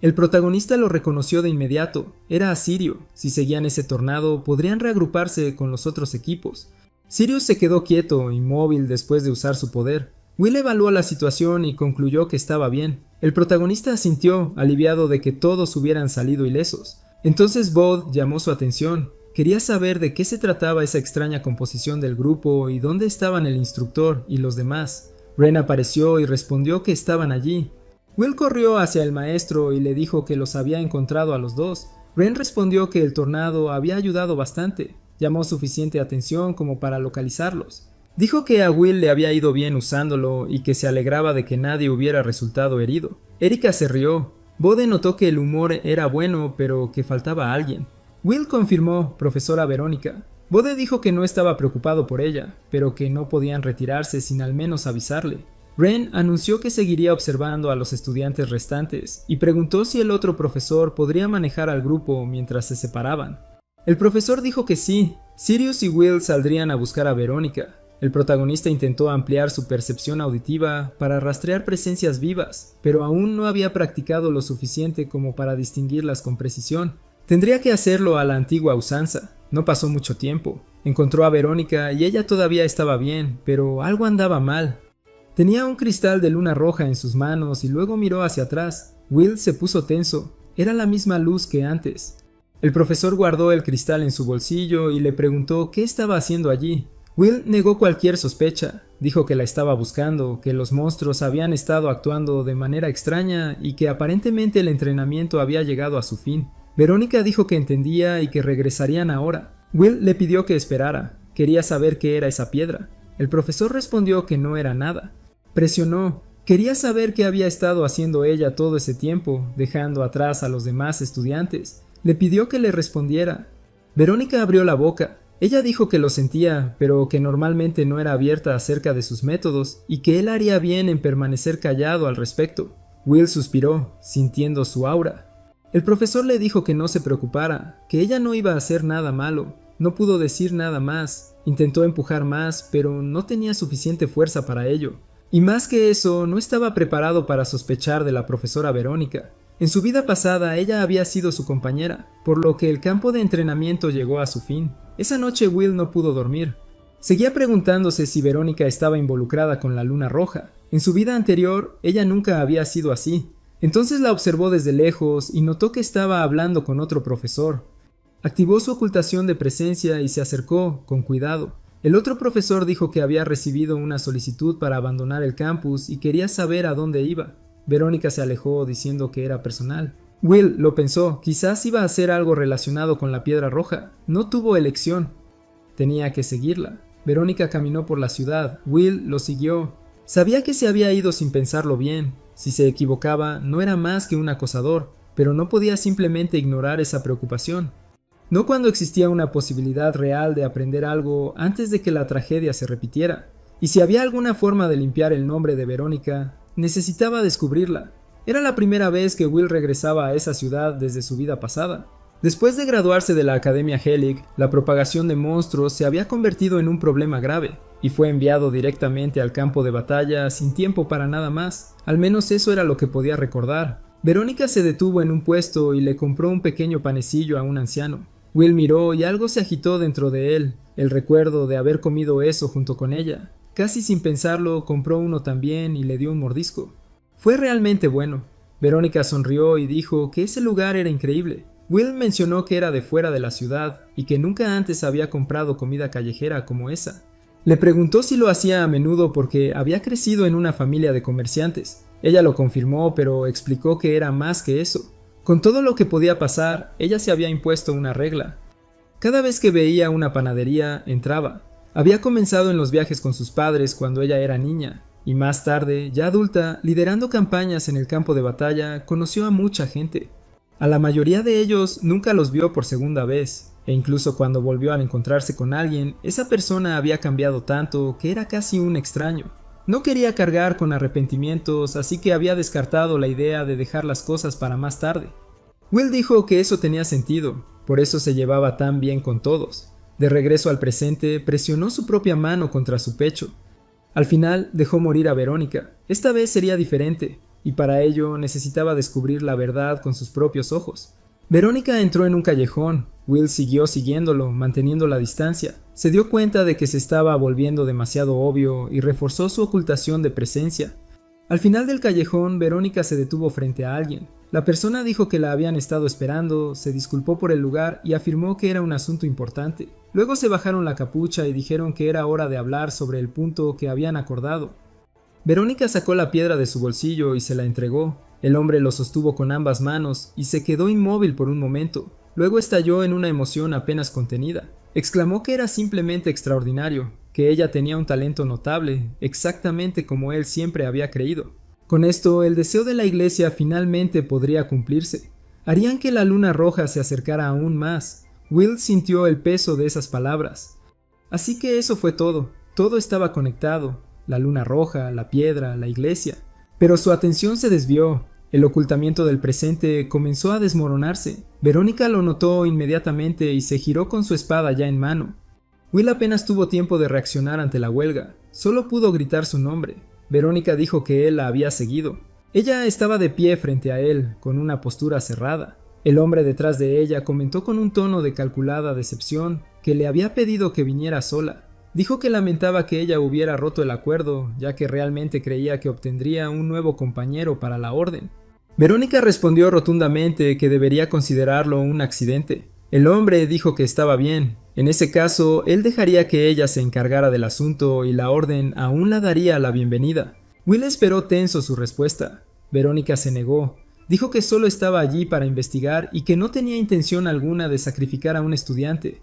El protagonista lo reconoció de inmediato, era Sirio. Si seguían ese tornado, podrían reagruparse con los otros equipos. Sirius se quedó quieto, inmóvil después de usar su poder. Will evaluó la situación y concluyó que estaba bien. El protagonista asintió, aliviado de que todos hubieran salido ilesos. Entonces Bod llamó su atención. Quería saber de qué se trataba esa extraña composición del grupo y dónde estaban el instructor y los demás. Ren apareció y respondió que estaban allí. Will corrió hacia el maestro y le dijo que los había encontrado a los dos. Ren respondió que el tornado había ayudado bastante. Llamó suficiente atención como para localizarlos. Dijo que a Will le había ido bien usándolo y que se alegraba de que nadie hubiera resultado herido. Erika se rió. Bode notó que el humor era bueno, pero que faltaba alguien. Will confirmó, profesora Verónica. Bode dijo que no estaba preocupado por ella, pero que no podían retirarse sin al menos avisarle. Wren anunció que seguiría observando a los estudiantes restantes y preguntó si el otro profesor podría manejar al grupo mientras se separaban. El profesor dijo que sí. Sirius y Will saldrían a buscar a Verónica. El protagonista intentó ampliar su percepción auditiva para rastrear presencias vivas, pero aún no había practicado lo suficiente como para distinguirlas con precisión. Tendría que hacerlo a la antigua usanza. No pasó mucho tiempo. Encontró a Verónica y ella todavía estaba bien, pero algo andaba mal. Tenía un cristal de luna roja en sus manos y luego miró hacia atrás. Will se puso tenso. Era la misma luz que antes. El profesor guardó el cristal en su bolsillo y le preguntó qué estaba haciendo allí. Will negó cualquier sospecha. Dijo que la estaba buscando, que los monstruos habían estado actuando de manera extraña y que aparentemente el entrenamiento había llegado a su fin. Verónica dijo que entendía y que regresarían ahora. Will le pidió que esperara. Quería saber qué era esa piedra. El profesor respondió que no era nada. Presionó. Quería saber qué había estado haciendo ella todo ese tiempo, dejando atrás a los demás estudiantes. Le pidió que le respondiera. Verónica abrió la boca. Ella dijo que lo sentía, pero que normalmente no era abierta acerca de sus métodos y que él haría bien en permanecer callado al respecto. Will suspiró, sintiendo su aura. El profesor le dijo que no se preocupara, que ella no iba a hacer nada malo. No pudo decir nada más. Intentó empujar más, pero no tenía suficiente fuerza para ello. Y más que eso, no estaba preparado para sospechar de la profesora Verónica. En su vida pasada ella había sido su compañera, por lo que el campo de entrenamiento llegó a su fin. Esa noche Will no pudo dormir. Seguía preguntándose si Verónica estaba involucrada con la luna roja. En su vida anterior, ella nunca había sido así. Entonces la observó desde lejos y notó que estaba hablando con otro profesor. Activó su ocultación de presencia y se acercó, con cuidado. El otro profesor dijo que había recibido una solicitud para abandonar el campus y quería saber a dónde iba. Verónica se alejó diciendo que era personal. Will lo pensó, quizás iba a hacer algo relacionado con la piedra roja. No tuvo elección. Tenía que seguirla. Verónica caminó por la ciudad. Will lo siguió. Sabía que se había ido sin pensarlo bien. Si se equivocaba, no era más que un acosador, pero no podía simplemente ignorar esa preocupación. No cuando existía una posibilidad real de aprender algo antes de que la tragedia se repitiera. Y si había alguna forma de limpiar el nombre de Verónica, necesitaba descubrirla. Era la primera vez que Will regresaba a esa ciudad desde su vida pasada. Después de graduarse de la Academia Helig, la propagación de monstruos se había convertido en un problema grave, y fue enviado directamente al campo de batalla sin tiempo para nada más. Al menos eso era lo que podía recordar. Verónica se detuvo en un puesto y le compró un pequeño panecillo a un anciano. Will miró y algo se agitó dentro de él, el recuerdo de haber comido eso junto con ella. Casi sin pensarlo, compró uno también y le dio un mordisco. Fue realmente bueno. Verónica sonrió y dijo que ese lugar era increíble. Will mencionó que era de fuera de la ciudad y que nunca antes había comprado comida callejera como esa. Le preguntó si lo hacía a menudo porque había crecido en una familia de comerciantes. Ella lo confirmó, pero explicó que era más que eso. Con todo lo que podía pasar, ella se había impuesto una regla. Cada vez que veía una panadería, entraba. Había comenzado en los viajes con sus padres cuando ella era niña, y más tarde, ya adulta, liderando campañas en el campo de batalla, conoció a mucha gente. A la mayoría de ellos nunca los vio por segunda vez, e incluso cuando volvió a encontrarse con alguien, esa persona había cambiado tanto que era casi un extraño. No quería cargar con arrepentimientos, así que había descartado la idea de dejar las cosas para más tarde. Will dijo que eso tenía sentido, por eso se llevaba tan bien con todos. De regreso al presente, presionó su propia mano contra su pecho. Al final, dejó morir a Verónica. Esta vez sería diferente, y para ello necesitaba descubrir la verdad con sus propios ojos. Verónica entró en un callejón. Will siguió siguiéndolo, manteniendo la distancia. Se dio cuenta de que se estaba volviendo demasiado obvio y reforzó su ocultación de presencia. Al final del callejón, Verónica se detuvo frente a alguien. La persona dijo que la habían estado esperando, se disculpó por el lugar y afirmó que era un asunto importante. Luego se bajaron la capucha y dijeron que era hora de hablar sobre el punto que habían acordado. Verónica sacó la piedra de su bolsillo y se la entregó. El hombre lo sostuvo con ambas manos y se quedó inmóvil por un momento. Luego estalló en una emoción apenas contenida. Exclamó que era simplemente extraordinario, que ella tenía un talento notable, exactamente como él siempre había creído. Con esto, el deseo de la iglesia finalmente podría cumplirse. Harían que la luna roja se acercara aún más. Will sintió el peso de esas palabras. Así que eso fue todo. Todo estaba conectado. La luna roja, la piedra, la iglesia. Pero su atención se desvió. El ocultamiento del presente comenzó a desmoronarse. Verónica lo notó inmediatamente y se giró con su espada ya en mano. Will apenas tuvo tiempo de reaccionar ante la huelga. Solo pudo gritar su nombre. Verónica dijo que él la había seguido. Ella estaba de pie frente a él, con una postura cerrada. El hombre detrás de ella comentó con un tono de calculada decepción que le había pedido que viniera sola. Dijo que lamentaba que ella hubiera roto el acuerdo, ya que realmente creía que obtendría un nuevo compañero para la orden. Verónica respondió rotundamente que debería considerarlo un accidente. El hombre dijo que estaba bien. En ese caso, él dejaría que ella se encargara del asunto y la orden aún la daría la bienvenida. Will esperó tenso su respuesta. Verónica se negó. Dijo que solo estaba allí para investigar y que no tenía intención alguna de sacrificar a un estudiante.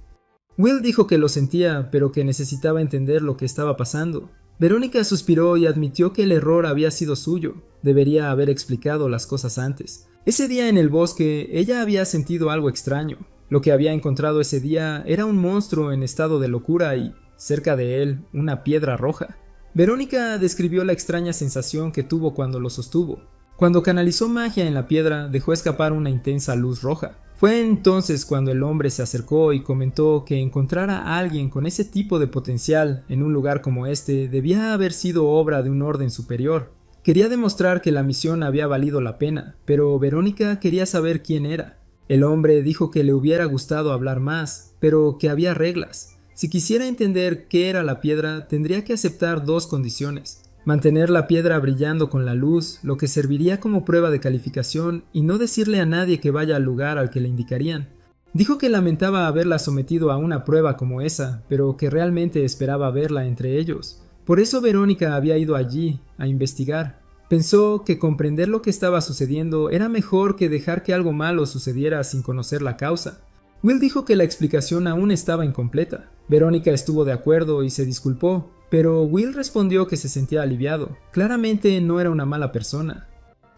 Will dijo que lo sentía, pero que necesitaba entender lo que estaba pasando. Verónica suspiró y admitió que el error había sido suyo. Debería haber explicado las cosas antes. Ese día en el bosque, ella había sentido algo extraño. Lo que había encontrado ese día era un monstruo en estado de locura y, cerca de él, una piedra roja. Verónica describió la extraña sensación que tuvo cuando lo sostuvo. Cuando canalizó magia en la piedra, dejó escapar una intensa luz roja. Fue entonces cuando el hombre se acercó y comentó que encontrar a alguien con ese tipo de potencial en un lugar como este debía haber sido obra de un orden superior. Quería demostrar que la misión había valido la pena, pero Verónica quería saber quién era. El hombre dijo que le hubiera gustado hablar más, pero que había reglas. Si quisiera entender qué era la piedra, tendría que aceptar dos condiciones. Mantener la piedra brillando con la luz, lo que serviría como prueba de calificación, y no decirle a nadie que vaya al lugar al que le indicarían. Dijo que lamentaba haberla sometido a una prueba como esa, pero que realmente esperaba verla entre ellos. Por eso Verónica había ido allí, a investigar. Pensó que comprender lo que estaba sucediendo era mejor que dejar que algo malo sucediera sin conocer la causa. Will dijo que la explicación aún estaba incompleta. Verónica estuvo de acuerdo y se disculpó, pero Will respondió que se sentía aliviado. Claramente no era una mala persona.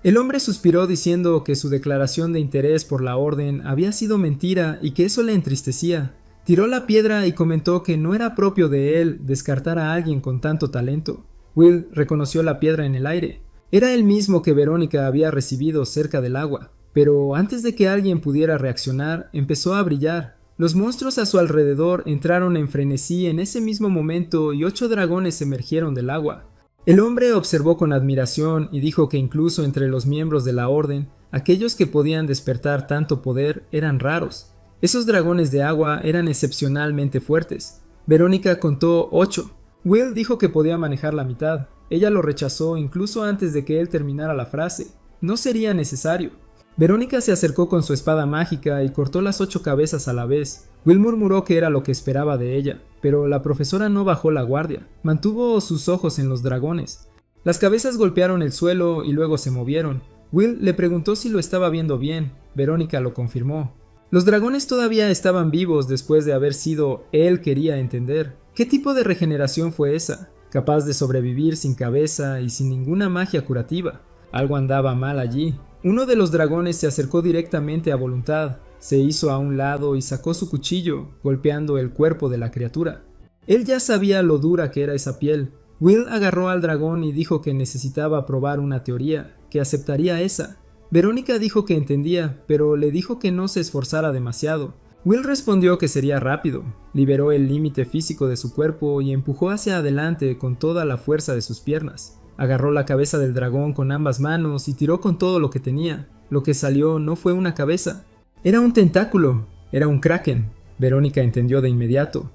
El hombre suspiró diciendo que su declaración de interés por la orden había sido mentira y que eso le entristecía. Tiró la piedra y comentó que no era propio de él descartar a alguien con tanto talento. Will reconoció la piedra en el aire. Era el mismo que Verónica había recibido cerca del agua. Pero antes de que alguien pudiera reaccionar, empezó a brillar. Los monstruos a su alrededor entraron en frenesí en ese mismo momento y 8 dragones emergieron del agua. El hombre observó con admiración y dijo que incluso entre los miembros de la orden, aquellos que podían despertar tanto poder eran raros. Esos dragones de agua eran excepcionalmente fuertes. Verónica contó 8. Will dijo que podía manejar la mitad. Ella lo rechazó incluso antes de que él terminara la frase. No sería necesario. Verónica se acercó con su espada mágica y cortó las 8 cabezas a la vez. Will murmuró que era lo que esperaba de ella, pero la profesora no bajó la guardia. Mantuvo sus ojos en los dragones. Las cabezas golpearon el suelo y luego se movieron. Will le preguntó si lo estaba viendo bien. Verónica lo confirmó. Los dragones todavía estaban vivos después de haber sido él quería entender. ¿Qué tipo de regeneración fue esa? Capaz de sobrevivir sin cabeza y sin ninguna magia curativa. Algo andaba mal allí. Uno de los dragones se acercó directamente a voluntad, se hizo a un lado y sacó su cuchillo, golpeando el cuerpo de la criatura. Él ya sabía lo dura que era esa piel. Will agarró al dragón y dijo que necesitaba probar una teoría, que aceptaría esa. Verónica dijo que entendía, pero le dijo que no se esforzara demasiado. Will respondió que sería rápido, liberó el límite físico de su cuerpo y empujó hacia adelante con toda la fuerza de sus piernas. Agarró la cabeza del dragón con ambas manos y tiró con todo lo que tenía. Lo que salió no fue una cabeza. Era un tentáculo. Era un kraken. Verónica entendió de inmediato.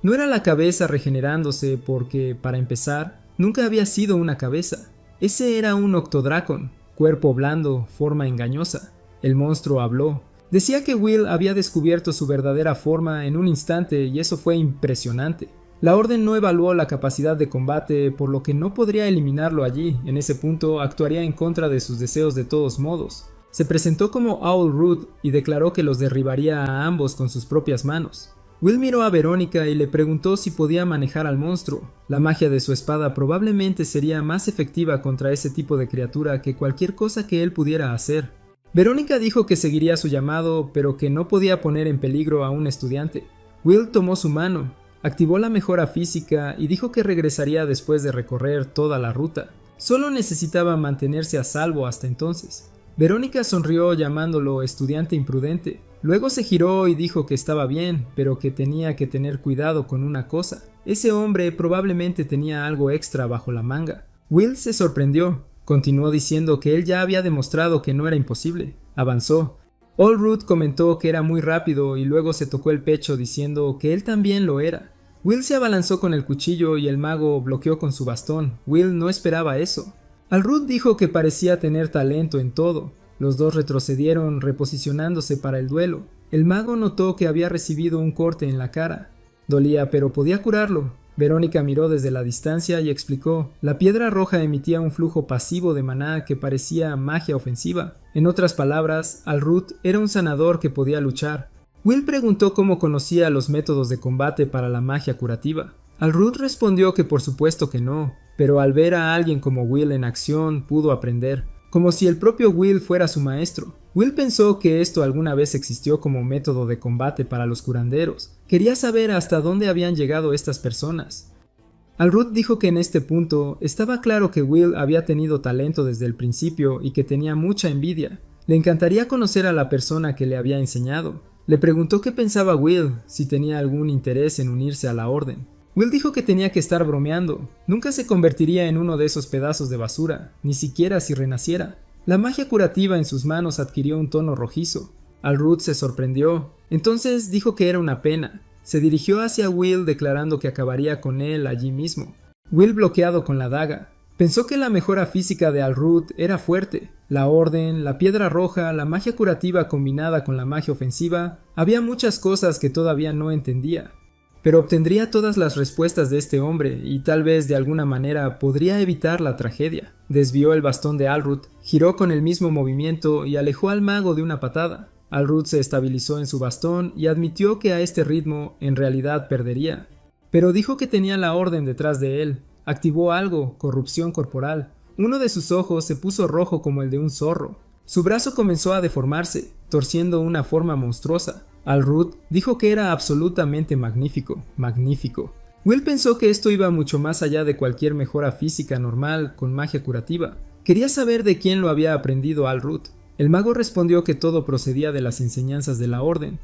No era la cabeza regenerándose porque, para empezar, nunca había sido una cabeza. Ese era un octodracon, cuerpo blando, forma engañosa. El monstruo habló. Decía que Will había descubierto su verdadera forma en un instante y eso fue impresionante. La orden no evaluó la capacidad de combate, por lo que no podría eliminarlo allí. En ese punto actuaría en contra de sus deseos de todos modos. Se presentó como Owl Root y declaró que los derribaría a ambos con sus propias manos. Will miró a Verónica y le preguntó si podía manejar al monstruo. La magia de su espada probablemente sería más efectiva contra ese tipo de criatura que cualquier cosa que él pudiera hacer. Verónica dijo que seguiría su llamado, pero que no podía poner en peligro a un estudiante. Will tomó su mano, activó la mejora física y dijo que regresaría después de recorrer toda la ruta. Solo necesitaba mantenerse a salvo hasta entonces. Verónica sonrió llamándolo estudiante imprudente. Luego se giró y dijo que estaba bien, pero que tenía que tener cuidado con una cosa. Ese hombre probablemente tenía algo extra bajo la manga. Will se sorprendió. Continuó diciendo que él ya había demostrado que no era imposible. Avanzó. Allroot comentó que era muy rápido y luego se tocó el pecho diciendo que él también lo era. Will se abalanzó con el cuchillo y el mago bloqueó con su bastón. Will no esperaba eso. Allroot dijo que parecía tener talento en todo. Los dos retrocedieron, reposicionándose para el duelo. El mago notó que había recibido un corte en la cara. Dolía, pero podía curarlo. Verónica miró desde la distancia y explicó: la piedra roja emitía un flujo pasivo de maná que parecía magia ofensiva. En otras palabras, Allroot era un sanador que podía luchar. Will preguntó cómo conocía los métodos de combate para la magia curativa. Allroot respondió que por supuesto que no, pero al ver a alguien como Will en acción pudo aprender, como si el propio Will fuera su maestro. Will pensó que esto alguna vez existió como método de combate para los curanderos. Quería saber hasta dónde habían llegado estas personas. Allroot dijo que en este punto estaba claro que Will había tenido talento desde el principio y que tenía mucha envidia. Le encantaría conocer a la persona que le había enseñado. Le preguntó qué pensaba Will, si tenía algún interés en unirse a la orden. Will dijo que tenía que estar bromeando. Nunca se convertiría en uno de esos pedazos de basura, ni siquiera si renaciera. La magia curativa en sus manos adquirió un tono rojizo. Allroot se sorprendió. Entonces dijo que era una pena. Se dirigió hacia Will declarando que acabaría con él allí mismo. Will bloqueado con la daga. Pensó que la mejora física de Allroot era fuerte. La orden, la piedra roja, la magia curativa combinada con la magia ofensiva. Había muchas cosas que todavía no entendía. Pero obtendría todas las respuestas de este hombre y tal vez de alguna manera podría evitar la tragedia. Desvió el bastón de Allroot, giró con el mismo movimiento y alejó al mago de una patada. Allroot se estabilizó en su bastón y admitió que a este ritmo en realidad perdería. Pero dijo que tenía la orden detrás de él. Activó algo, corrupción corporal. Uno de sus ojos se puso rojo como el de un zorro. Su brazo comenzó a deformarse, torciendo una forma monstruosa. Allroot dijo que era absolutamente magnífico, magnífico. Will pensó que esto iba mucho más allá de cualquier mejora física normal con magia curativa. Quería saber de quién lo había aprendido Allroot. El mago respondió que todo procedía de las enseñanzas de la orden.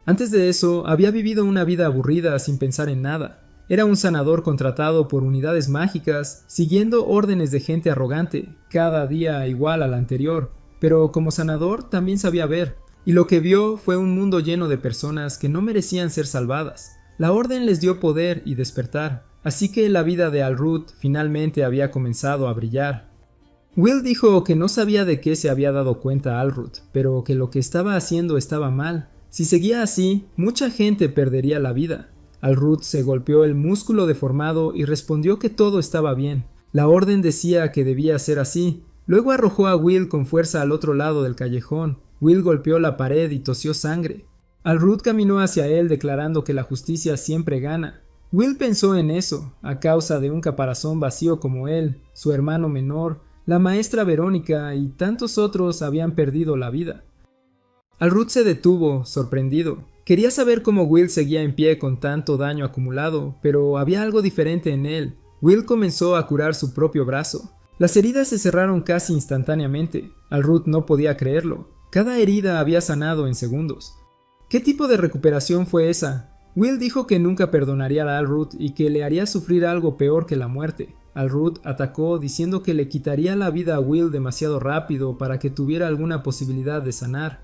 Antes de eso, había vivido una vida aburrida sin pensar en nada. Era un sanador contratado por unidades mágicas, siguiendo órdenes de gente arrogante, cada día igual al anterior, pero como sanador también sabía ver, y lo que vio fue un mundo lleno de personas que no merecían ser salvadas. La orden les dio poder y despertar, así que la vida de Allroot finalmente había comenzado a brillar. Will dijo que no sabía de qué se había dado cuenta Allroot, pero que lo que estaba haciendo estaba mal. Si seguía así, mucha gente perdería la vida. Allroot se golpeó el músculo deformado y respondió que todo estaba bien. La orden decía que debía ser así. Luego arrojó a Will con fuerza al otro lado del callejón. Will golpeó la pared y tosió sangre. Allroot caminó hacia él declarando que la justicia siempre gana. Will pensó en eso, a causa de un caparazón vacío como él, su hermano menor, la maestra Verónica y tantos otros habían perdido la vida. Allroot se detuvo, sorprendido. Quería saber cómo Will seguía en pie con tanto daño acumulado, pero había algo diferente en él. Will comenzó a curar su propio brazo. Las heridas se cerraron casi instantáneamente. Allroot no podía creerlo. Cada herida había sanado en segundos. ¿Qué tipo de recuperación fue esa? Will dijo que nunca perdonaría a Allroot y que le haría sufrir algo peor que la muerte. Allroot atacó diciendo que le quitaría la vida a Will demasiado rápido para que tuviera alguna posibilidad de sanar.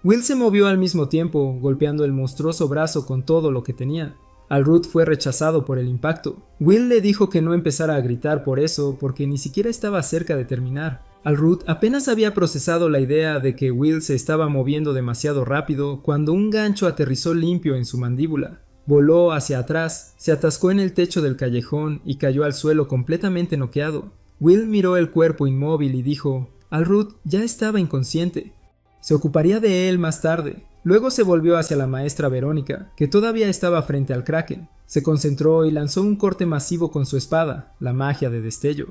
Will se movió al mismo tiempo, golpeando el monstruoso brazo con todo lo que tenía. Allroot fue rechazado por el impacto. Will le dijo que no empezara a gritar por eso porque ni siquiera estaba cerca de terminar. Allroot apenas había procesado la idea de que Will se estaba moviendo demasiado rápido cuando un gancho aterrizó limpio en su mandíbula. Voló hacia atrás, se atascó en el techo del callejón y cayó al suelo completamente noqueado. Will miró el cuerpo inmóvil y dijo: Allroot ya estaba inconsciente. Se ocuparía de él más tarde. Luego se volvió hacia la maestra Verónica, que todavía estaba frente al Kraken. Se concentró y lanzó un corte masivo con su espada, la magia de destello.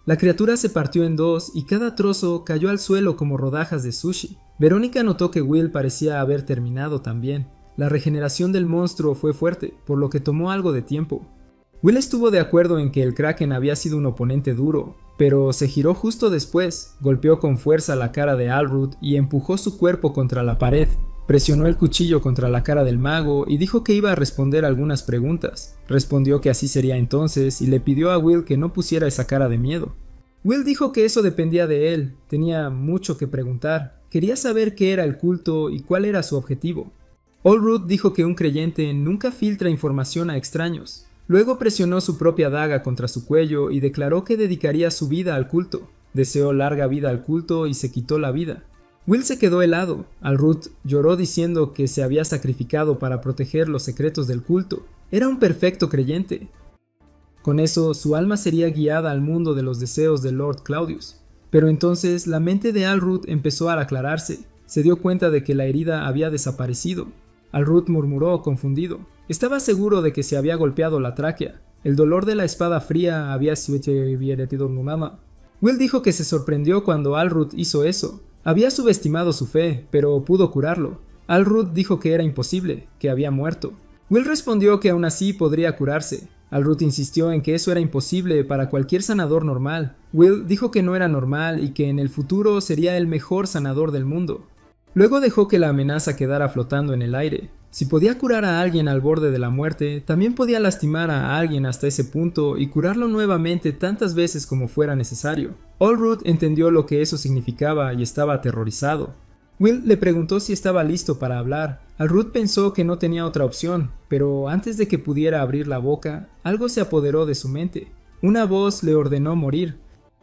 La criatura se partió en dos y cada trozo cayó al suelo como rodajas de sushi. Verónica notó que Will parecía haber terminado también. La regeneración del monstruo fue fuerte, por lo que tomó algo de tiempo. Will estuvo de acuerdo en que el Kraken había sido un oponente duro, pero se giró justo después, golpeó con fuerza la cara de Alruth y empujó su cuerpo contra la pared. Presionó el cuchillo contra la cara del mago y dijo que iba a responder algunas preguntas. Respondió que así sería entonces y le pidió a Will que no pusiera esa cara de miedo. Will dijo que eso dependía de él, tenía mucho que preguntar, quería saber qué era el culto y cuál era su objetivo. Alruth dijo que un creyente nunca filtra información a extraños. Luego presionó su propia daga contra su cuello y declaró que dedicaría su vida al culto. Deseó larga vida al culto y se quitó la vida. Will se quedó helado. Alruth lloró diciendo que se había sacrificado para proteger los secretos del culto. Era un perfecto creyente. Con eso, su alma sería guiada al mundo de los deseos de Lord Claudius. Pero entonces la mente de Alruth empezó a aclararse. Se dio cuenta de que la herida había desaparecido. Alruth murmuró confundido. Estaba seguro de que se había golpeado la tráquea. El dolor de la espada fría había sido mamá. Will dijo que se sorprendió cuando Alruth hizo eso. Había subestimado su fe, pero pudo curarlo. Alruth dijo que era imposible, que había muerto. Will respondió que aún así podría curarse. Alruth insistió en que eso era imposible para cualquier sanador normal. Will dijo que no era normal y que en el futuro sería el mejor sanador del mundo. Luego dejó que la amenaza quedara flotando en el aire. Si podía curar a alguien al borde de la muerte, también podía lastimar a alguien hasta ese punto y curarlo nuevamente tantas veces como fuera necesario. Alruth entendió lo que eso significaba y estaba aterrorizado. Will le preguntó si estaba listo para hablar. Alruth pensó que no tenía otra opción, pero antes de que pudiera abrir la boca, algo se apoderó de su mente. Una voz le ordenó morir.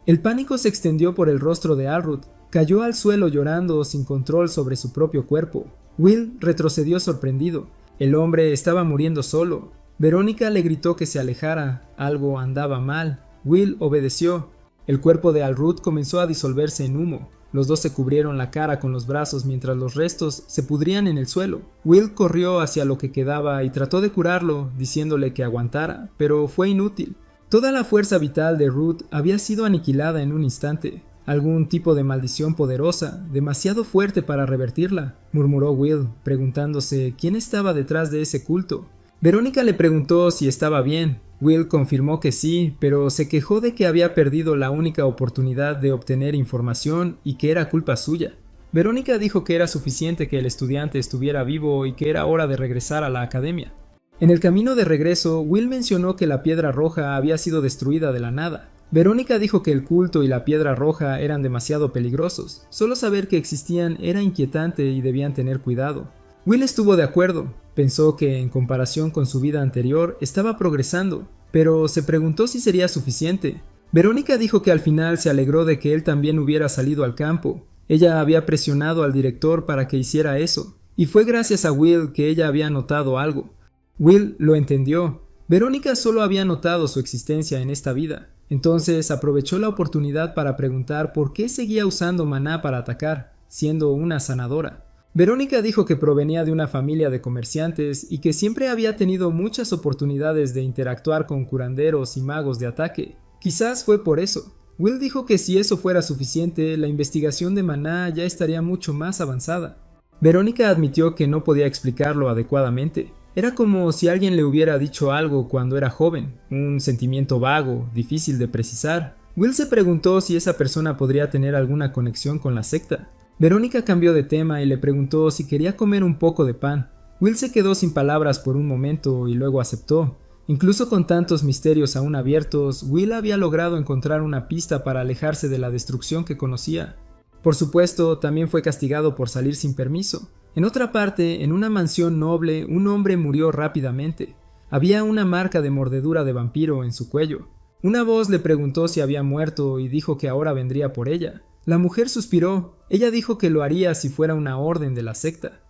El pánico se extendió por el rostro de Alruth. Cayó al suelo llorando sin control sobre su propio cuerpo. Will retrocedió sorprendido. El hombre estaba muriendo solo. Verónica le gritó que se alejara. Algo andaba mal. Will obedeció. El cuerpo de Alruth comenzó a disolverse en humo. Los dos se cubrieron la cara con los brazos mientras los restos se pudrían en el suelo. Will corrió hacia lo que quedaba y trató de curarlo, diciéndole que aguantara, pero fue inútil. Toda la fuerza vital de Ruth había sido aniquilada en un instante. Algún tipo de maldición poderosa, demasiado fuerte para revertirla, murmuró Will, preguntándose quién estaba detrás de ese culto. Verónica le preguntó si estaba bien. Will confirmó que sí, pero se quejó de que había perdido la única oportunidad de obtener información y que era culpa suya. Verónica dijo que era suficiente que el estudiante estuviera vivo y que era hora de regresar a la academia. En el camino de regreso, Will mencionó que la piedra roja había sido destruida de la nada. Verónica dijo que el culto y la piedra roja eran demasiado peligrosos. Solo saber que existían era inquietante y debían tener cuidado. Will estuvo de acuerdo. Pensó que, en comparación con su vida anterior, estaba progresando, pero se preguntó si sería suficiente. Verónica dijo que al final se alegró de que él también hubiera salido al campo. Ella había presionado al director para que hiciera eso, y fue gracias a Will que ella había notado algo. Will lo entendió. Verónica solo había notado su existencia en esta vida. Entonces aprovechó la oportunidad para preguntar por qué seguía usando maná para atacar, siendo una sanadora. Verónica dijo que provenía de una familia de comerciantes y que siempre había tenido muchas oportunidades de interactuar con curanderos y magos de ataque. Quizás fue por eso. Will dijo que si eso fuera suficiente, la investigación de maná ya estaría mucho más avanzada. Verónica admitió que no podía explicarlo adecuadamente. Era como si alguien le hubiera dicho algo cuando era joven, un sentimiento vago, difícil de precisar. Will se preguntó si esa persona podría tener alguna conexión con la secta. Verónica cambió de tema y le preguntó si quería comer un poco de pan. Will se quedó sin palabras por un momento y luego aceptó. Incluso con tantos misterios aún abiertos, Will había logrado encontrar una pista para alejarse de la destrucción que conocía. Por supuesto, también fue castigado por salir sin permiso. En otra parte, en una mansión noble, un hombre murió rápidamente. Había una marca de mordedura de vampiro en su cuello. Una voz le preguntó si había muerto y dijo que ahora vendría por ella. La mujer suspiró. Ella dijo que lo haría si fuera una orden de la secta.